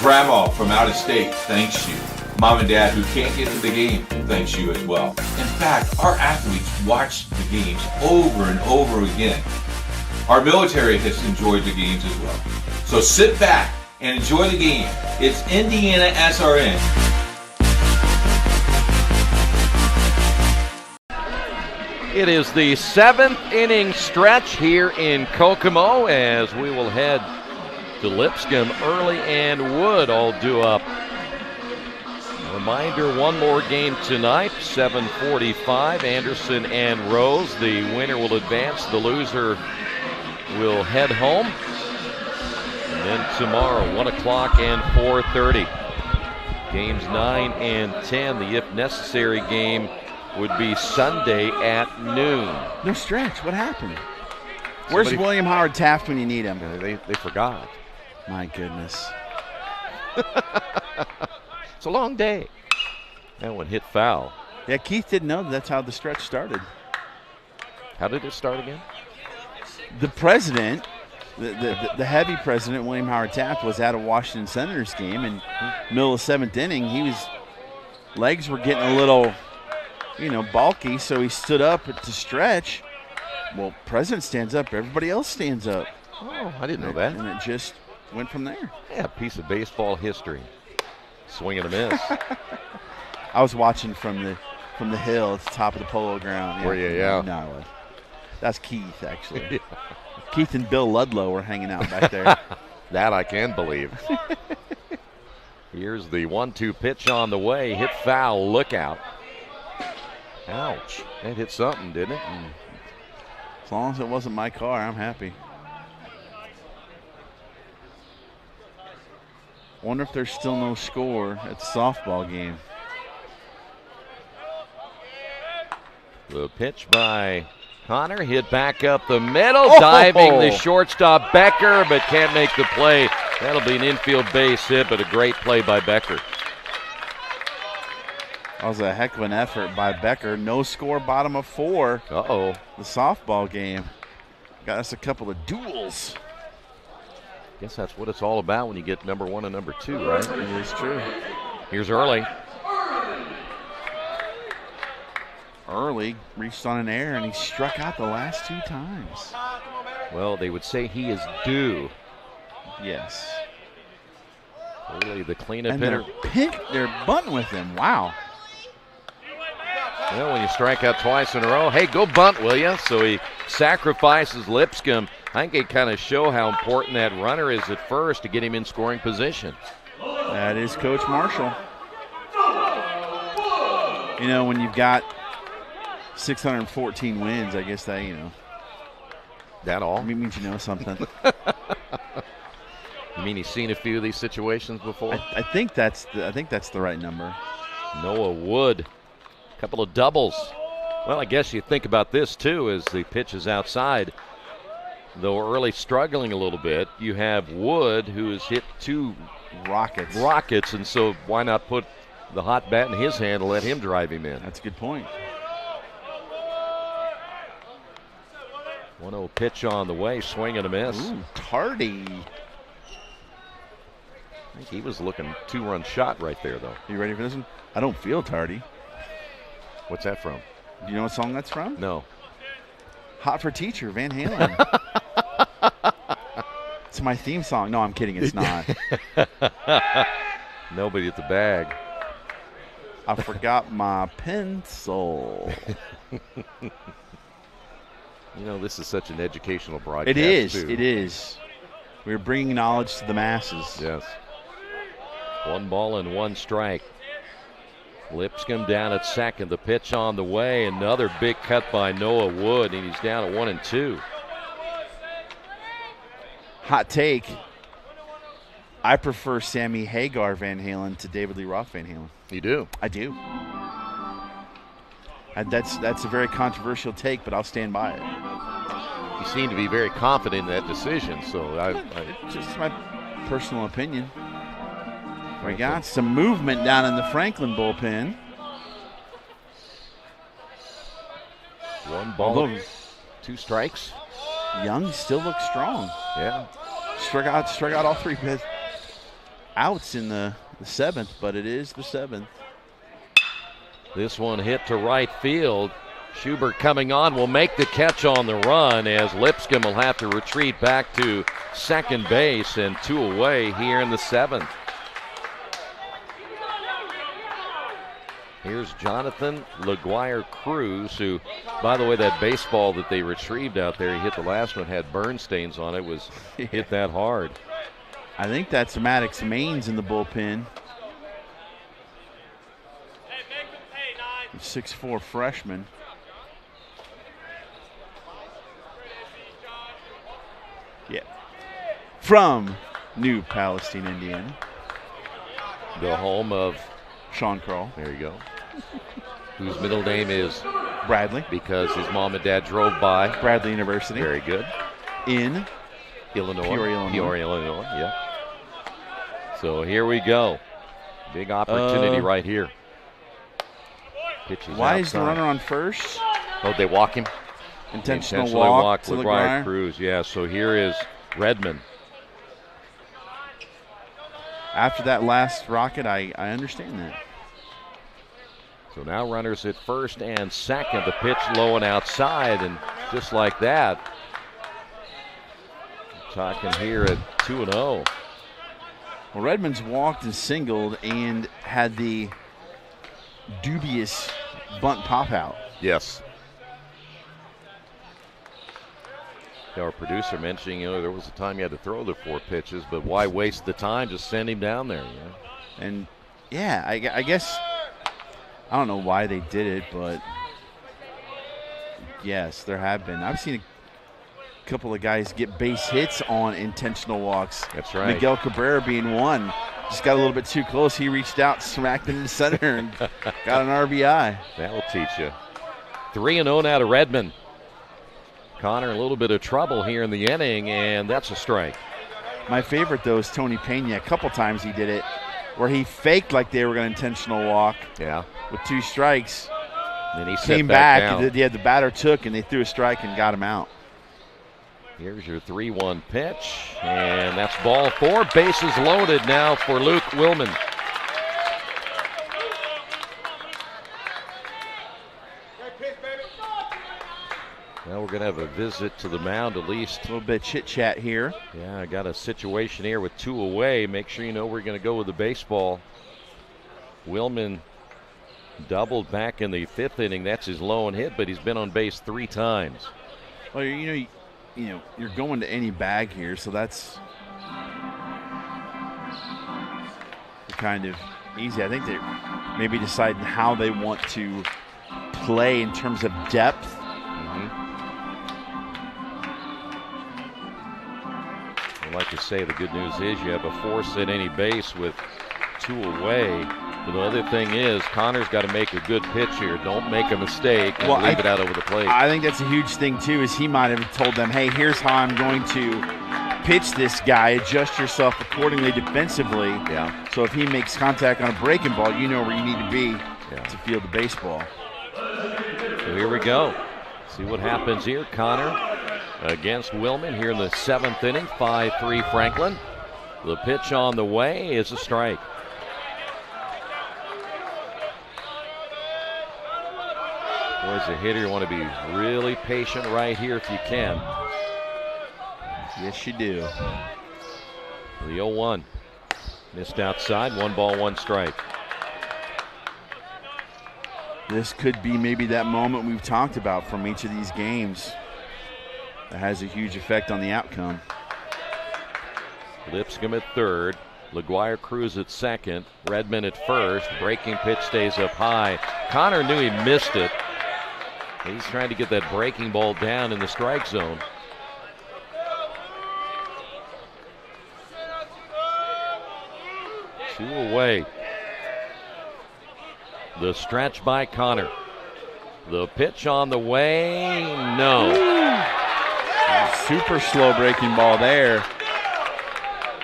Grandma from out of state thanks you. Mom and Dad who can't get to the game thanks you as well. In fact, our athletes watch the games over and over again. Our military has enjoyed the games as well. So sit back, and enjoy the game. It's IndianaSRN. It is the 7th inning stretch here in Kokomo as we will head to Lipscomb. Early and Wood all due up. Reminder, one more game tonight, 7:45, Anderson and Rose. The winner will advance, the loser will head home. And then tomorrow, 1 o'clock and 4:30. Games 9 and 10, the if necessary game would be Sunday at noon. No stretch, what happened? Where's William Howard Taft when you need him? They forgot. My goodness. It's a long day. That one hit foul. Yeah, Keith didn't know that's how the stretch started. How did it start again? The president, the heavy president, William Howard Taft, was at a Washington Senators game in middle of 7th inning. Legs were getting a little, bulky, so he stood up to stretch. Well, president stands up, everybody else stands up. Oh, I didn't know that. And it just went from there. Yeah, a piece of baseball history. Swing and a miss. I was watching from the hill at the top of the polo ground. Were you? Yeah. No, that's Keith, actually. Yeah. Keith and Bill Ludlow were hanging out back there. That I can believe. Here's the 1-2 pitch on the way. Hit foul. Look out. Ouch. That hit something, didn't it? As long as it wasn't my car, I'm happy. Wonder if there's still no score at the softball game. The pitch by Connor, hit back up the middle, diving the shortstop Becker, but can't make the play. That'll be an infield base hit, but a great play by Becker. That was a heck of an effort by Becker. No score, bottom of 4. Uh-oh. The softball game. Got us a couple of duels. Guess that's what it's all about when you get number 1 and number 2, right? It is true. Here's Early. Early reached on an error, and he struck out the last 2 times. Well, they would say he is due. Yes. Early, the cleanup and hitter. They're bunting with him. Wow. Well, when you strike out twice in a row, hey, go bunt, will you? So he sacrifices Lipscomb. I think they kind of show how important that runner is at first to get him in scoring position. That is Coach Marshall. When you've got 614 wins, I guess that, That all? It means you know something. You mean he's seen a few of these situations before? I think that's the right number. Noah Wood, a couple of doubles. Well, I guess you think about this too as the pitch is outside. Though Early struggling a little bit, you have Wood who has hit 2 rockets, and so why not put the hot bat in his hand and let him drive him in? That's a good point. 1-0 pitch on the way, swing and a miss. Ooh, Tardy. I think he was looking 2-run shot right there, though. You ready for this one? I don't feel tardy. What's that from? Do you know what song that's from? No. Hot for Teacher, Van Halen. It's my theme song. No, I'm kidding. It's not. Nobody at the bag. I forgot my pencil. This is such an educational broadcast. It is. Too. It is. We're bringing knowledge to the masses. Yes. 1 ball and 1 strike. Lipscomb down at second. The pitch on the way. Another big cut by Noah Wood, and he's down at 1-2. Hot take. I prefer Sammy Hagar Van Halen to David Lee Roth Van Halen. You do? I do. And that's a very controversial take, but I'll stand by it. You seem to be very confident in that decision, so it's just my personal opinion. We got some movement down in the Franklin bullpen. 1 ball, 2 strikes. Young still looks strong. Yeah. Struck out all 3 outs in the 7th, but it is the 7th. This one hit to right field. Schubert coming on will make the catch on the run as Lipscomb will have to retreat back to second base and 2 away here in the 7th. Here's Jonathan LaGuire-Cruz, who, by the way, that baseball that they retrieved out there, he hit the last one, had burn stains on it, was hit that hard. I think that's Maddox Maines in the bullpen. 6'4" freshman. Yeah. From New Palestine, Indiana. The home of Sean Kroll. There you go. Whose middle name is Bradley. Because his mom and dad drove by. Bradley University. Very good. In Illinois. Peoria, Illinois, yeah. So here we go. Big opportunity right here. Pitches Why outside. is the runner on first? Oh, they walk him? Intentionally walk to LaGuire Cruz. Yeah, so here is Redmond. After that last rocket, I understand that. So now runners at first and second. The pitch low and outside, and just like that, talking here at 2-0. Well, Redmond's walked and singled and had the dubious bunt pop out. Yes. Our producer mentioning, there was a time you had to throw the 4 pitches, but why waste the time? Just send him down there. And yeah, I guess I don't know why they did it, but yes, there have been. I've seen a couple of guys get base hits on intentional walks. That's right. Miguel Cabrera being one. Just got a little bit too close. He reached out, smacked it in the center, and got an RBI. That'll teach you. 3-0 now to Redmond. Connor, a little bit of trouble here in the inning, and that's a strike. My favorite, though, is Tony Pena. A couple times he did it where he faked like they were going to intentional walk. Yeah. With 2 strikes. Then he came back. The batter took, and they threw a strike and got him out. Here's your 3-1 pitch, and that's ball 4. Bases loaded now for Luke Willman. Now we're going to have a visit to the mound at least. A little bit of chit-chat here. Yeah, I got a situation here with 2 away. Make sure you know we're going to go with the baseball. Willman doubled back in the 5th inning. That's his lone hit, but he's been on base 3 times. Well, you know, you're going to any bag here, so that's kind of easy. I think they're maybe deciding how they want to play in terms of depth. Like to say, the good news is you have a force at any base with 2 away. But the other thing is, Connor's got to make a good pitch here. Don't make a mistake and leave it out over the plate. I think that's a huge thing, too, is he might have told them, hey, here's how I'm going to pitch this guy. Adjust yourself accordingly defensively. Yeah. So if he makes contact on a breaking ball, you know where you need to be to field the baseball. So here we go. See what happens here. Connor against Willman here in the 7th inning. 5-3 Franklin. The pitch on the way is a strike. As a hitter, you want to be really patient right here if you can. Yes, you do. The 0-1. Missed outside. 1 ball, 1 strike. This could be maybe that moment we've talked about from each of these games that has a huge effect on the outcome. Lipscomb at 3rd. LaGuire-Cruz at 2nd. Redmond at 1st. Breaking pitch stays up high. Connor knew he missed it. He's trying to get that breaking ball down in the strike zone. Two away. The stretch by Connor. The pitch on the way, no. Super slow breaking ball there.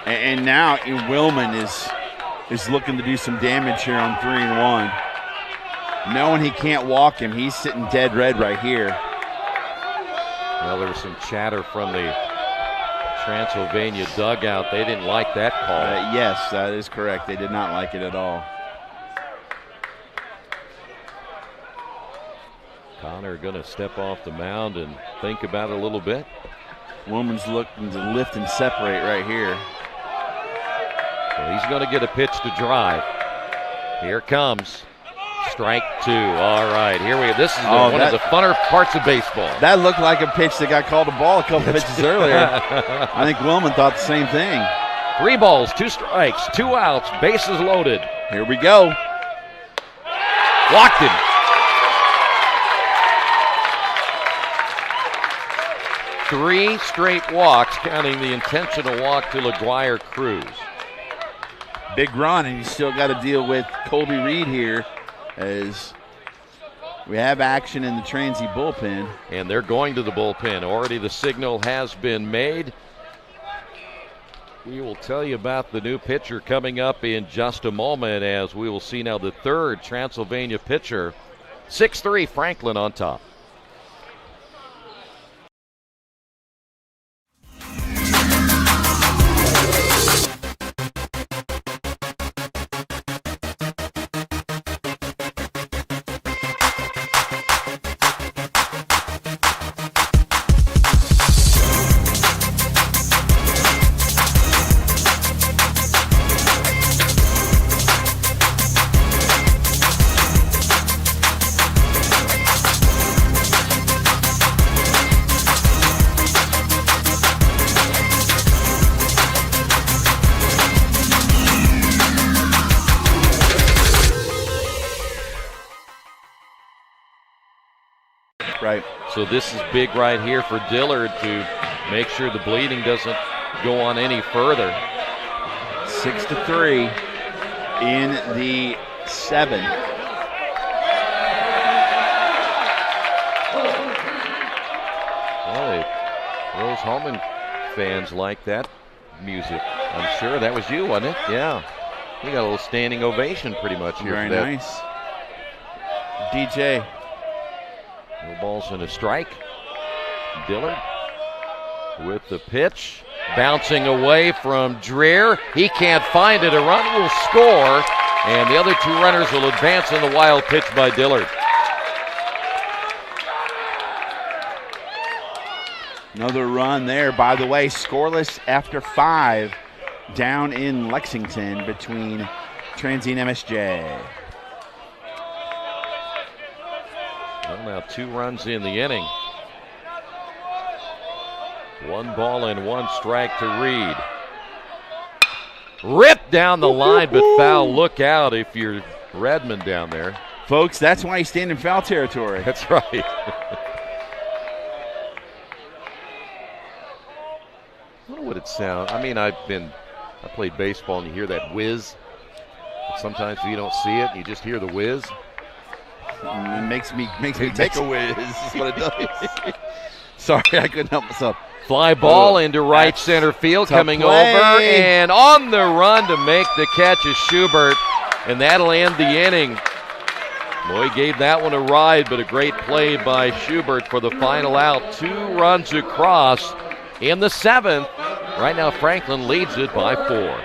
And now Willman is looking to do some damage here on 3-1. Knowing he can't walk him, he's sitting dead red right here. Well, there was some chatter from the Transylvania dugout. They didn't like that call. Yes, that is correct. They did not like it at all. Connor going to step off the mound and think about it a little bit. Woman's looking to lift and separate right here. Well, he's going to get a pitch to drive. Here comes strike 2. All right, here we go. This is one of the funner parts of baseball. That looked like a pitch that got called a ball a couple pitches earlier. I think Willman thought the same thing. 3 balls, 2 strikes, 2 outs, bases loaded. Here we go. Walked him. Three straight walks, counting the intentional walk to LaGuire Cruz. Big run, and you still got to deal with Colby Reed here as we have action in the Transy bullpen. And they're going to the bullpen. Already the signal has been made. We will tell you about the new pitcher coming up in just a moment, as we will see now the third Transylvania pitcher. 6-3 Franklin on top. Right. So this is big right here for Dillard to make sure the bleeding doesn't go on any further. 6-3 in the 7th. Well, Rose Holman fans like that music. I'm sure that was you, wasn't it? Yeah. We got a little standing ovation pretty much here. Very for that. nice. DJ. No balls and a strike. Dillard with the pitch. Bouncing away from Dreer. He can't find it. A run will score. And the other 2 runners will advance in the wild pitch by Dillard. Another run there. By the way, scoreless after 5 down in Lexington between Transy and MSJ. Well, now 2 runs in the inning. 1 ball and 1 strike to Reed. Ripped down the line, but foul. Look out if you're Redmond down there. Folks, that's why you stand in foul territory. That's right. I wonder what it sounds. I mean, I played baseball and you hear that whiz. Sometimes you don't see it, you just hear the whiz. It makes me take a whiz. Is what it does. Sorry, I couldn't help myself. Fly ball into right center field, coming over and on the run to make the catch is Schubert, and that'll end the inning. Boy, he gave that one a ride, but a great play by Schubert for the final out. 2 runs across in the 7th. Right now, Franklin leads it by 4.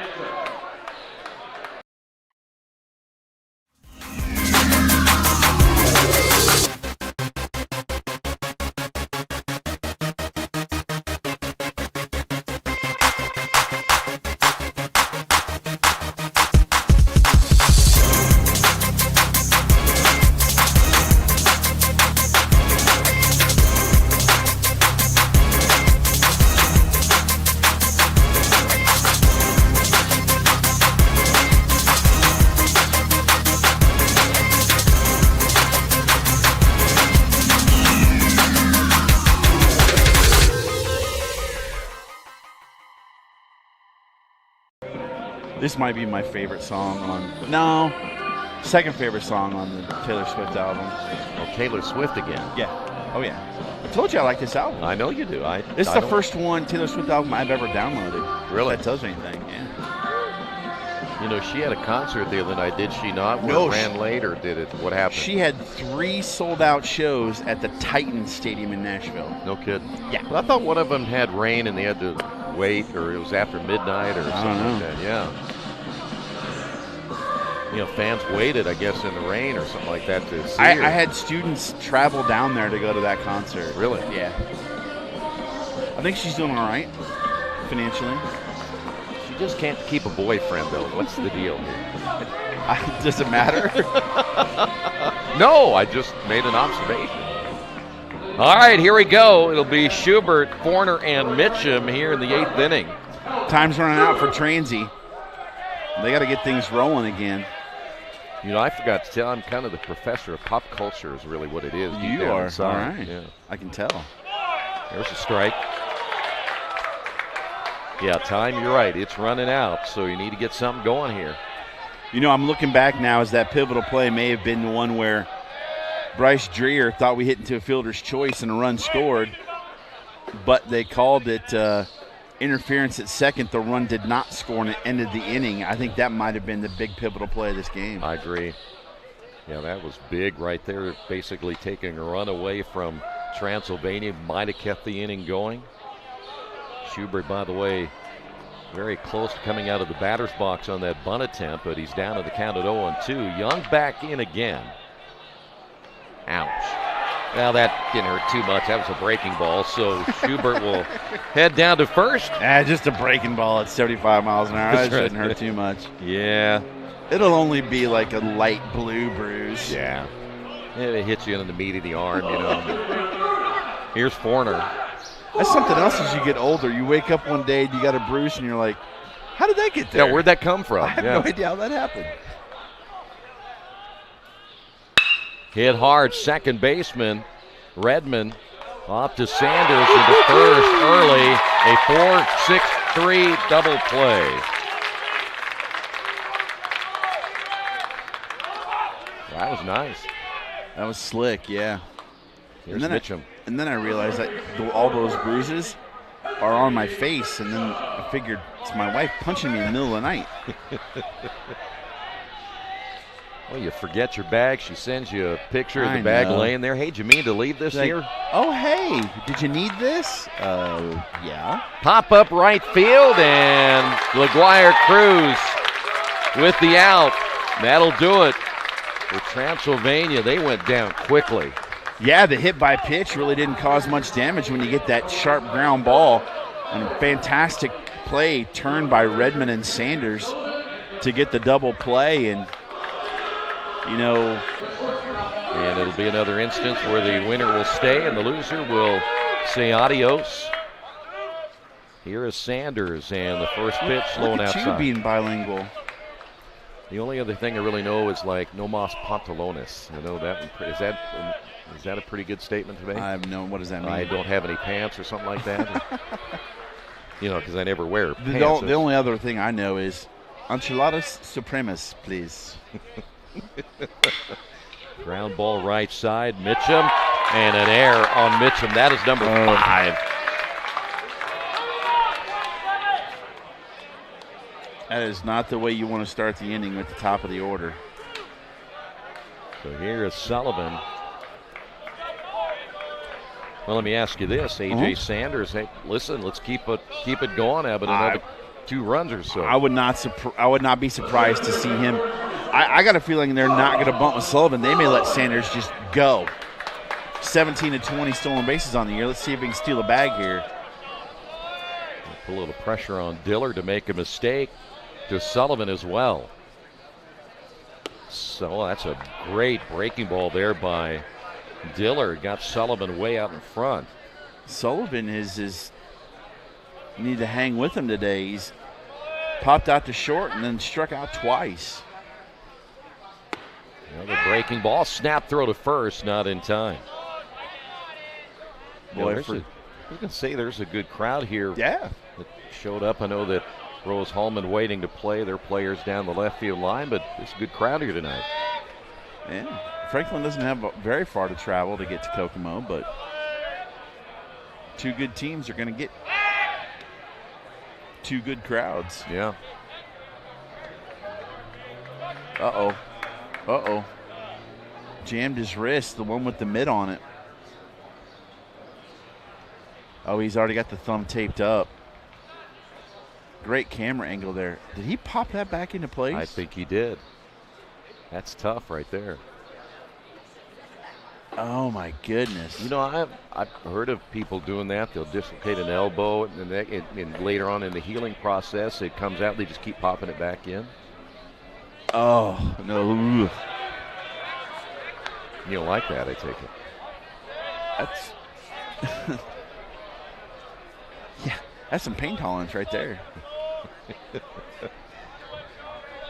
This might be my favorite song second favorite song on the Taylor Swift album. Well, Taylor Swift again. Yeah. Oh, yeah. I told you I like this album. I know you do. This is the first Taylor Swift album I've ever downloaded. Really? If that tells me anything, yeah. You know, she had a concert the other night, did she not? Where it ran late, or did it? What happened? She had 3 sold-out shows at the Titan Stadium in Nashville. No kidding. Yeah. Well, I thought one of them had rain and they had to wait, or it was after midnight or something like that. Yeah. fans waited, I guess, in the rain or something like that to see I her. had students travel down there to go to that concert. Really? Yeah. I think she's doing all right financially. She just can't keep a boyfriend, though. What's the deal here? Does it matter? No, I just made an observation. All right, here we go. It'll be Schubert, Forner, and Mitchum here in the 8th inning. Time's running out for Transy. They got to get things rolling again. I forgot to tell. I'm kind of the professor of pop culture is really what it is. You are. Inside. All right. Yeah. I can tell. There's a strike. Yeah, time, you're right. It's running out, so you need to get something going here. I'm looking back now as that pivotal play may have been the one where Bryce Dreer thought we hit into a fielder's choice and a run scored, but they called it interference at second. The run did not score and it ended the inning. I think that might have been the big pivotal play of this game. I agree. Yeah, that was big right there, basically taking a run away from Transylvania. Might have kept the inning going. Schubert, by the way, very close to coming out of the batter's box on that bunt attempt, but he's down to the count at 0-2. Young back in again. Ouch. Well, that didn't hurt too much. That was a breaking ball, so Schubert will head down to first. Just a breaking ball at 75 miles an hour. That shouldn't hurt too much. Yeah. It'll only be like a light blue bruise. Yeah. It hits you in the meat of the arm, Here's Forner. That's something else as you get older. You wake up one day and you got a bruise and you're like, how did that get there? Yeah, where'd that come from? I have no idea how that happened. Hit hard, second baseman Redmond off to Sanders into first early. A 4-6-3 double play. That was nice. That was slick, yeah. Here's Mitchum. And then I realized that all those bruises are on my face, and then I figured it's my wife punching me in the middle of the night. Well, you forget your bag. She sends you a picture of the bag laying there. Hey, did you mean to leave this here? Oh, hey, did you need this? Yeah. Pop up right field, and LaGuire Cruz with the out. That'll do it for Transylvania. They went down quickly. Yeah, the hit by pitch really didn't cause much damage when you get that sharp ground ball. And a fantastic play turned by Redmond and Sanders to get the double play. And, and it'll be another instance where the winner will stay and the loser will say adios. Here is Sanders, and the first pitch slowing outside. Look at you being bilingual. The only other thing I really know is like no mas pantalones. I know that. Is that a pretty good statement to make? I have no. What does that mean? I don't have any pants or something like that. Because I never wear pants. The only other thing I know is enchiladas supremas, please. Ground ball right side, Mitchum, and an error on Mitchum. That is number 5. That is not the way you want to start the inning at the top of the order. So here is Sullivan. Well, let me ask you this, A.J. Sanders. Hey, listen, let's keep it going. Have another 2 runs or so. I would not be surprised to see him. I got a feeling they're not going to bunt with Sullivan. They may let Sanders just go. 17 to 20 stolen bases on the year. Let's see if we can steal a bag here. Put a little pressure on Diller to make a mistake. To Sullivan as well. So that's a great breaking ball there by Diller. Got Sullivan way out in front. Sullivan is need to hang with him today. He's popped out to short and then struck out twice. Another breaking ball. Snap throw to first, not in time. Boy, I was going to say there's a good crowd here. Yeah. That showed up. I know that Rose Hallman waiting to play their players down the left field line, but it's a good crowd here tonight. Yeah. Franklin doesn't have very far to travel to get to Kokomo, but 2 good teams are going to get 2 good crowds. Yeah. Uh-oh. Jammed his wrist, the one with the mitt on it. Oh, he's already got the thumb taped up. Great camera angle there. Did he pop that back into place? I think he did. That's tough right there. Oh my goodness! You know, I've heard of people doing that. They'll dislocate an elbow, and later on in the healing process, it comes out. They just keep popping it back in. Oh no! You don't like that, I take it. That's yeah, that's some pain tolerance right there.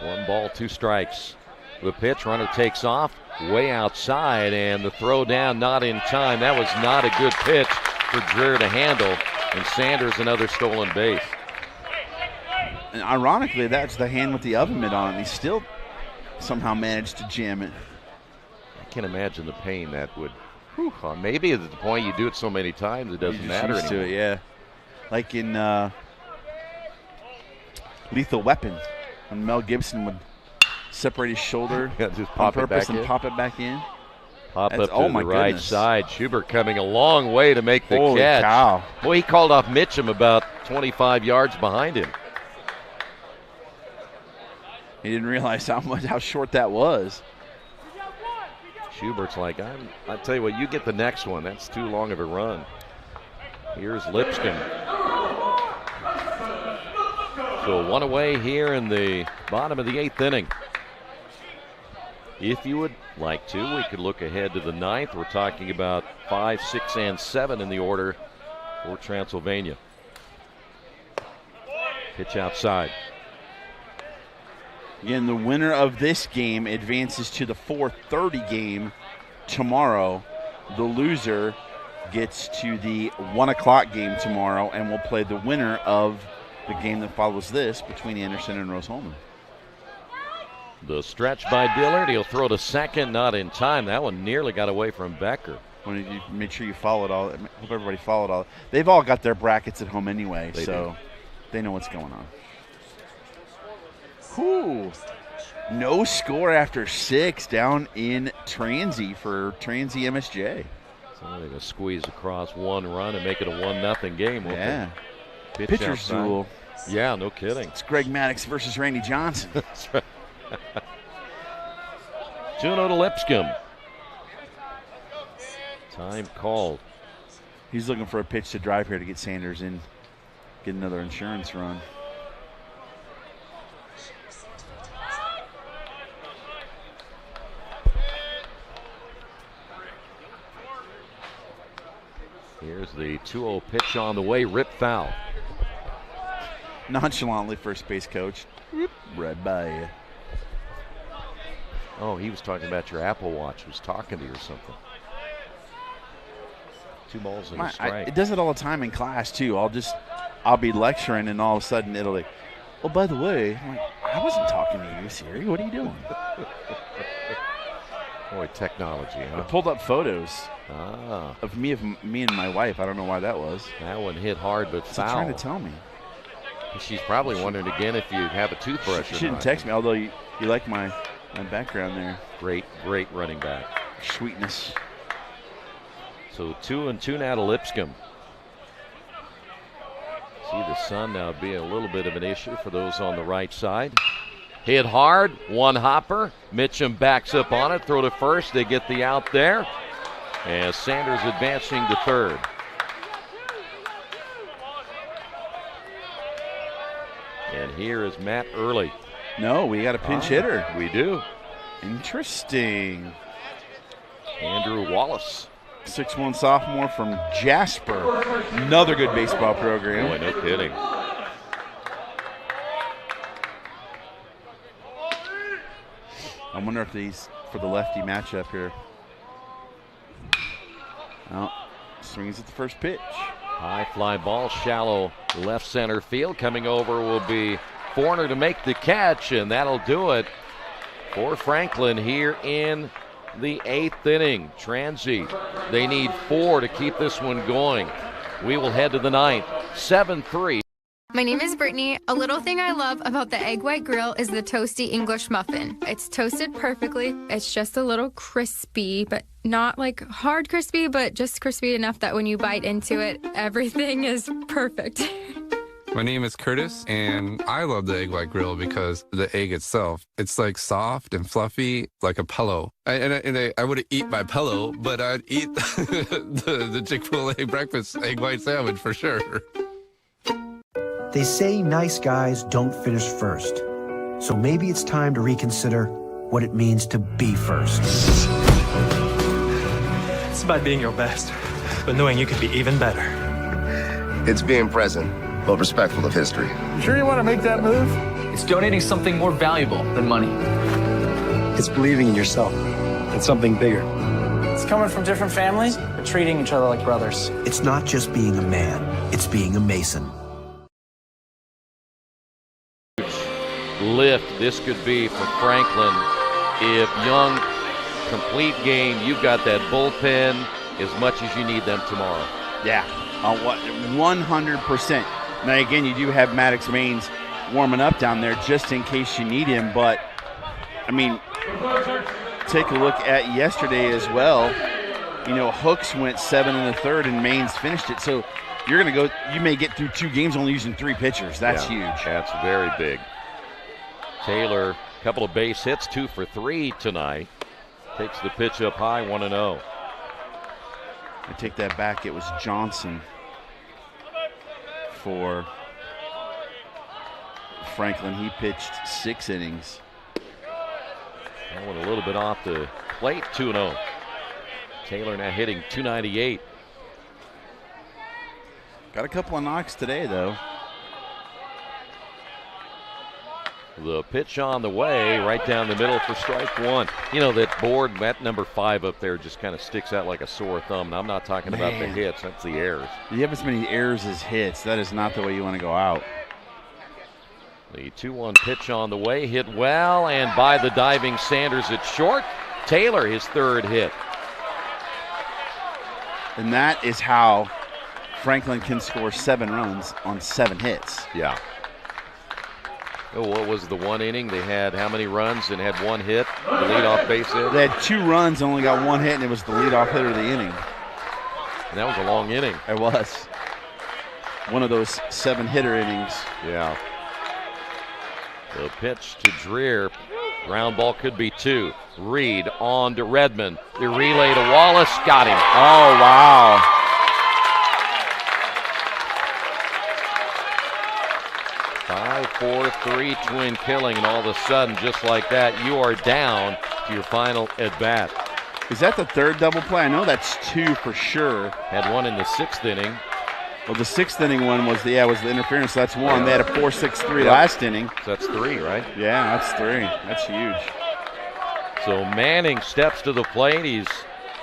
1 ball, 2 strikes. The pitch, runner takes off way outside, and the throw down not in time. That was not a good pitch for Dreher to handle, and Sanders another stolen base. And ironically, that's the hand with the oven mitt on it. He still somehow managed to jam it. I can't imagine the pain that would. Maybe at the point you do it so many times it doesn't matter anymore. To it, yeah. Like in Lethal Weapon, when Mel Gibson would separate his shoulder just on purpose and pop it back in. Pop up to the right side. Schubert coming a long way to make the Holy catch. Cow. Boy, he called off Mitchum about 25 yards behind him. He didn't realize how short that was. Schubert's like, I tell you what, you get the next one. That's too long of a run. Here's Lipscomb. So 1 away here in the bottom of the 8th inning. If you would like to, we could look ahead to the 9th. We're talking about 5, 6, and 7 in the order for Transylvania. Pitch outside. Again, the winner of this game advances to the 4:30 game tomorrow. The loser gets to the 1 o'clock game tomorrow, and will play the winner of the game that follows this between Anderson and Rose-Hulman. The stretch by Dillard. He'll throw to second, not in time. That one nearly got away from Becker. When you make sure you followed all. I hope everybody followed all. They've all got their brackets at home anyway, so they know what's going on. Whew. No score after 6 down in Transy for Transy MSJ. So they're going to squeeze across 1 run and make it a 1-0 game. Yeah. Pitcher's duel. Yeah, no kidding. It's Greg Maddux versus Randy Johnson. That's right. 2-0 to Lipscomb. Time called. He's looking for a pitch to drive here to get Sanders in, get another insurance run. Here's the 2-0 pitch on the way, rip foul. Nonchalantly, first base coach. Right by you. Oh, he was talking about your Apple Watch. He was talking to you or something. 2 balls and a strike. It does it all the time in class, too. I'll be lecturing, and all of a sudden it'll like, oh, by the way, I'm like, I wasn't talking to you, Siri. What are you doing? Boy, technology, huh? I pulled up photos of me and my wife. I don't know why that was. That one hit hard, but foul. She's trying to tell me. She's probably wondering again if you have a toothbrush. She didn't text me, although you like my background there. Great running back. Sweetness. So 2-2 now to Lipscomb. See the sun now being a little bit of an issue for those on the right side. Hit hard, 1 hopper. Mitchum backs up on it, throw to first. They get the out there. And Sanders advancing to third. And here is Matt Early. No, we got a pinch hitter. We do. Interesting. Andrew Wallace. 6'1" sophomore from Jasper. Another good baseball program. Boy, no kidding. I wonder if he's for the lefty matchup here. Oh, swings at the first pitch. High fly ball, shallow left center field. Coming over will be Forner to make the catch, and that'll do it for Franklin here in the 8th inning. Transy, they need 4 to keep this one going. We will head to the 9th. 7-3. My name is Brittany. A little thing I love about the Egg White Grill is the toasty English muffin. It's toasted perfectly. It's just a little crispy, but not like hard crispy, but just crispy enough that when you bite into it, everything is perfect. My name is Curtis, and I love the egg white grill because the egg itself, it's like soft and fluffy, like a pillow. I wouldn't eat my pillow, but I'd eat the Chick-fil-A breakfast egg white sandwich for sure. They say nice guys don't finish first. So maybe it's time to reconsider what it means to be first. It's about being your best, but knowing you could be even better. It's being present, but respectful of history. You sure you want to make that move? It's donating something more valuable than money. It's believing in yourself and something bigger. It's coming from different families, but treating each other like brothers. It's not just being a man, it's being a Mason. Lift this could be for Franklin. If Young complete game, you've got that bullpen as much as you need them tomorrow. Yeah, 100%. Now, again, you do have Maddox Maines warming up down there just in case you need him. But, I mean, take a look at yesterday as well. You know, Hooks went 7 in the third and Maines finished it. So you're going to go, you may get through 2 games only using 3 pitchers. That's huge. That's very big. Taylor, a couple of base hits, 2 for 3 tonight. Takes the pitch up high, 1-0. I take that back. It was Johnson for Franklin. He pitched 6 innings. That went a little bit off the plate, 2-0. Taylor now hitting .298. Got a couple of knocks today, though. The pitch on the way, right down the middle for strike 1. You know, that board, that number 5 up there just kind of sticks out like a sore thumb. And I'm not talking about the hits, that's the errors. You have as many errors as hits. That is not the way you want to go out. The 2-1 pitch on the way, hit well, and by the diving Sanders at short. Taylor, his 3rd hit. And that is how Franklin can score 7 runs on 7 hits. Yeah. Oh, what was the one inning? They had how many runs and had 1 hit? The leadoff base hit? They had 2 runs, only got 1 hit, and it was the leadoff hitter of the inning. And that was a long inning. It was. One of those 7-hitter innings. Yeah. The pitch to Dreer. Ground ball could be 2. Reed on to Redmond. The relay to Wallace. Got him. Oh, wow. Five, 4, 3 twin killing, and all of a sudden, just like that, you are down to your final at bat. Is that the 3rd double play? I know that's 2 for sure. Had 1 in the 6th inning. Well, the 6th inning one was the interference. That's 1. They had a 4-6-3 last inning. So that's 3, right? Yeah, that's 3. That's huge. So Manning steps to the plate. He's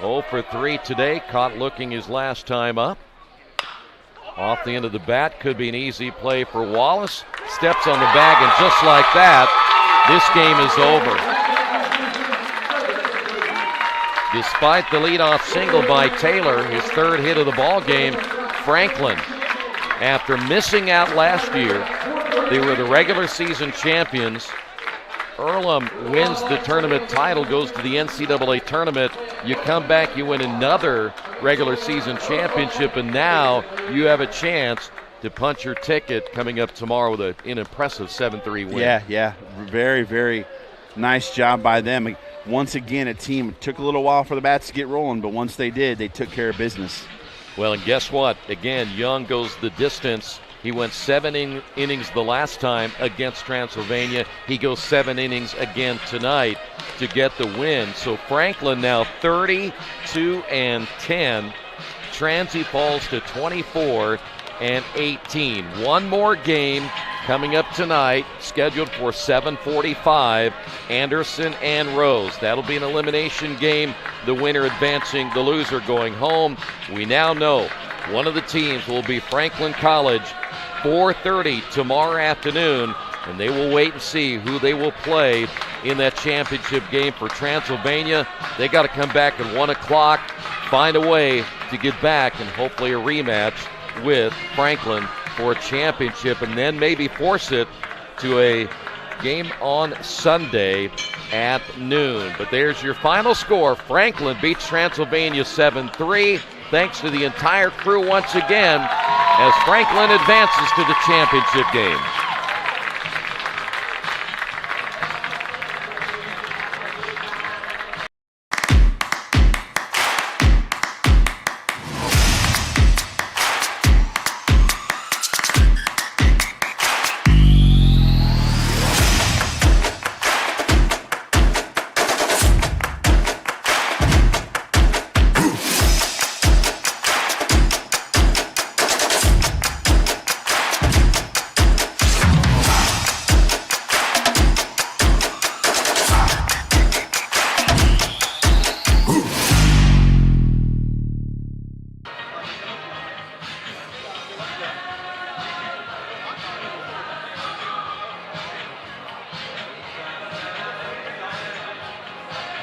0 for 3 today. Caught looking his last time up. Off the end of the bat, could be an easy play for Wallace. Steps on the bag, and just like that, this game is over. Despite the leadoff single by Taylor, his 3rd hit of the ball game, Franklin, after missing out last year, they were the regular season champions. Earlham wins the tournament title, goes to the NCAA tournament. You come back, you win another regular season championship, and now you have a chance to punch your ticket coming up tomorrow with an impressive 7-3 win. Yeah. Very, very nice job by them. Once again, a team, it took a little while for the bats to get rolling, but once they did, they took care of business. Well, and guess what? Again, Young goes the distance. He went 7 innings the last time against Transylvania. He goes 7 innings again tonight to get the win. So Franklin now 32-10. Transy falls to 24-18. One more game coming up tonight, scheduled for 7:45. Anderson and Rose. That'll be an elimination game. The winner advancing, the loser going home. We now know one of the teams will be Franklin College. 4:30 tomorrow afternoon, and they will wait and see who they will play in that championship game. For Transylvania, they got to come back at 1 o'clock, find a way to get back, and hopefully a rematch with Franklin for a championship, and then maybe force it to a game on Sunday at noon. But there's your final score. Franklin beats Transylvania 7-3. Thanks to the entire crew once again. as Franklin advances to the championship game.